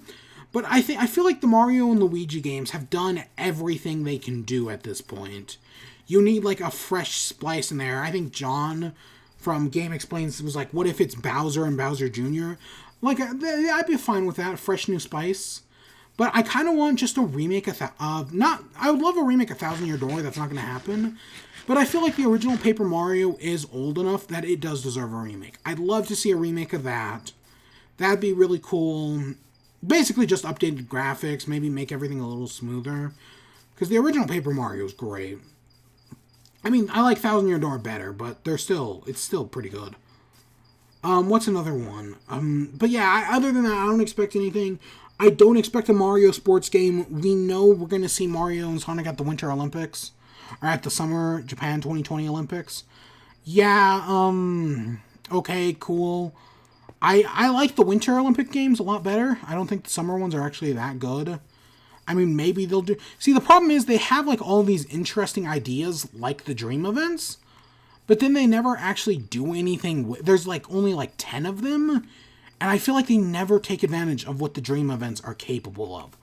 but I feel like the Mario and Luigi games have done everything they can do at this point. You need like a fresh splice in there. I think John from Game Explains was like, what if it's Bowser and Bowser Jr.? Like, I'd be fine with that, a fresh new spice. But I kind of want just a remake I would love a remake of Thousand Year Door. That's not going to happen. But I feel like the original Paper Mario is old enough that it does deserve a remake. I'd love to see a remake of that. That'd be really cool. Basically just updated graphics, maybe make everything a little smoother. Because the original Paper Mario is great. I mean, I like Thousand Year Door better, but it's still pretty good. What's another one? But yeah, other than that, I don't expect anything. I don't expect a Mario sports game. We know we're going to see Mario and Sonic at the Winter Olympics. Or at the Summer Japan 2020 Olympics. Yeah, okay, cool. I like the Winter Olympic Games a lot better. I don't think the summer ones are actually that good. I mean, maybe they'll do... See, the problem is they have, like, all these interesting ideas, like the Dream events, but then they never actually do anything there's, like, only, like, 10 of them, and I feel like they never take advantage of what the Dream events are capable of.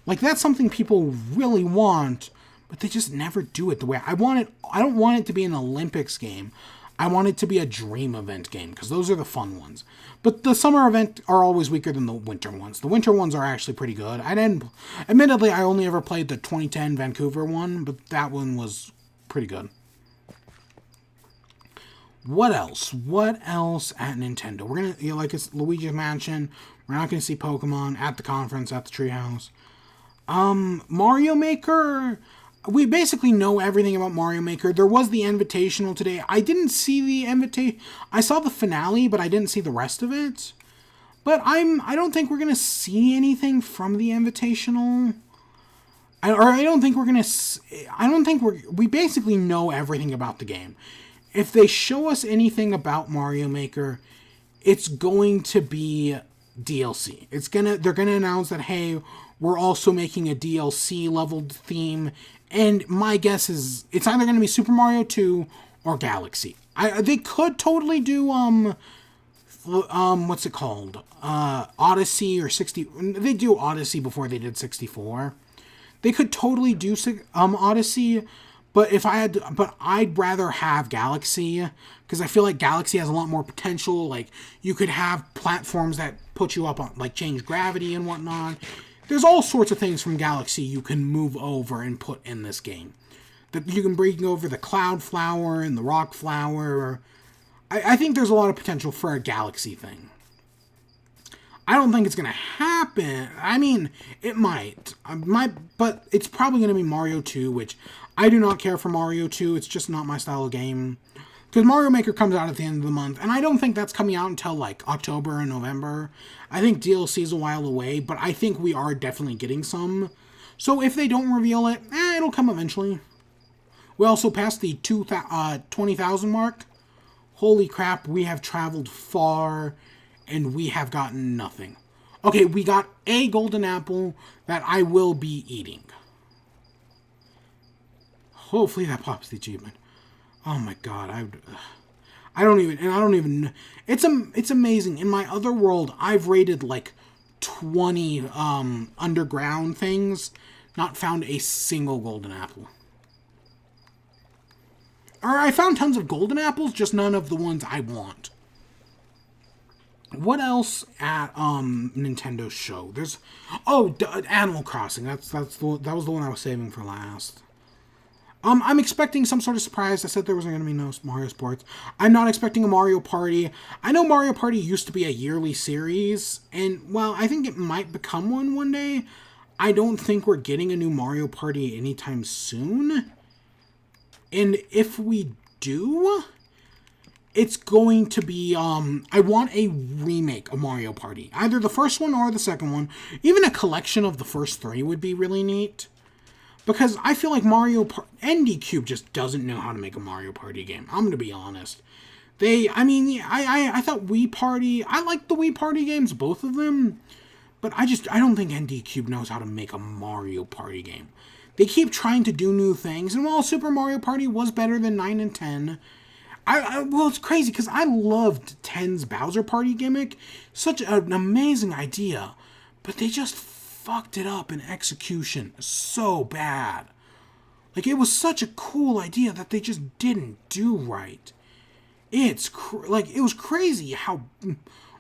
Like, that's something people really want, but they just never do it the way I want it. I don't want it to be an Olympics game. I want it to be a Dream event game, because those are the fun ones. But the summer event are always weaker than the winter ones. The winter ones are actually pretty good. Admittedly, I only ever played the 2010 Vancouver one, but that one was pretty good. What else? What else at Nintendo? We're going to, like it's Luigi's Mansion. We're not going to see Pokemon at the conference, at the treehouse. Mario Maker... We basically know everything about Mario Maker. There was the Invitational today. I didn't see the invitation. I saw the finale, but I didn't see the rest of it. But I don't think we're going to see anything from the Invitational. We basically know everything about the game. if they show us anything about Mario Maker, it's going to be DLC. They're gonna announce that, hey, we're also making a DLC leveled theme, and my guess is it's either gonna be Super Mario 2 or Galaxy. They could totally do what's it called? Odyssey or 60. They do Odyssey before they did 64. They could totally do Odyssey, but I'd rather have Galaxy, because I feel like Galaxy has a lot more potential. Like, you could have platforms that put you up on, like, change gravity and whatnot. There's all sorts of things from Galaxy you can move over and put in this game. That you can bring over the Cloud Flower and the Rock Flower. I think there's a lot of potential for a Galaxy thing. I don't think it's going to happen. I mean, it might. But it's probably going to be Mario 2, which I do not care for Mario 2. It's just not my style of game. Because Mario Maker comes out at the end of the month, and I don't think that's coming out until, like, October and November. I think DLC is a while away, but I think we are definitely getting some. So if they don't reveal it, it'll come eventually. We also passed the 20,000 mark. Holy crap, we have traveled far, and we have gotten nothing. Okay, we got a golden apple that I will be eating. Hopefully that pops the achievement. Oh my god, I don't even, it's amazing. In my other world, I've raided like 20 underground things, not found a single golden apple. Or I found tons of golden apples, just none of the ones I want. What else at Nintendo's show? There's Animal Crossing. That was the one I was saving for last. I'm expecting some sort of surprise. I said there wasn't going to be no Mario Sports. I'm not expecting a Mario Party. I know Mario Party used to be a yearly series, and well, I think it might become one day. I don't think we're getting a new Mario Party anytime soon. And if we do, it's going to be, I want a remake of Mario Party. Either the first one or the second one. Even a collection of the first three would be really neat. Because I feel like ND Cube just doesn't know how to make a Mario Party game. I'm going to be honest. I thought Wii Party, I like the Wii Party games, both of them. But I don't think ND Cube knows how to make a Mario Party game. They keep trying to do new things, and while Super Mario Party was better than 9 and 10, well, it's crazy, because I loved 10's Bowser Party gimmick. Such an amazing idea, but they just fucked it up in execution so bad. Like, it was such a cool idea that they just didn't do right. It was crazy how...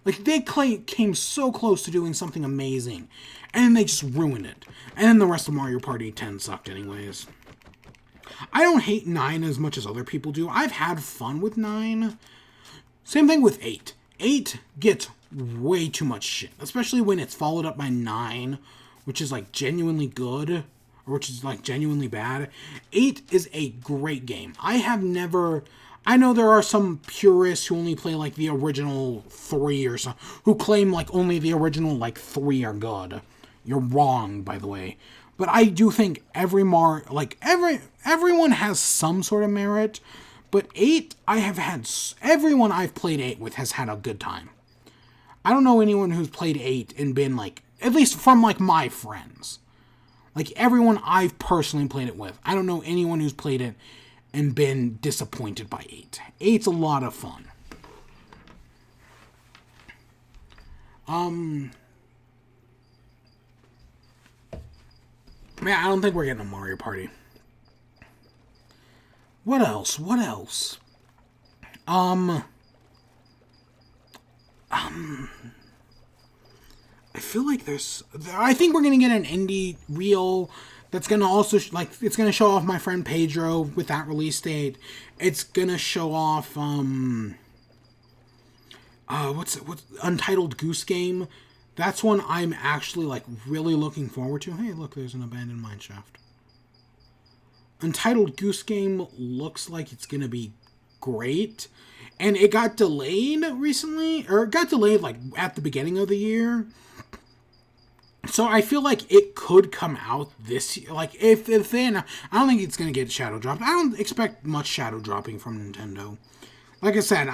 Like, they came so close to doing something amazing, and then they just ruined it. And then the rest of Mario Party 10 sucked anyways. I don't hate 9 as much as other people do. I've had fun with 9. Same thing with 8. 8 gets way too much shit, especially when it's followed up by 9, which is, like, genuinely good, or which is, like, genuinely bad. 8 is a great game. I know there are some purists who only play, like, the original 3 or so, who claim, like, only the original, like, 3 are good. You're wrong, by the way. But I do think everyone has some sort of merit. But 8, everyone I've played 8 with has had a good time. I don't know anyone who's played 8 and been, like, at least from, like, my friends. Like, everyone I've personally played it with. I don't know anyone who's played it and been disappointed by 8. 8's a lot of fun. Man, I don't think we're getting a Mario Party. What else? I feel like I think we're gonna get an indie reel that's gonna also, it's gonna show off my friend Pedro with that release date. It's gonna show off, what's Untitled Goose Game. That's one I'm actually, like, really looking forward to. Hey, look, there's an abandoned mineshaft. Untitled Goose Game looks like it's gonna be great. And it got delayed recently, or it got delayed, like, at the beginning of the year. So I feel like it could come out this year. Like, if then, I don't think it's going to get shadow dropped. I don't expect much shadow dropping from Nintendo. Like I said,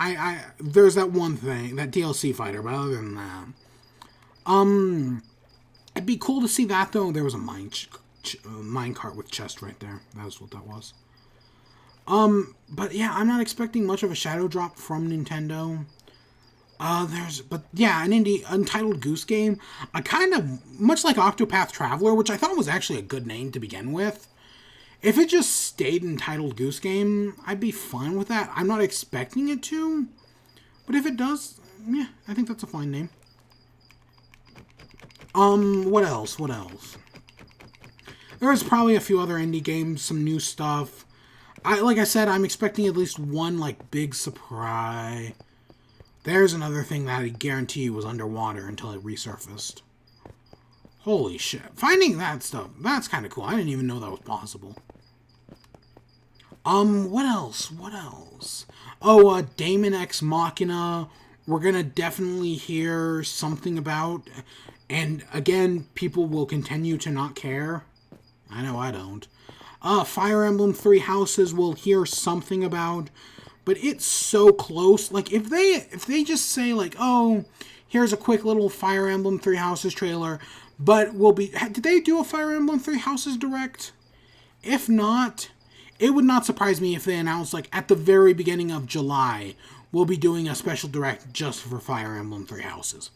there's that one thing, that DLC fighter, but other than that. It'd be cool to see that, though. There was a minecart with chest right there. That was what that was. But yeah, I'm not expecting much of a shadow drop from Nintendo. But yeah, an Untitled Goose Game. I kind of, much like Octopath Traveler, which I thought was actually a good name to begin with. If it just stayed Entitled Goose Game, I'd be fine with that. I'm not expecting it to, but if it does, yeah, I think that's a fine name. What else? There's probably a few other indie games, some new stuff. Like I said, I'm expecting at least one, like, big surprise. There's another thing that I guarantee you was underwater until it resurfaced. Holy shit. Finding that stuff, that's kind of cool. I didn't even know that was possible. What else? Oh, Daemon X Machina, we're gonna definitely hear something about, and again, people will continue to not care. I know I don't. Fire Emblem Three Houses we'll hear something about, but it's so close. Like, if they just say, like, oh, here's a quick little Fire Emblem Three Houses trailer, but did they do a Fire Emblem Three Houses direct? If not, it would not surprise me if they announced, like, at the very beginning of July, we'll be doing a special direct just for Fire Emblem Three Houses.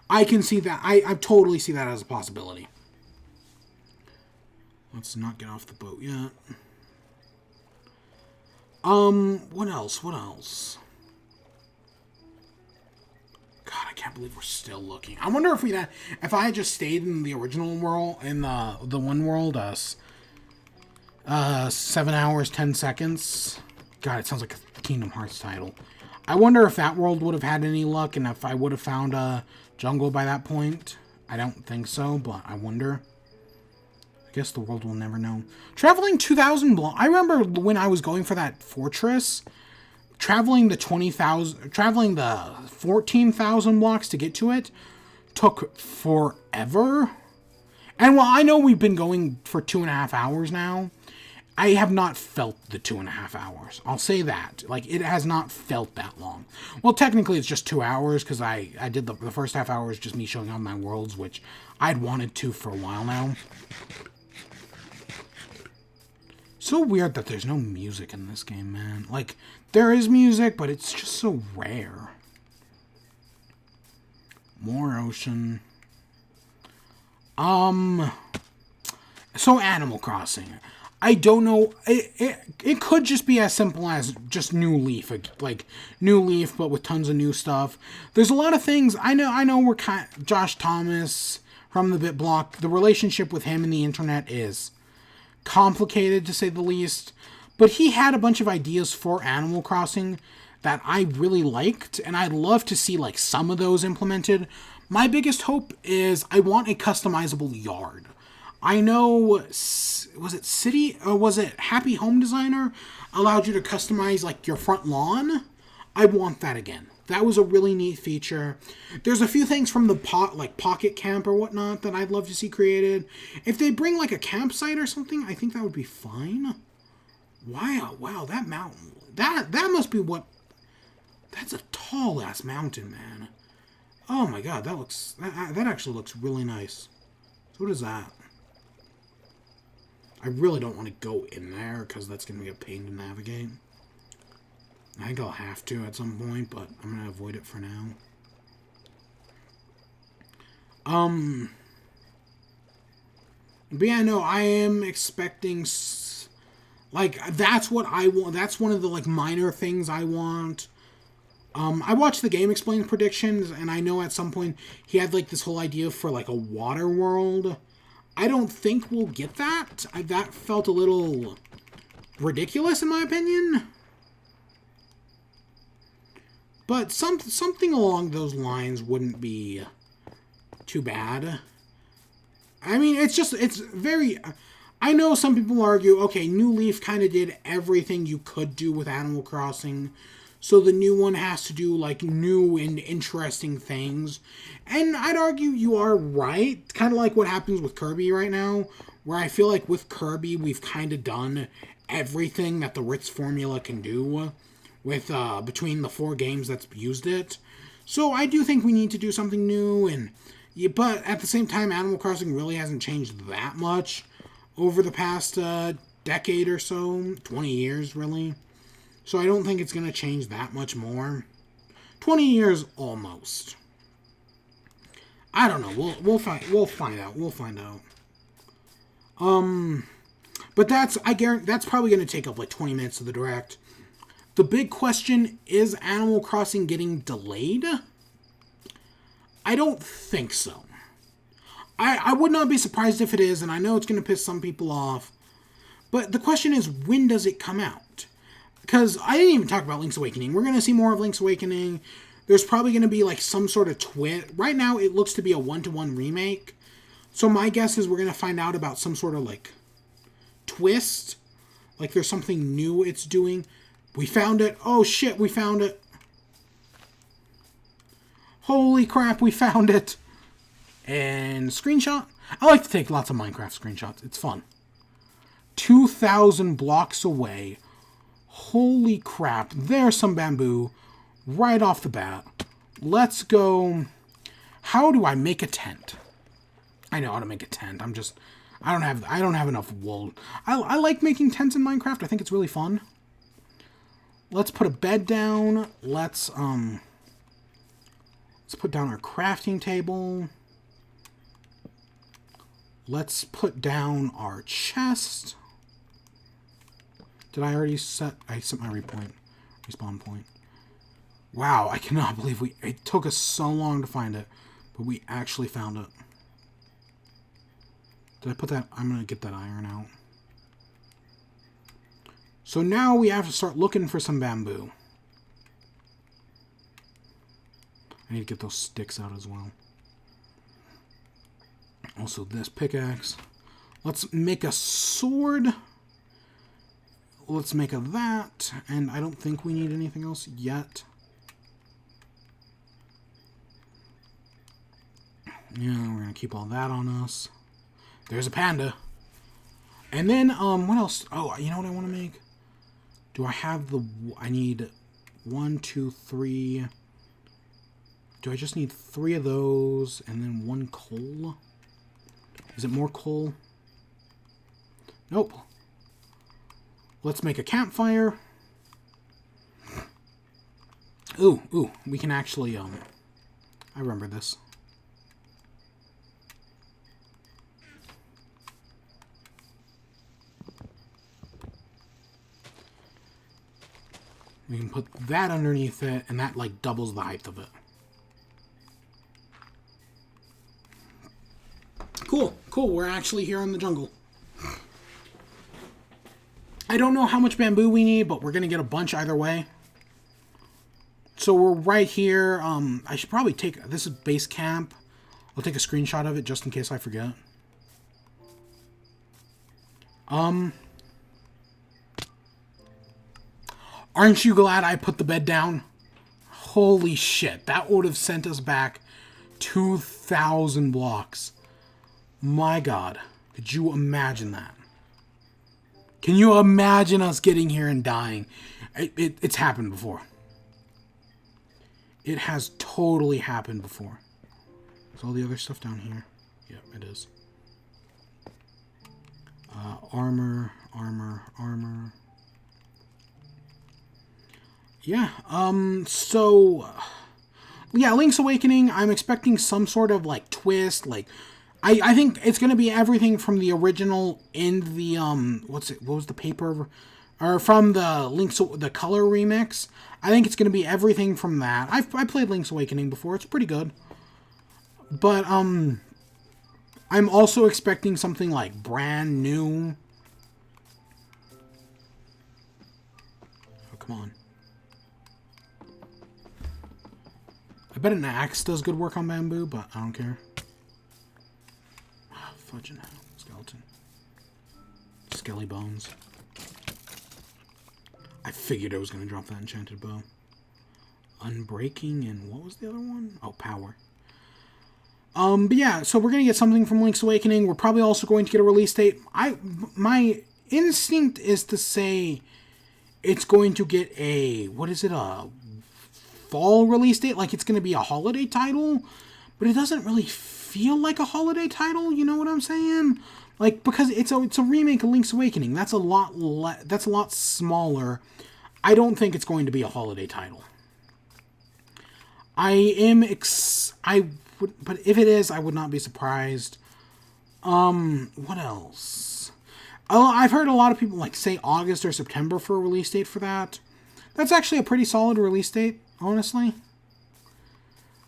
I can see that. I totally see that as a possibility. Let's not get off the boat yet. What else? God, I can't believe we're still looking. I wonder if I had just stayed in the original world, in the one world, 7 hours, 10 seconds. God, it sounds like a Kingdom Hearts title. I wonder if that world would have had any luck, and if I would have found a jungle by that point. I don't think so, but I wonder. I guess the world will never know. Traveling 2,000 blocks. I remember when I was going for that fortress, traveling the 14,000 blocks to get to it took forever. And while I know we've been going for 2.5 hours now, I have not felt the 2.5 hours. I'll say that. Like, it has not felt that long. Well, technically it's just 2 hours, because I did the first half hour is just me showing off my worlds, which I'd wanted to for a while now. So weird that there's no music in this game, man. Like, there is music, but it's just so rare. More ocean. So Animal Crossing. I don't know. It could just be as simple as just New Leaf, like New Leaf, but with tons of new stuff. There's a lot of things. I know. We're Josh Thomas from the BitBlock. The relationship with him and the internet is complicated, to say the least. But he had a bunch of ideas for Animal Crossing that I really liked, and I'd love to see, like, some of those implemented. My biggest hope is I want a customizable yard. I know, was it City, or was it Happy Home Designer allowed you to customize, like, your front lawn? I want that again. That was a really neat feature. There's a few things from the Pocket Camp or whatnot that I'd love to see created. If they bring, like, a campsite or something, I think that would be fine. Wow, that mountain. That must be what... That's a tall-ass mountain, man. Oh my god, that actually looks really nice. So what is that? I really don't want to go in there, because that's going to be a pain to navigate. I think I'll have to at some point, but I'm going to avoid it for now. But yeah, no, I am expecting... Like, that's what I want. That's one of the, like, minor things I want. I watched the Game Explained predictions, and I know at some point he had, like, this whole idea for, like, a water world. I don't think we'll get that. That felt a little ridiculous, in my opinion. But something along those lines wouldn't be too bad. I mean, it's very... I know some people argue, okay, New Leaf kind of did everything you could do with Animal Crossing, So the new one has to do like new and interesting things. And I'd argue you are right. Kind of like what happens with Kirby right now, where I feel like with Kirby we've kind of done everything that the Ritz formula can do with between the 4 games that's used it. So I do think we need to do something new, and but at the same time, Animal Crossing really hasn't changed that much over the past decade or so, 20 years really. So I don't think it's going to change that much more. 20 years almost. I don't know. We'll find out. We'll find out. But I guarantee that's probably going to take up like 20 minutes of the direct. The big question is Animal Crossing getting delayed? I don't think so. I would not be surprised if it is, and I know it's going to piss some people off. But the question is, when does it come out? Because I didn't even talk about Link's Awakening. We're going to see more of Link's Awakening. There's probably going to be like some sort of twist. Right now, it looks to be a 1-to-1 remake. So my guess is we're going to find out about some sort of like twist. Like there's something new it's doing. We found it. Oh shit, we found it. Holy crap, we found it. And screenshot. I like to take lots of Minecraft screenshots. It's fun. 2,000 blocks away. Holy crap. There's some bamboo right off the bat. Let's go. How do I make a tent? I know how to make a tent. I don't have enough wool. I like making tents in Minecraft. I think it's really fun. Let's put a bed down. Let's put down our crafting table. Let's put down our chest. Did I already set? I set my respawn point. Wow, I cannot believe it took us so long to find it, but we actually found it. Did I put that? I'm going to get that iron out. So now we have to start looking for some bamboo. I need to get those sticks out as well. Also this pickaxe. Let's make a sword. Let's make a that. And I don't think we need anything else yet. Yeah, we're going to keep all that on us. There's a panda. And then, what else? Oh, you know what I want to make? Do I have I need 1, 2, 3. Do I just need 3 of those and then 1 coal? Is it more coal? Nope. Let's make a campfire. Ooh, we can actually, I remember this. We can put that underneath it, and that, like, doubles the height of it. Cool, we're actually here in the jungle. I don't know how much bamboo we need, but we're going to get a bunch either way. So we're right here. I should probably this is base camp. I'll take a screenshot of it just in case I forget. Aren't you glad I put the bed down? Holy shit, that would have sent us back 2,000 blocks. My God, could you imagine that? Can you imagine us getting here and dying? It's happened before. It has totally happened before. Is all the other stuff down here? Yep, it is. Armor. Yeah, yeah, Link's Awakening, I'm expecting some sort of, like, twist, like, I think it's going to be everything from the original in the, what was the paper, or from the Color remix. I think it's going to be everything from that. I played Link's Awakening before, it's pretty good. But, I'm also expecting something, like, brand new. Oh, come on. I bet an axe does good work on bamboo, but I don't care. Fudging hell, skeleton. Skelly bones. I figured I was going to drop that enchanted bow. Unbreaking, and what was the other one? Oh, Power. But yeah, so we're gonna get something from Link's Awakening. We're probably also going to get a release date. My instinct is to say it's going to get a, what is it, a fall release date? Like it's gonna be a holiday title, but it doesn't really feel like a holiday title. You know what I'm saying? Like, because it's a remake of Link's Awakening. That's a lot smaller. I don't think it's going to be a holiday title. But if it is, I would not be surprised. What else? Oh, I've heard a lot of people like say August or September for a release date for that. That's actually a pretty solid release date, honestly.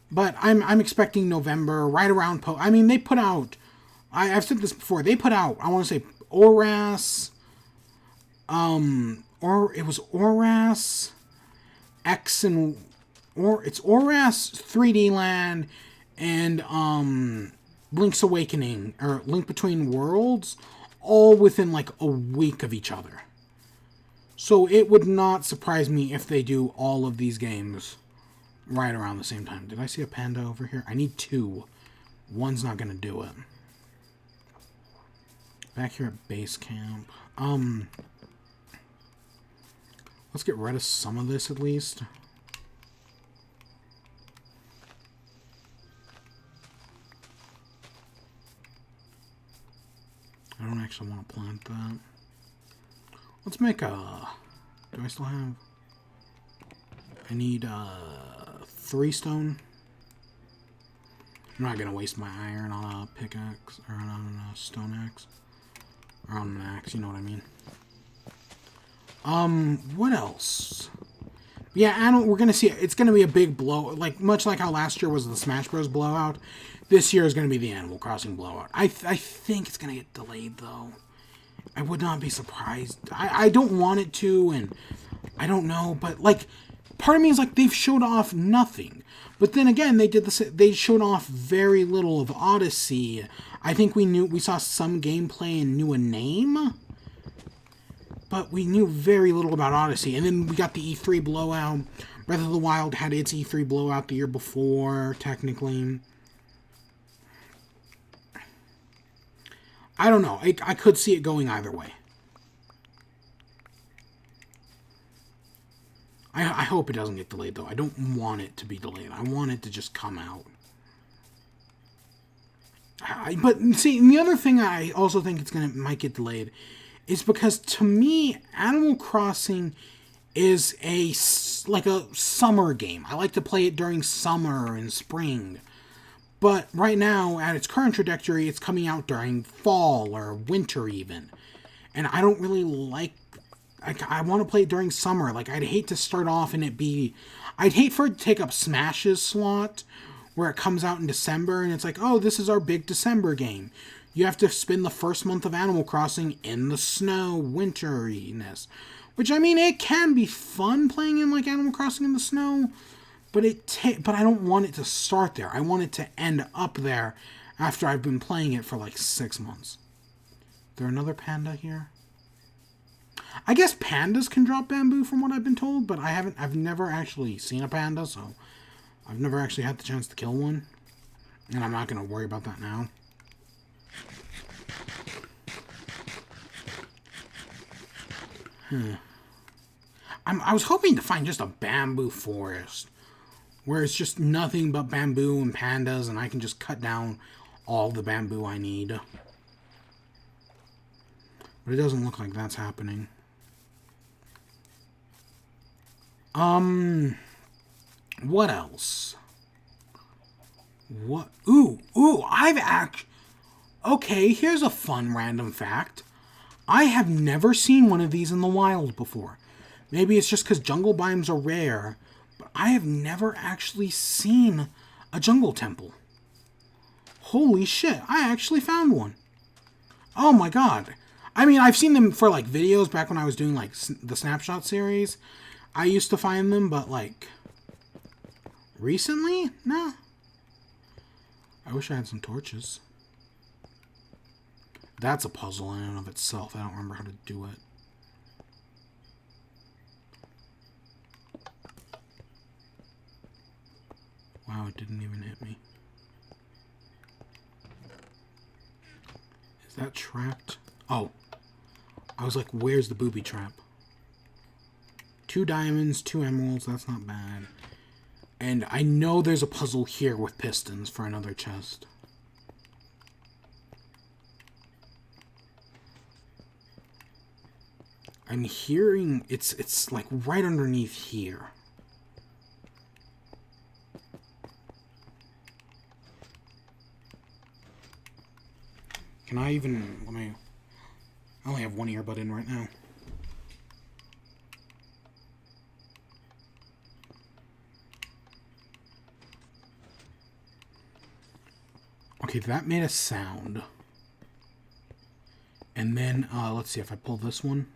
But I'm expecting November, right around I mean, they put out, I've said this before, they put out, I want to say ORAS, or it was ORAS X and it's ORAS 3D Land and Link's Awakening, or Link Between Worlds, all within like a week of each other. So it would not surprise me if they do all of these games right around the same time. Did I see a panda over here? I need 2. One's not gonna do it. Back here at base camp. Let's get rid of some of this at least. I don't actually want to plant that. Let's make a... Do I still have... I need 3 stone. I'm not going to waste my iron on a pickaxe, or on a stone axe. Or on an axe, you know what I mean. What else? Yeah, we're going to see, it's going to be a big blow, like, much like how last year was the Smash Bros. Blowout. This year is going to be the Animal Crossing blowout. I think it's going to get delayed, though. I would not be surprised. I don't want it to, and I don't know, but, like, part of me is like, they've showed off nothing. But then again, they showed off very little of Odyssey. I think we saw some gameplay and knew a name, but we knew very little about Odyssey. And then we got the E3 blowout. Breath of the Wild had its E3 blowout the year before, technically. I don't know. I could see it going either way. I hope it doesn't get delayed, though. I don't want it to be delayed. I want it to just come out. But, see, the other thing I also think might get delayed is because, to me, Animal Crossing is like a summer game. I like to play it during summer and spring. But right now, at its current trajectory, it's coming out during fall or winter even. And I don't really like... I want to play it during summer. Like, I'd hate to start off and it be... I'd hate for it to take up Smash's slot, where it comes out in December, and it's like, oh, this is our big December game. You have to spend the first month of Animal Crossing in the snow, winteriness. Which, I mean, it can be fun playing in, like, Animal Crossing in the snow, but but I don't want it to start there. I want it to end up there after I've been playing it for, like, 6 months. Is there another panda here? I guess pandas can drop bamboo from what I've been told, but I've never actually seen a panda, so I've never actually had the chance to kill one. And I'm not going to worry about that now. I was hoping to find just a bamboo forest, where it's just nothing but bamboo and pandas, and I can just cut down all the bamboo I need. But it doesn't look like that's happening. What else? What? Ooh, okay, here's a fun random fact. I have never seen one of these in the wild before. Maybe it's just because jungle biomes are rare, but I have never actually seen a jungle temple. Holy shit, I actually found one. Oh my god. I mean, I've seen them for, like, videos back when I was doing, like, the Snapshot series. I used to find them, but, like, recently? No. I wish I had some torches. That's a puzzle in and of itself. I don't remember how to do it. Oh, it didn't even hit me. Is that trapped? Oh. I was like, where's the booby trap? 2 diamonds, 2 emeralds, that's not bad. And I know there's a puzzle here with pistons for another chest. I'm hearing it's like right underneath here. Can I even I only have one earbud in right now. Okay, that made a sound. And then, let's see if I pull this one.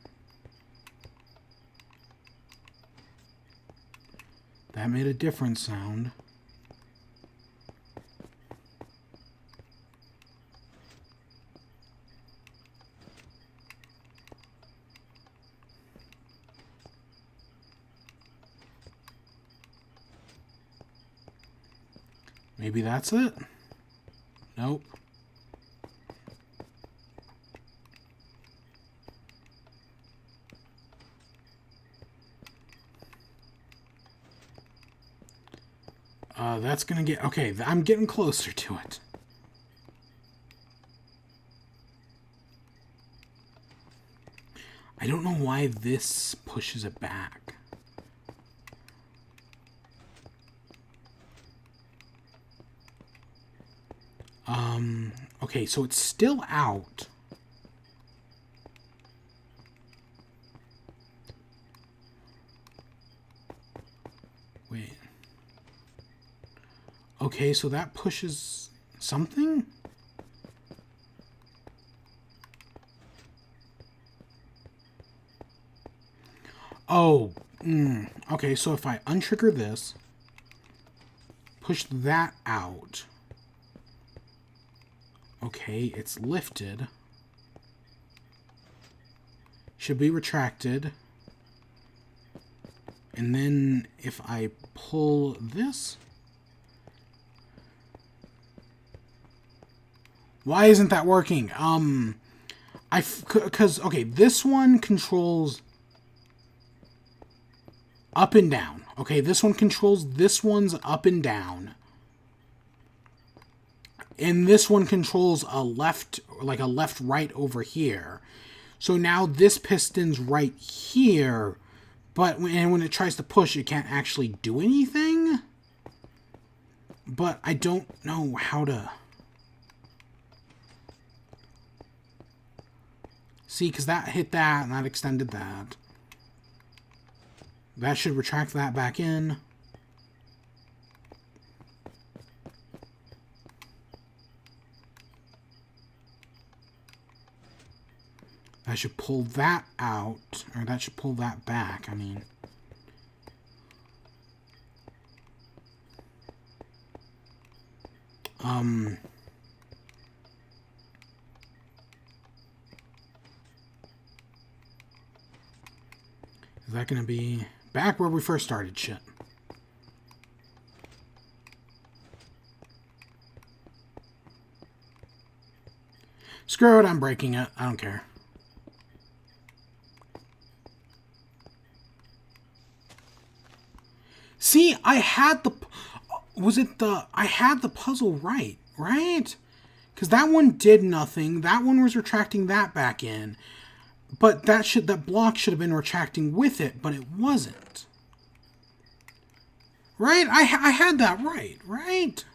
That made a different sound. Maybe that's it? Nope. That's gonna get... Okay, I'm getting closer to it. I don't know why this pushes it back. Okay, so it's still out. Wait. Okay, so that pushes something? Oh, okay, so if I untrigger this, push that out. Okay, it's lifted. Should be retracted. And then if I pull this... Why isn't that working? Because, okay, this one controls up and down. Okay, this one controls this one's up and down. And this one controls a left, like a left-right over here. So now this piston's right here, but when it tries to push, it can't actually do anything. But I don't know how to... See, because that hit that, and that extended that. That should retract that back in. I should pull that out, or that should pull that back, I mean. Is that going to be back where we first started? Shit. Screw it, I'm breaking it. I don't care. See, I had the... Was it the... I had the puzzle right? Because that one did nothing. That one was retracting that back in. But that block should have been retracting with it, but it wasn't. Right? I had that right?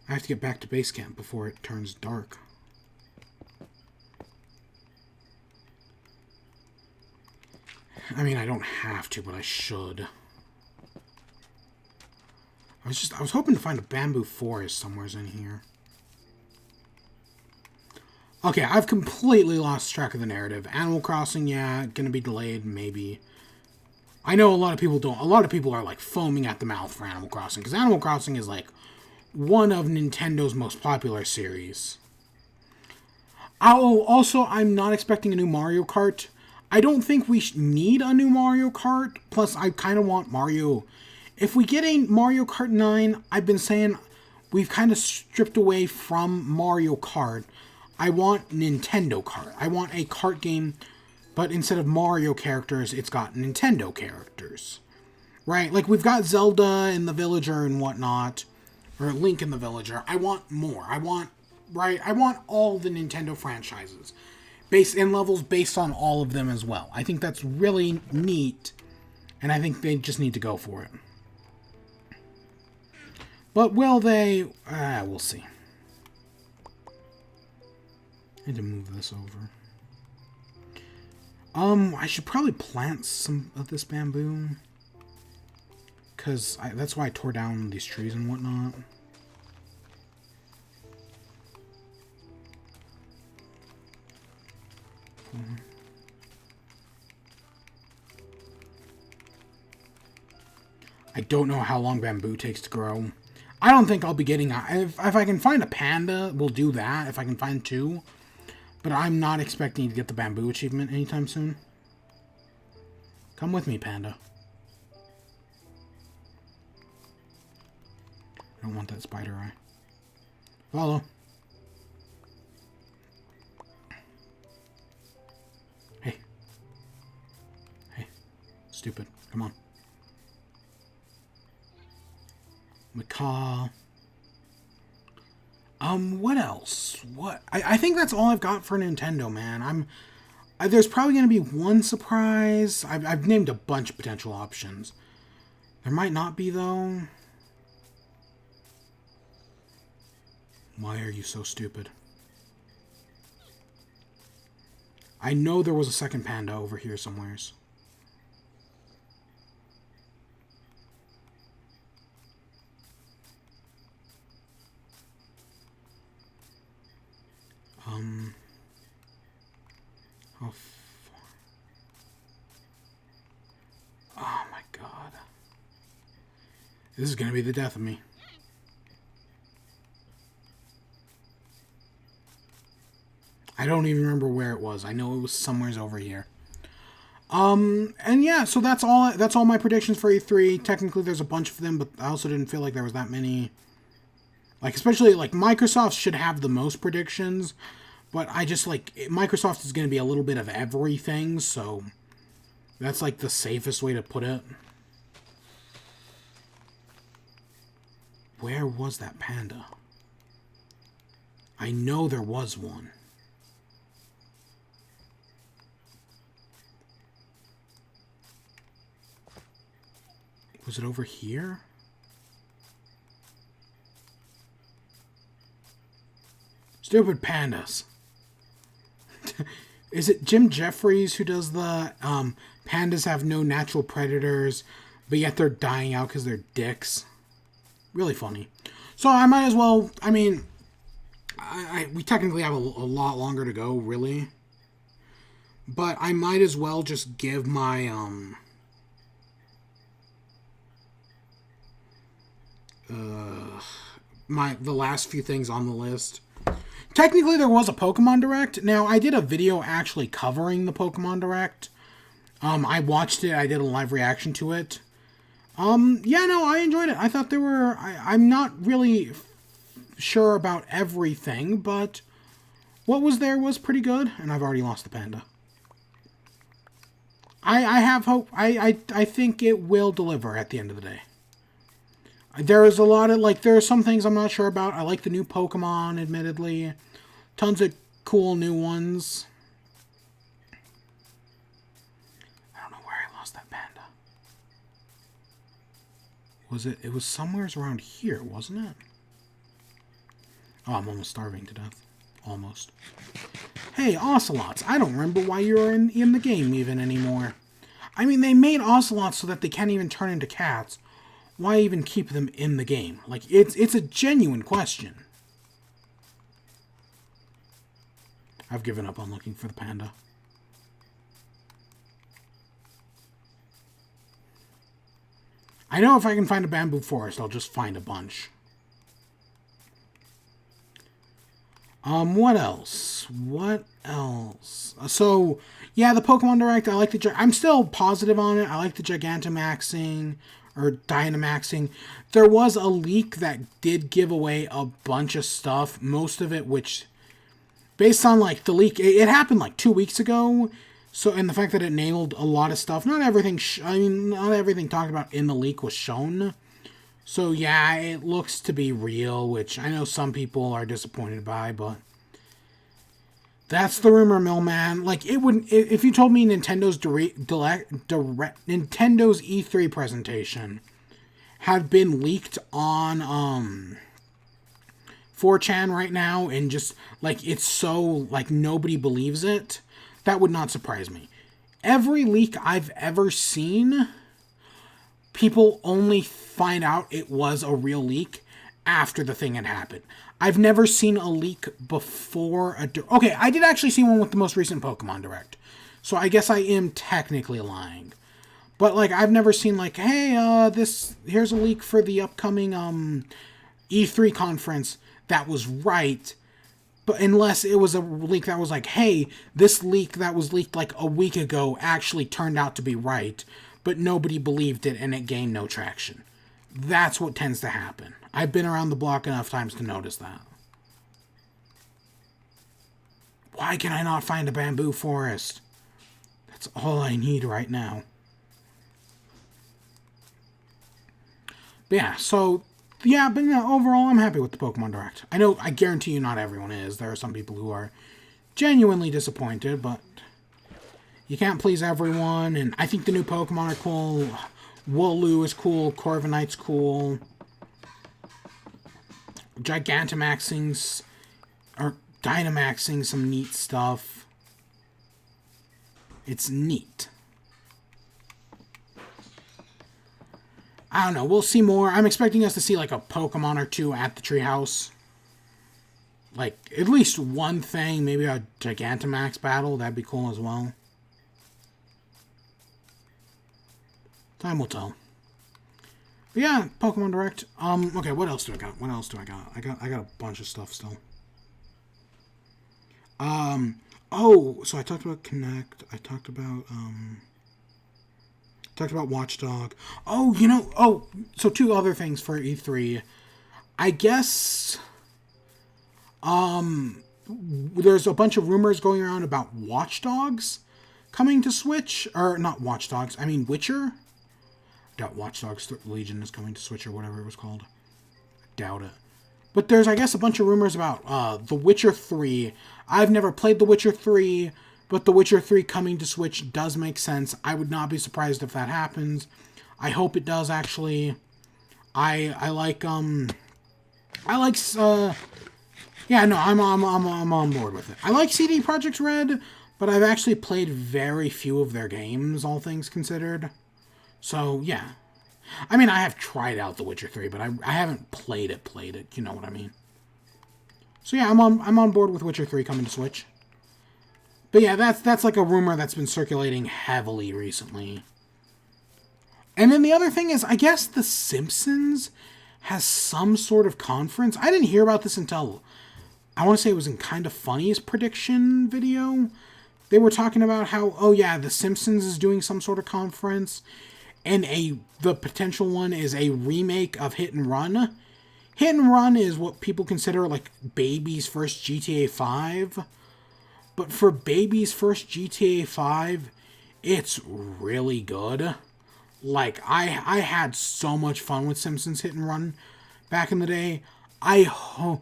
I have to get back to base camp before it turns dark. I mean, I don't have to, but I should. I was hoping to find a bamboo forest somewhere in here. Okay, I've completely lost track of the narrative. Animal Crossing, yeah, gonna be delayed, maybe. I know a lot of people don't. A lot of people are, like, foaming at the mouth for Animal Crossing, because Animal Crossing is, like, one of Nintendo's most popular series. Oh, also, I'm not expecting a new Mario Kart. I don't think we need a new Mario Kart. Plus, I kind of want Mario. If we get a Mario Kart 9, I've been saying we've kind of stripped away from Mario Kart. I want Nintendo Kart. I want a kart game, but instead of Mario characters, it's got Nintendo characters. Right? Like, we've got Zelda and the Villager and whatnot. Or Link and the Villager. I want more. I want all the Nintendo franchises. Based in levels based on all of them as well. I think that's really neat. And I think they just need to go for it. But will they? We'll see. I need to move this over. I should probably plant some of this bamboo. Because that's why I tore down these trees and whatnot. I don't know how long bamboo takes to grow. I don't think I'll be getting... If I can find a panda, we'll do that. If I can find 2. But I'm not expecting to get the bamboo achievement anytime soon. Come with me, panda. I don't want that spider eye. Follow. Hey. Hey. Stupid. Come on. Macaw. What else? I think that's all I've got for Nintendo, man. There's probably going to be one surprise. I've named a bunch of potential options. There might not be, though. Why are you so stupid? I know there was a second panda over here somewheres. How far? Oh my god. This is gonna be the death of me. I don't even remember where it was. I know it was somewheres over here. And yeah, so that's all my predictions for E3. Technically there's a bunch of them, but I also didn't feel like there was that many. Like, especially, like, Microsoft should have the most predictions, but I just, like, Microsoft is going to be a little bit of everything, so that's, like, the safest way to put it. Where was that panda? I know there was one. Was it over here? Stupid pandas. Is it Jim Jeffries who does the pandas have no natural predators, but yet they're dying out because they're dicks? Really funny. So I might as well, I mean, we technically have a lot longer to go, really. But I might as well just give my, the last few things on the list. Technically, there was a Pokemon Direct. Now, I did a video actually covering the Pokemon Direct. I watched it. I did a live reaction to it. Yeah, no, I enjoyed it. I thought there were... I'm not really sure about everything, but what was there was pretty good, and I've already lost the panda. I have hope. I think it will deliver at the end of the day. There is a lot of, like, there are some things I'm not sure about. I like the new Pokemon, admittedly. Tons of cool new ones. I don't know where I lost that panda. Was it? It was somewhere around here, wasn't it? Oh, I'm almost starving to death. Almost. Hey, Ocelots. I don't remember why you're in the game even anymore. I mean, they made Ocelots so that they can't even turn into cats. Why even keep them in the game? Like, it's a genuine question. I've given up on looking for the panda. I know if I can find a bamboo forest, I'll just find a bunch. What else? What else? So, yeah, the Pokemon Direct, I like I'm still positive on it. I like the Gigantamaxing, or Dynamaxing. There was a leak that did give away a bunch of stuff, most of it which, based on, like, the leak, it happened, like, 2 weeks ago, so, and the fact that it nailed a lot of stuff, not everything, not everything talked about in the leak was shown. So yeah, it looks to be real, which I know some people are disappointed by, but that's the rumor mill, man. Like, it wouldn't, if you told me Nintendo's Nintendo's E3 presentation had been leaked on 4chan right now, and just like it's so like nobody believes it, that would not surprise me. Every leak I've ever seen, people only find out it was a real leak after the thing had happened. I've never seen a leak before okay, I did actually see one with the most recent Pokemon Direct. So I guess I am technically lying. But like I've never seen like, hey, here's a leak for the upcoming E3 conference that was right. But unless it was a leak that was like, hey, this leak that was leaked like a week ago actually turned out to be right, but nobody believed it and it gained no traction. That's what tends to happen. I've been around the block enough times to notice that. Why can I not find a bamboo forest? That's all I need right now. But yeah, so yeah, but yeah, overall, I'm happy with the Pokemon Direct. I guarantee you not everyone is. There are some people who are genuinely disappointed, but you can't please everyone, and I think the new Pokemon are cool. Wooloo is cool, Corviknight's cool. Gigantamaxing's, or Dynamaxing, some neat stuff. It's neat. I don't know. We'll see more. I'm expecting us to see like a Pokemon or two at the treehouse. Like, at least one thing. Maybe a Gigantamax battle. That'd be cool as well. Time will tell. But yeah, Pokemon Direct. Okay, what else do I got? What else do I got? I got a bunch of stuff still. Oh, so I talked about Connect. I talked about Watchdog. Oh, so two other things for E3. I guess there's a bunch of rumors going around about Watch Dogs coming to Switch, or not Watch Dogs, I mean Witcher. Doubt Watch Dogs Legion is coming to Switch or whatever it was called. Doubt it. But there's, I guess, a bunch of rumors about The Witcher 3. I've never played The Witcher 3, but The Witcher 3 coming to Switch does make sense. I would not be surprised if that happens. I hope it does, actually. I'm on board with it. I like CD Projekt Red, but I've actually played very few of their games, all things considered. So, yeah. I mean, I have tried out The Witcher 3, but I haven't played it, you know what I mean. So yeah, I'm on board with Witcher 3 coming to Switch. But yeah, that's like a rumor that's been circulating heavily recently. And then the other thing is, I guess The Simpsons has some sort of conference. I didn't hear about this until, I want to say it was in Kinda Funny's prediction video. They were talking about how, oh yeah, The Simpsons is doing some sort of conference, and the potential one is a remake of Hit and Run. Hit and Run is what people consider like baby's first GTA 5. But for baby's first GTA 5, it's really good. Like, I had so much fun with Simpsons Hit and Run back in the day. I hope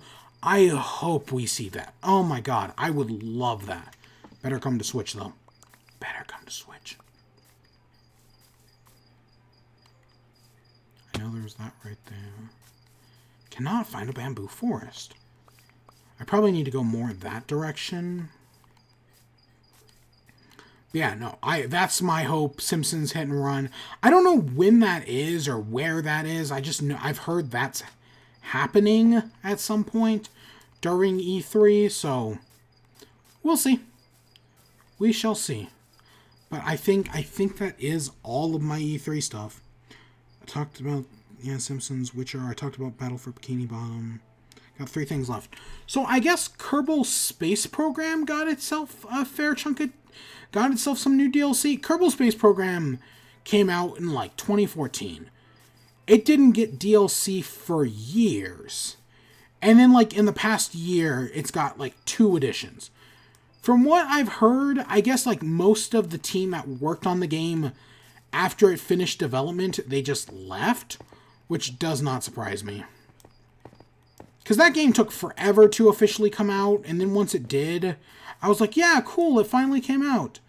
we see that. Oh my god, I would love that. Better come to Switch, though. Better come to Switch. I know there's that right there. Cannot find a bamboo forest. I probably need to go more in that direction. Yeah, no, that's my hope. Simpsons Hit and Run. I don't know when that is or where that is. I just know I've heard that's happening at some point during E3, so we'll see. We shall see. But I think that is all of my E3 stuff. I talked about Simpsons, Witcher. I talked about Battle for Bikini Bottom. Got 3 things left. So I guess Kerbal Space Program got itself a fair chunk of... Got itself some new DLC. Kerbal Space Program came out in, like, 2014. It didn't get DLC for years. And then, like, in the past year, it's got, like, 2 editions. From what I've heard, I guess, like, most of the team that worked on the game after it finished development, they just left, which does not surprise me. Because that game took forever to officially come out, and then once it did, I was like, yeah, cool, it finally came out.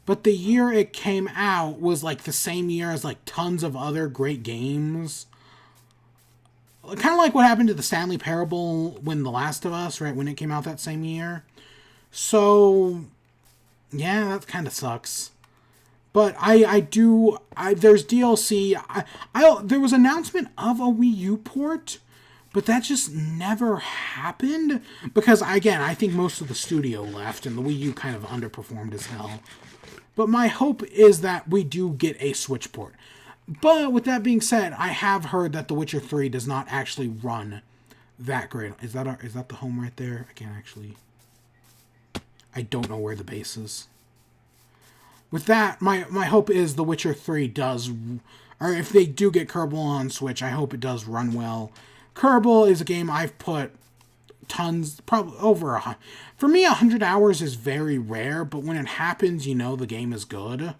But the year it came out was, like, the same year as, like, tons of other great games. Kind of like what happened to the Stanley Parable when The Last of Us, right, when it came out that same year. So, yeah, that kind of sucks. But there's DLC. There was an announcement of a Wii U port, but that just never happened. Because, again, I think most of the studio left, and the Wii U kind of underperformed as hell. But my hope is that we do get a Switch port. But with that being said, I have heard that The Witcher 3 does not actually run that great. Is that the home right there? I can't actually... I don't know where the base is. With that, my hope is The Witcher 3 does... Or if they do get Kerbal on Switch, I hope it does run well. Kerbal is a game I've put tons... Probably over... For me, 100 hours is very rare, but when it happens, you know the game is good.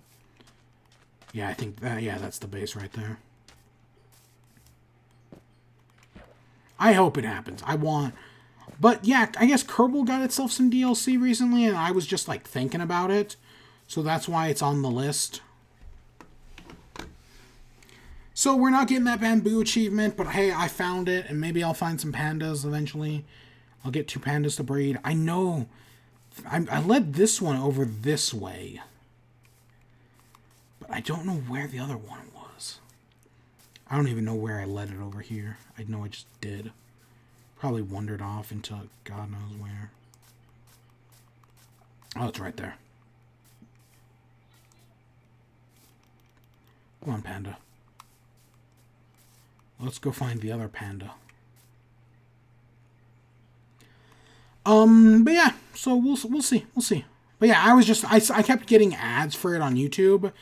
Yeah, I think that... Yeah, that's the base right there. I hope it happens. I want... But yeah, I guess Kerbal got itself some DLC recently, and I was just, like, thinking about it. So that's why it's on the list. So we're not getting that bamboo achievement, but hey, I found it, and maybe I'll find some pandas eventually. I'll get 2 pandas to breed. I know... I led this one over this way. But I don't know where the other one was. I don't even know where I led it over here. I know I just did. Probably wandered off into God knows where. Oh, it's right there. Come on, panda. Let's go find the other panda. But yeah, so we'll see. But yeah, I kept getting ads for it on YouTube,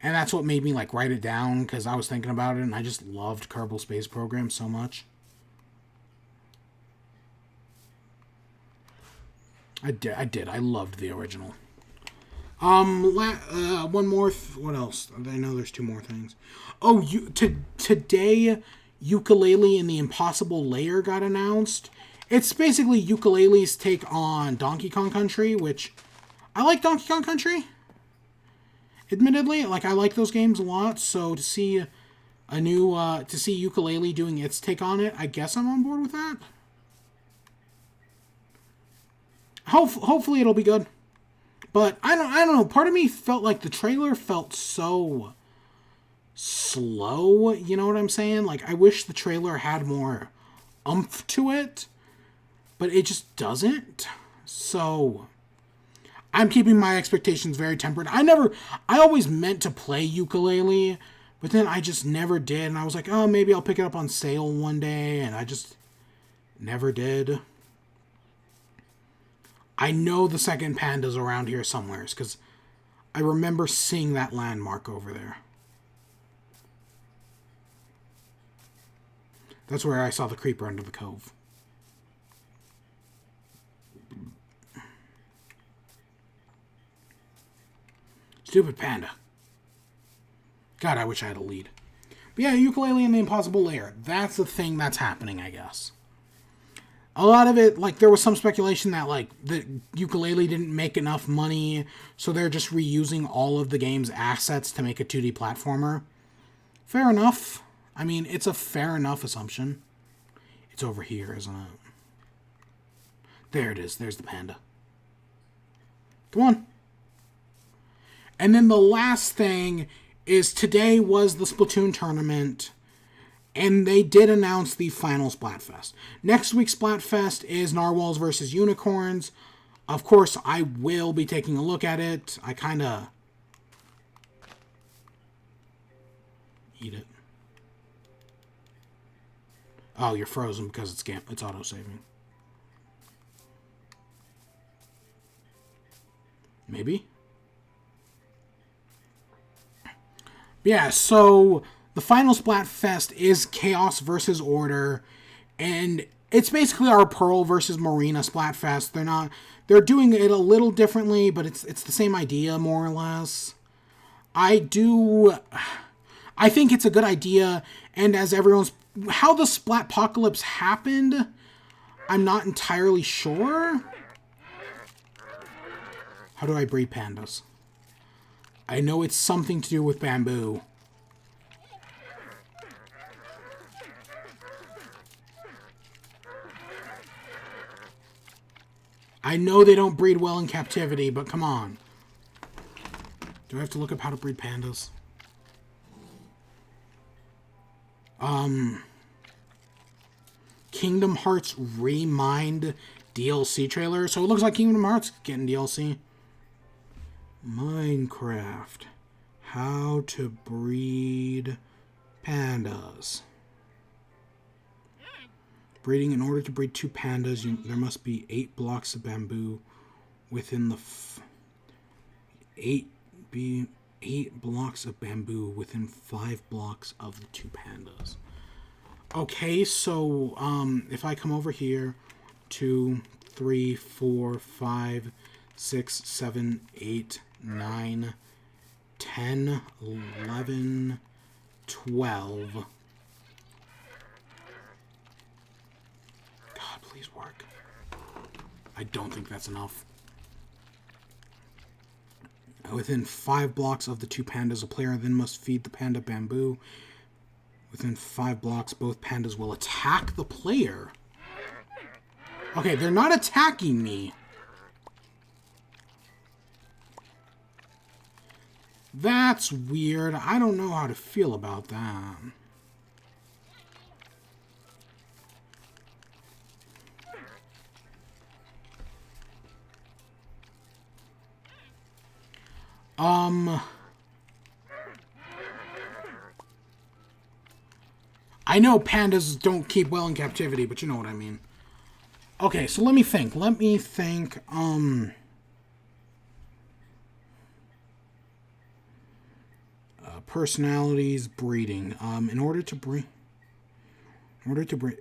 and that's what made me, like, write it down, because I was thinking about it, and I just loved Kerbal Space Program so much. I did. I loved the original. One more. What else? I know there's 2 more things. Oh, today, Yooka-Laylee and the Impossible Lair got announced. It's basically Yooka-Laylee's take on Donkey Kong Country, which I like Donkey Kong Country. Admittedly, like, I like those games a lot. So to see Yooka-Laylee doing its take on it, I guess I'm on board with that. Hopefully it'll be good. But I don't know. Part of me felt like the trailer felt so slow. You know what I'm saying? Like, I wish the trailer had more oomph to it, but it just doesn't. So I'm keeping my expectations very tempered. I always meant to play Yooka-Laylee, but then I just never did. And I was like, oh, maybe I'll pick it up on sale one day. And I just never did. I know the second panda's around here somewhere, because I remember seeing that landmark over there. That's where I saw the creeper under the cove. Stupid panda. God, I wish I had a lead. But yeah, Yooka-Laylee and the Impossible Lair. That's the thing that's happening, I guess. A lot of it, like, there was some speculation that, like, the Yooka-Laylee didn't make enough money, so they're just reusing all of the game's assets to make a 2D platformer. Fair enough. I mean, it's a fair enough assumption. It's over here, isn't it? There it is. There's the panda. Come on. And then the last thing is today was the Splatoon tournament. And they did announce the final Splatfest. Next week's Splatfest is Narwhals versus Unicorns. Of course, I will be taking a look at it. I kind of... Eat it. Oh, you're frozen because it's auto-saving. Maybe? Yeah, so the final Splatfest is Chaos versus Order, and it's basically our Pearl versus Marina Splatfest. They're doing it a little differently, but it's the same idea more or less. I think it's a good idea, and how the Splatpocalypse happened, I'm not entirely sure. How do I breed pandas? I know it's something to do with bamboo. I know they don't breed well in captivity, but come on. Do I have to look up how to breed pandas? Kingdom Hearts Remind DLC trailer. So it looks like Kingdom Hearts getting DLC. Minecraft. How to breed pandas. Breeding. In order to breed 2 pandas, there must be 8 blocks of bamboo within the... 8 blocks of bamboo within 5 blocks of the 2 pandas. Okay, so if I come over here, 2, 3, 4, 5, 6, 7, 8, 9, 10, 11, 12. God, please work. I don't think that's enough. Within 5 blocks of the 2 pandas, a player then must feed the panda bamboo. Within 5 blocks, both pandas will attack the player. Okay, they're not attacking me. That's weird. I don't know how to feel about that. I know pandas don't keep well in captivity, but you know what I mean. Okay, so let me think. Personalities, breeding. In order to breed,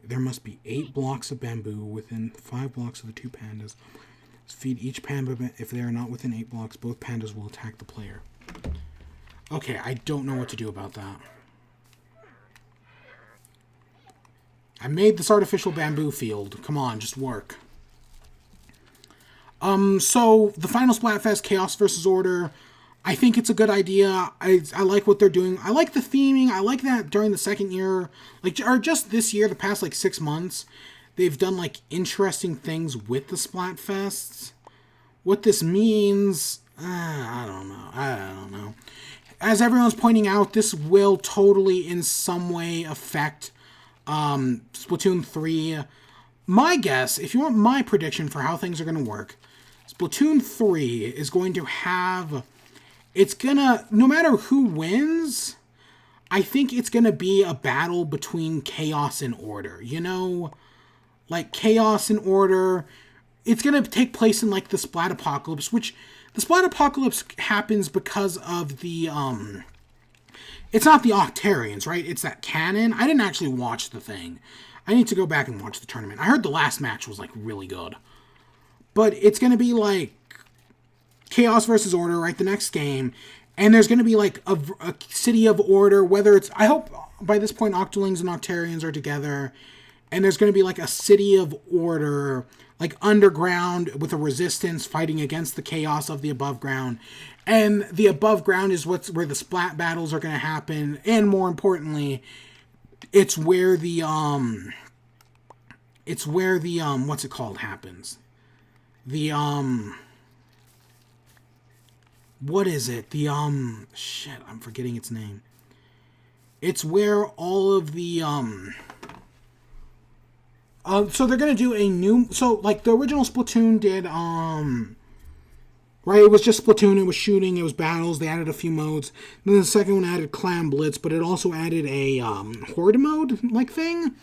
there must be 8 blocks of bamboo within 5 blocks of the 2 pandas. Feed each panda. If they are not within 8 blocks, both pandas will attack the player. Okay, I don't know what to do about that. I made this artificial bamboo field. Come on, just work. So the final Splatfest, Chaos versus Order. I think it's a good idea. I like what they're doing. I like the theming. I like that during the second year, or just this year, the past 6 months, they've done interesting things with the Splatfests. What this means, I don't know. As everyone's pointing out, this will totally in some way affect Splatoon 3. My guess, if you want my prediction for how things are going to work, Splatoon 3 is going to have... no matter who wins, I think it's going to be a battle between Chaos and Order. Chaos and Order, it's going to take place in, the Splatopocalypse, which the Splatopocalypse happens because of the, it's not the Octarians, right? It's that canon. I didn't actually watch the thing. I need to go back and watch the tournament. I heard the last match was, really good. But it's going to be, Chaos versus Order, right? The next game. And there's going to be, a City of Order, whether it's... I hope by this point Octolings and Octarians are together. And there's going to be, a City of Order, underground with a resistance fighting against the chaos of the above ground. And the above ground is where the splat battles are going to happen. And more importantly, it's where the what's it called happens. What is it? Shit, I'm forgetting its name. It's where all of the, so they're gonna do a new, the original Splatoon did, Right, it was just Splatoon, it was shooting, it was battles, they added a few modes. Then the second one added Clan Blitz, but it also added a Horde mode, like, thing.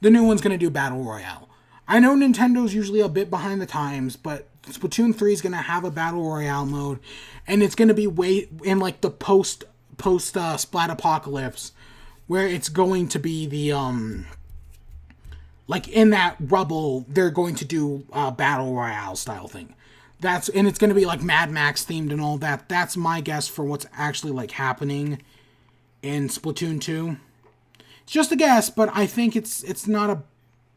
The new one's going to do Battle Royale. I know Nintendo's usually a bit behind the times, but Splatoon 3 is going to have a Battle Royale mode, and it's going to be way in, like, the post Splat Apocalypse, where it's going to be the, like, in that rubble, they're going to do a Battle Royale style thing. And it's going to be like Mad Max themed and all that. That's my guess for what's actually like happening in Splatoon 2. It's just a guess, but I think it's not a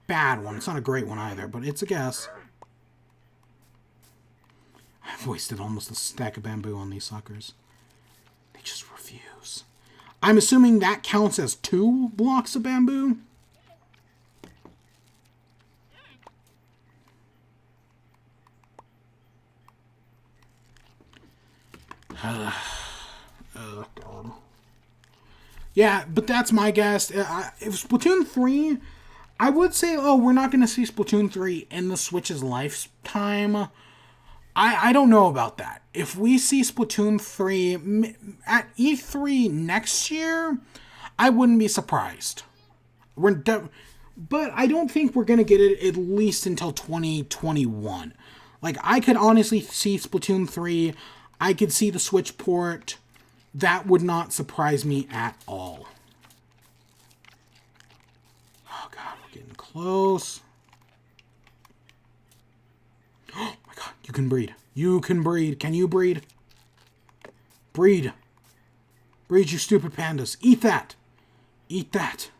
bad one. It's not a great one either, but it's a guess. I've wasted almost a stack of bamboo on these suckers. They just refuse. I'm assuming that counts as 2 blocks of bamboo. Oh, God. Yeah, but that's my guess. If Splatoon 3, I would say, oh, we're not going to see Splatoon 3 in the Switch's lifetime. I don't know about that. If we see Splatoon 3 at E3 next year, I wouldn't be surprised. But I don't think we're going to get it at least until 2021. Like, I could honestly see Splatoon 3. I could see the Switch port. That would not surprise me at all. Oh, God, we're getting close. Oh, my God, you can breed. You can breed. Can you breed? Breed. Breed, you stupid pandas. Eat that. Eat that.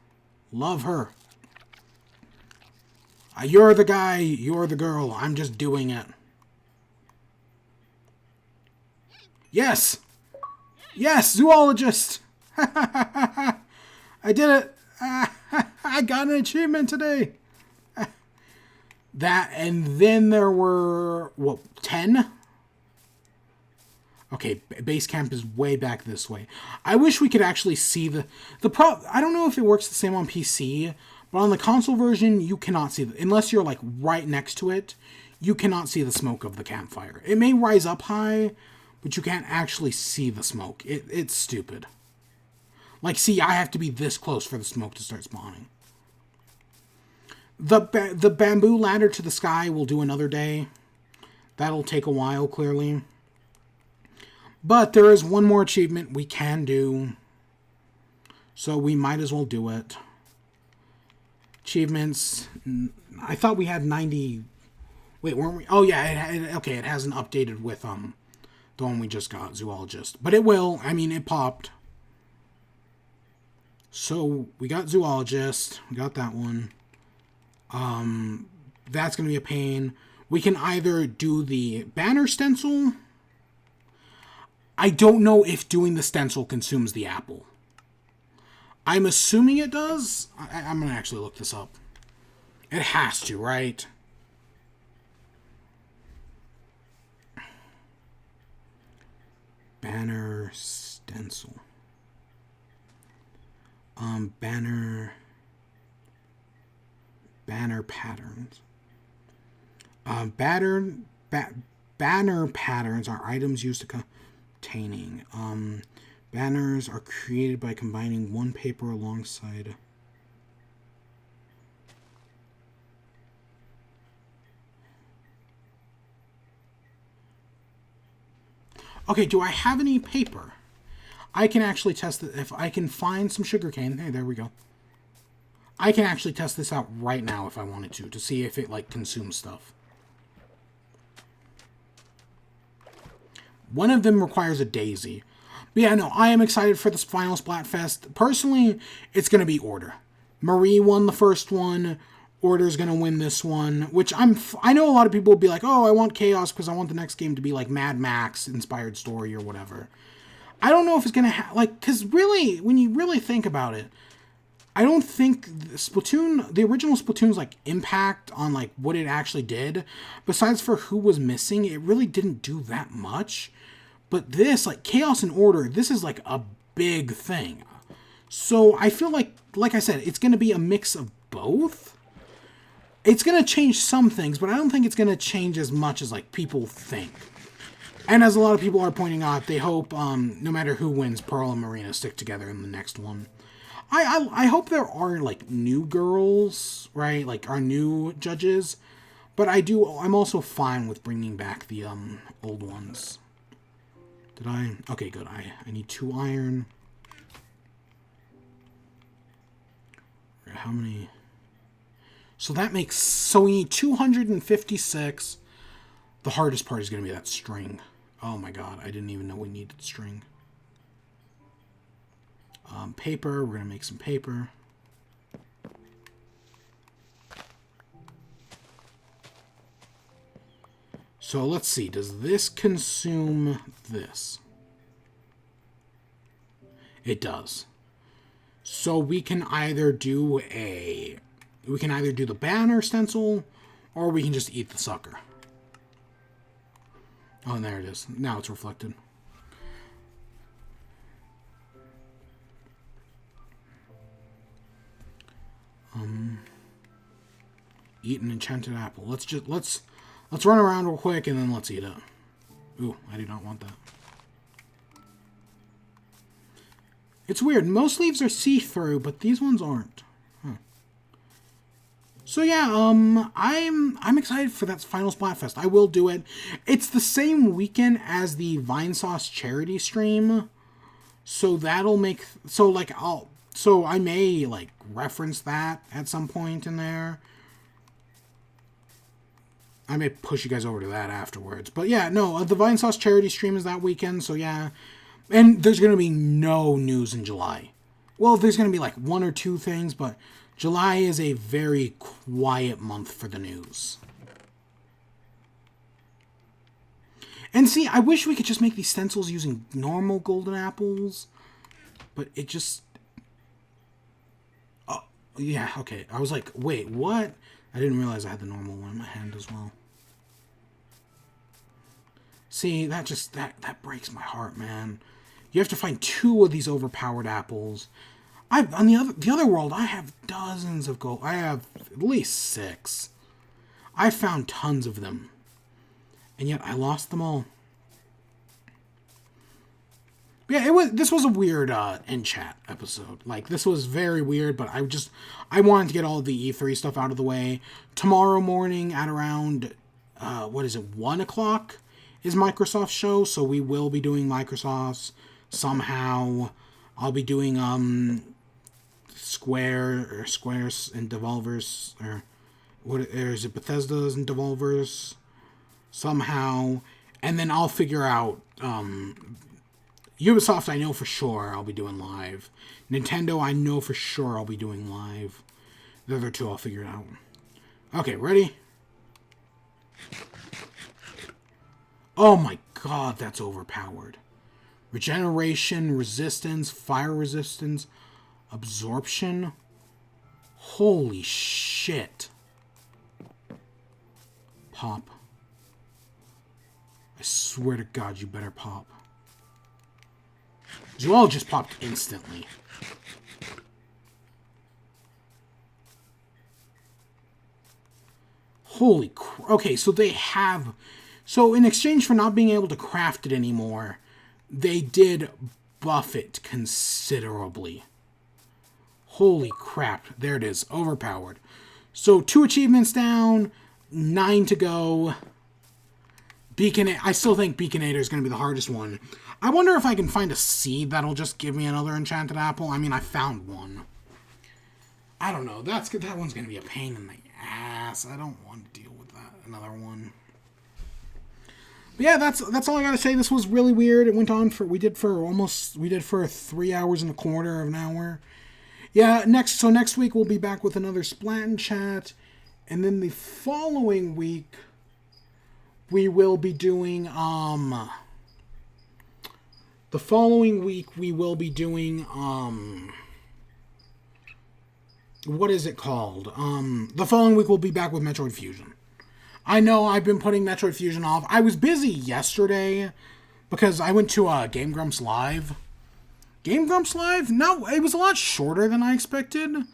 Love her. You're the guy. You're the girl. I'm just doing it. Yes! Yes, zoologist! I did it! I got an achievement today! That, and then there were, 10? Okay, base camp is way back this way. I wish we could actually see I don't know if it works the same on PC, but on the console version, you cannot see unless you're, like, right next to it, you cannot see the smoke of the campfire. It may rise up high, but you can't actually see the smoke. It's stupid. Like, see, I have to be this close for the smoke to start spawning. The bamboo ladder to the sky will do another day. That'll take a while, clearly. But there is one more achievement we can do. So we might as well do it. Achievements. I thought we had 90... Wait, weren't we? Oh, yeah. Okay, it hasn't updated with... the one we just got, Zoologist. But it will. I mean, it popped. So, we got Zoologist. We got that one. That's going to be a pain. We can either do the banner stencil. I don't know if doing the stencil consumes the apple. I'm assuming it does. I'm going to actually look this up. It has to, right? Banner stencil. Banner patterns. Banner patterns are items used to containing. Banners are created by combining one paper alongside. Okay, do I have any paper? I can actually test it. If I can find some sugarcane. Hey, there we go. I can actually test this out right now if I wanted to see if it, like, consumes stuff. One of them requires a daisy. But yeah, no, I am excited for this final Splatfest. Personally, it's going to be Order. Marie won the first one. Order's going to win this one, which I know a lot of people will be like, oh, I want Chaos because I want the next game to be like Mad Max inspired story or whatever. I don't know if it's going to because really, when you really think about it, I don't think the original Splatoon's, like, impact on, like, what it actually did, besides for who was missing, it really didn't do that much. But this, like, Chaos and Order, this is, like, a big thing. So I feel like I said, it's going to be a mix of both. It's going to change some things, but I don't think it's going to change as much as, like, people think. And as a lot of people are pointing out, they hope no matter who wins, Pearl and Marina stick together in the next one. I hope there are like new girls, right? Like our new judges, but I'm also fine with bringing back the old ones. Did I? Okay, good. I need 2 iron. How many? So that makes, so we need 256. The hardest part is going to be that string. Oh my god, I didn't even know we needed string. Paper, we're going to make some paper. So let's see, does this consume this? It does. So we can either do the banner stencil, or we can just eat the sucker. Oh, and there it is. Now it's reflected. Eat an enchanted apple. Let's run around real quick and then let's eat it. Ooh, I do not want that. It's weird. Most leaves are see-through, but these ones aren't. Huh. So yeah, I'm excited for that final Splatfest. I will do it. It's the same weekend as the Vinesauce charity stream, so that'll make so I may like reference that at some point in there. I may push you guys over to that afterwards. But yeah, no, the Vinesauce charity stream is that weekend, so yeah. And there's going to be no news in July. Well, there's going to be like 1 or 2 things, but July is a very quiet month for the news. And see, I wish we could just make these stencils using normal golden apples, but it just... Oh, yeah, okay. I was like, wait, what? I didn't realize I had the normal one in my hand as well. See, that breaks my heart, man. You have to find 2 of these overpowered apples. On the other world, I have dozens of gold. I have at least 6. I found tons of them, and yet I lost them all. Yeah, this was a weird end chat episode. Like, this was very weird, but I wanted to get all the E3 stuff out of the way. Tomorrow morning at around 1 o'clock is Microsoft's show, so we will be doing Microsoft's somehow. I'll be doing Squares and Devolver's, or is it Bethesda's and Devolver's somehow, and then I'll figure out Ubisoft. I know for sure I'll be doing live. Nintendo, I know for sure I'll be doing live. The other 2 I'll figure it out. Okay, ready? Oh my god, that's overpowered. Regeneration, resistance, fire resistance, absorption. Holy shit. Pop. I swear to god, you better pop. You all just popped instantly. Holy crap. Okay, so they have... So in exchange for not being able to craft it anymore, they did buff it considerably. Holy crap. There it is. Overpowered. So 2 achievements down, 9 to go. I still think Beaconator is going to be the hardest one. I wonder if I can find a seed that'll just give me another enchanted apple. I mean, I found one. I don't know. That one's going to be a pain in the ass. I don't want to deal with that. Another one. But yeah, that's all I gotta say. This was really weird. It went on we did for 3 hours and a quarter of an hour. Yeah, next week we'll be back with another Splat Chat, and then the following week we will be doing what is it called? The following week we'll be back with Metroid Fusion. I know I've been putting Metroid Fusion off. I was busy yesterday because I went to Game Grumps Live. Game Grumps Live? No, it was a lot shorter than I expected.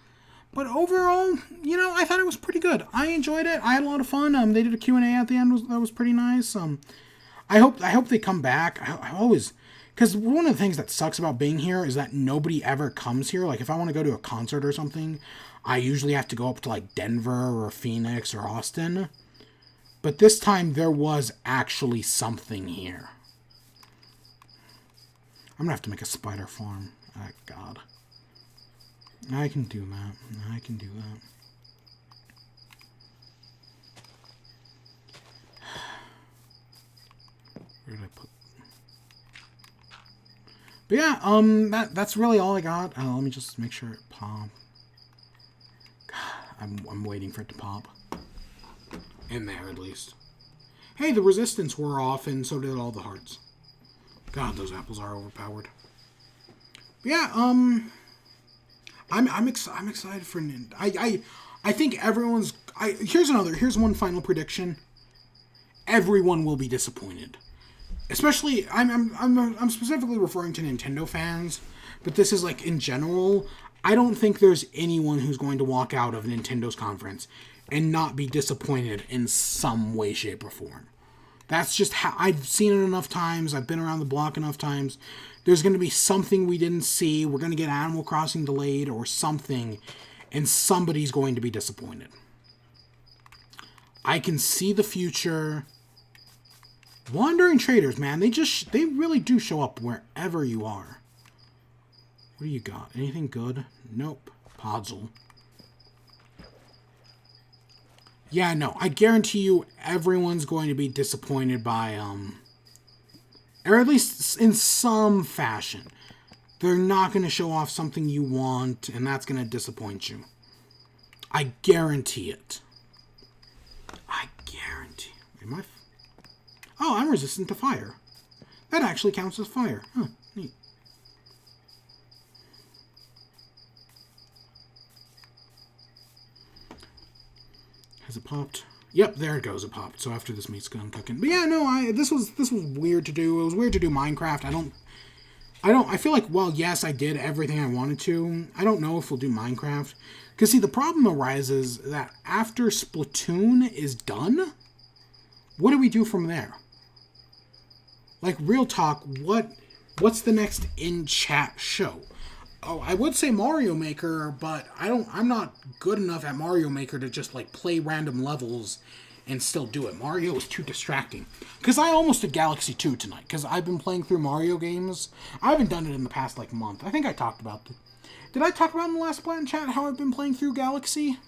But overall, I thought it was pretty good. I enjoyed it. I had a lot of fun. They did a Q&A at the end that was pretty nice. I hope they come back. I always, because one of the things that sucks about being here is that nobody ever comes here. Like if I want to go to a concert or something, I usually have to go up to like Denver or Phoenix or Austin. But this time there was actually something here. I'm gonna have to make a spider farm. Oh God. I can do that. I can do that. Where did I put? But yeah, that's really all I got. Let me just make sure it pops. I'm waiting for it to pop. In there, at least. Hey, the resistance wore off, and so did all the hearts. God, those apples are overpowered. But yeah, I'm excited for I think everyone's. Here's one final prediction. Everyone will be disappointed. Especially, I'm specifically referring to Nintendo fans, but this is like in general. I don't think there's anyone who's going to walk out of Nintendo's conference and not be disappointed in some way, shape, or form. That's just how I've seen it enough times. I've been around the block enough times. There's going to be something we didn't see. We're going to get Animal Crossing delayed or something, and somebody's going to be disappointed. I can see the future. Wandering Traders, man, they really do show up wherever you are. What do you got? Anything good? Nope. Podzol. Yeah, no, I guarantee you everyone's going to be disappointed by, or at least in some fashion. They're not going to show off something you want, and that's going to disappoint you. I guarantee it. I guarantee. Oh, I'm resistant to fire. That actually counts as fire. Huh, neat. Has it popped? Yep, there it goes. It popped. So after this meat's done cooking. But yeah, no, this was weird to do. It was weird to do Minecraft. I feel like, well, yes, I did everything I wanted to. I don't know if we'll do Minecraft. Because, see, the problem arises that after Splatoon is done, what do we do from there? Like, real talk, what's the next in-chat show? Oh, I would say Mario Maker, but I'm not good enough at Mario Maker to just, like, play random levels and still do it. Mario is too distracting. Because I almost did Galaxy 2 tonight, because I've been playing through Mario games. I haven't done it in the past, like, month. I think I talked about it. Did I talk about in the last Planet Chat how I've been playing through Galaxy?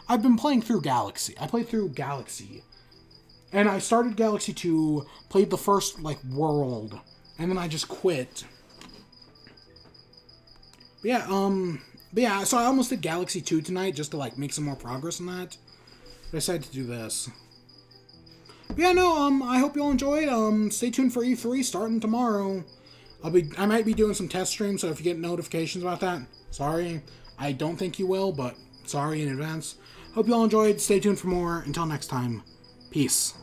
I've been playing through Galaxy. I played through Galaxy. And I started Galaxy 2, played the first, like, world, and then I just quit. But yeah, so I almost did Galaxy 2 tonight, just to, like, make some more progress on that. But I decided to do this. But yeah, no, I hope you all enjoyed. Stay tuned for E3, starting tomorrow. I might be doing some test streams, so if you get notifications about that, sorry. I don't think you will, but sorry in advance. Hope you all enjoyed. Stay tuned for more. Until next time, peace.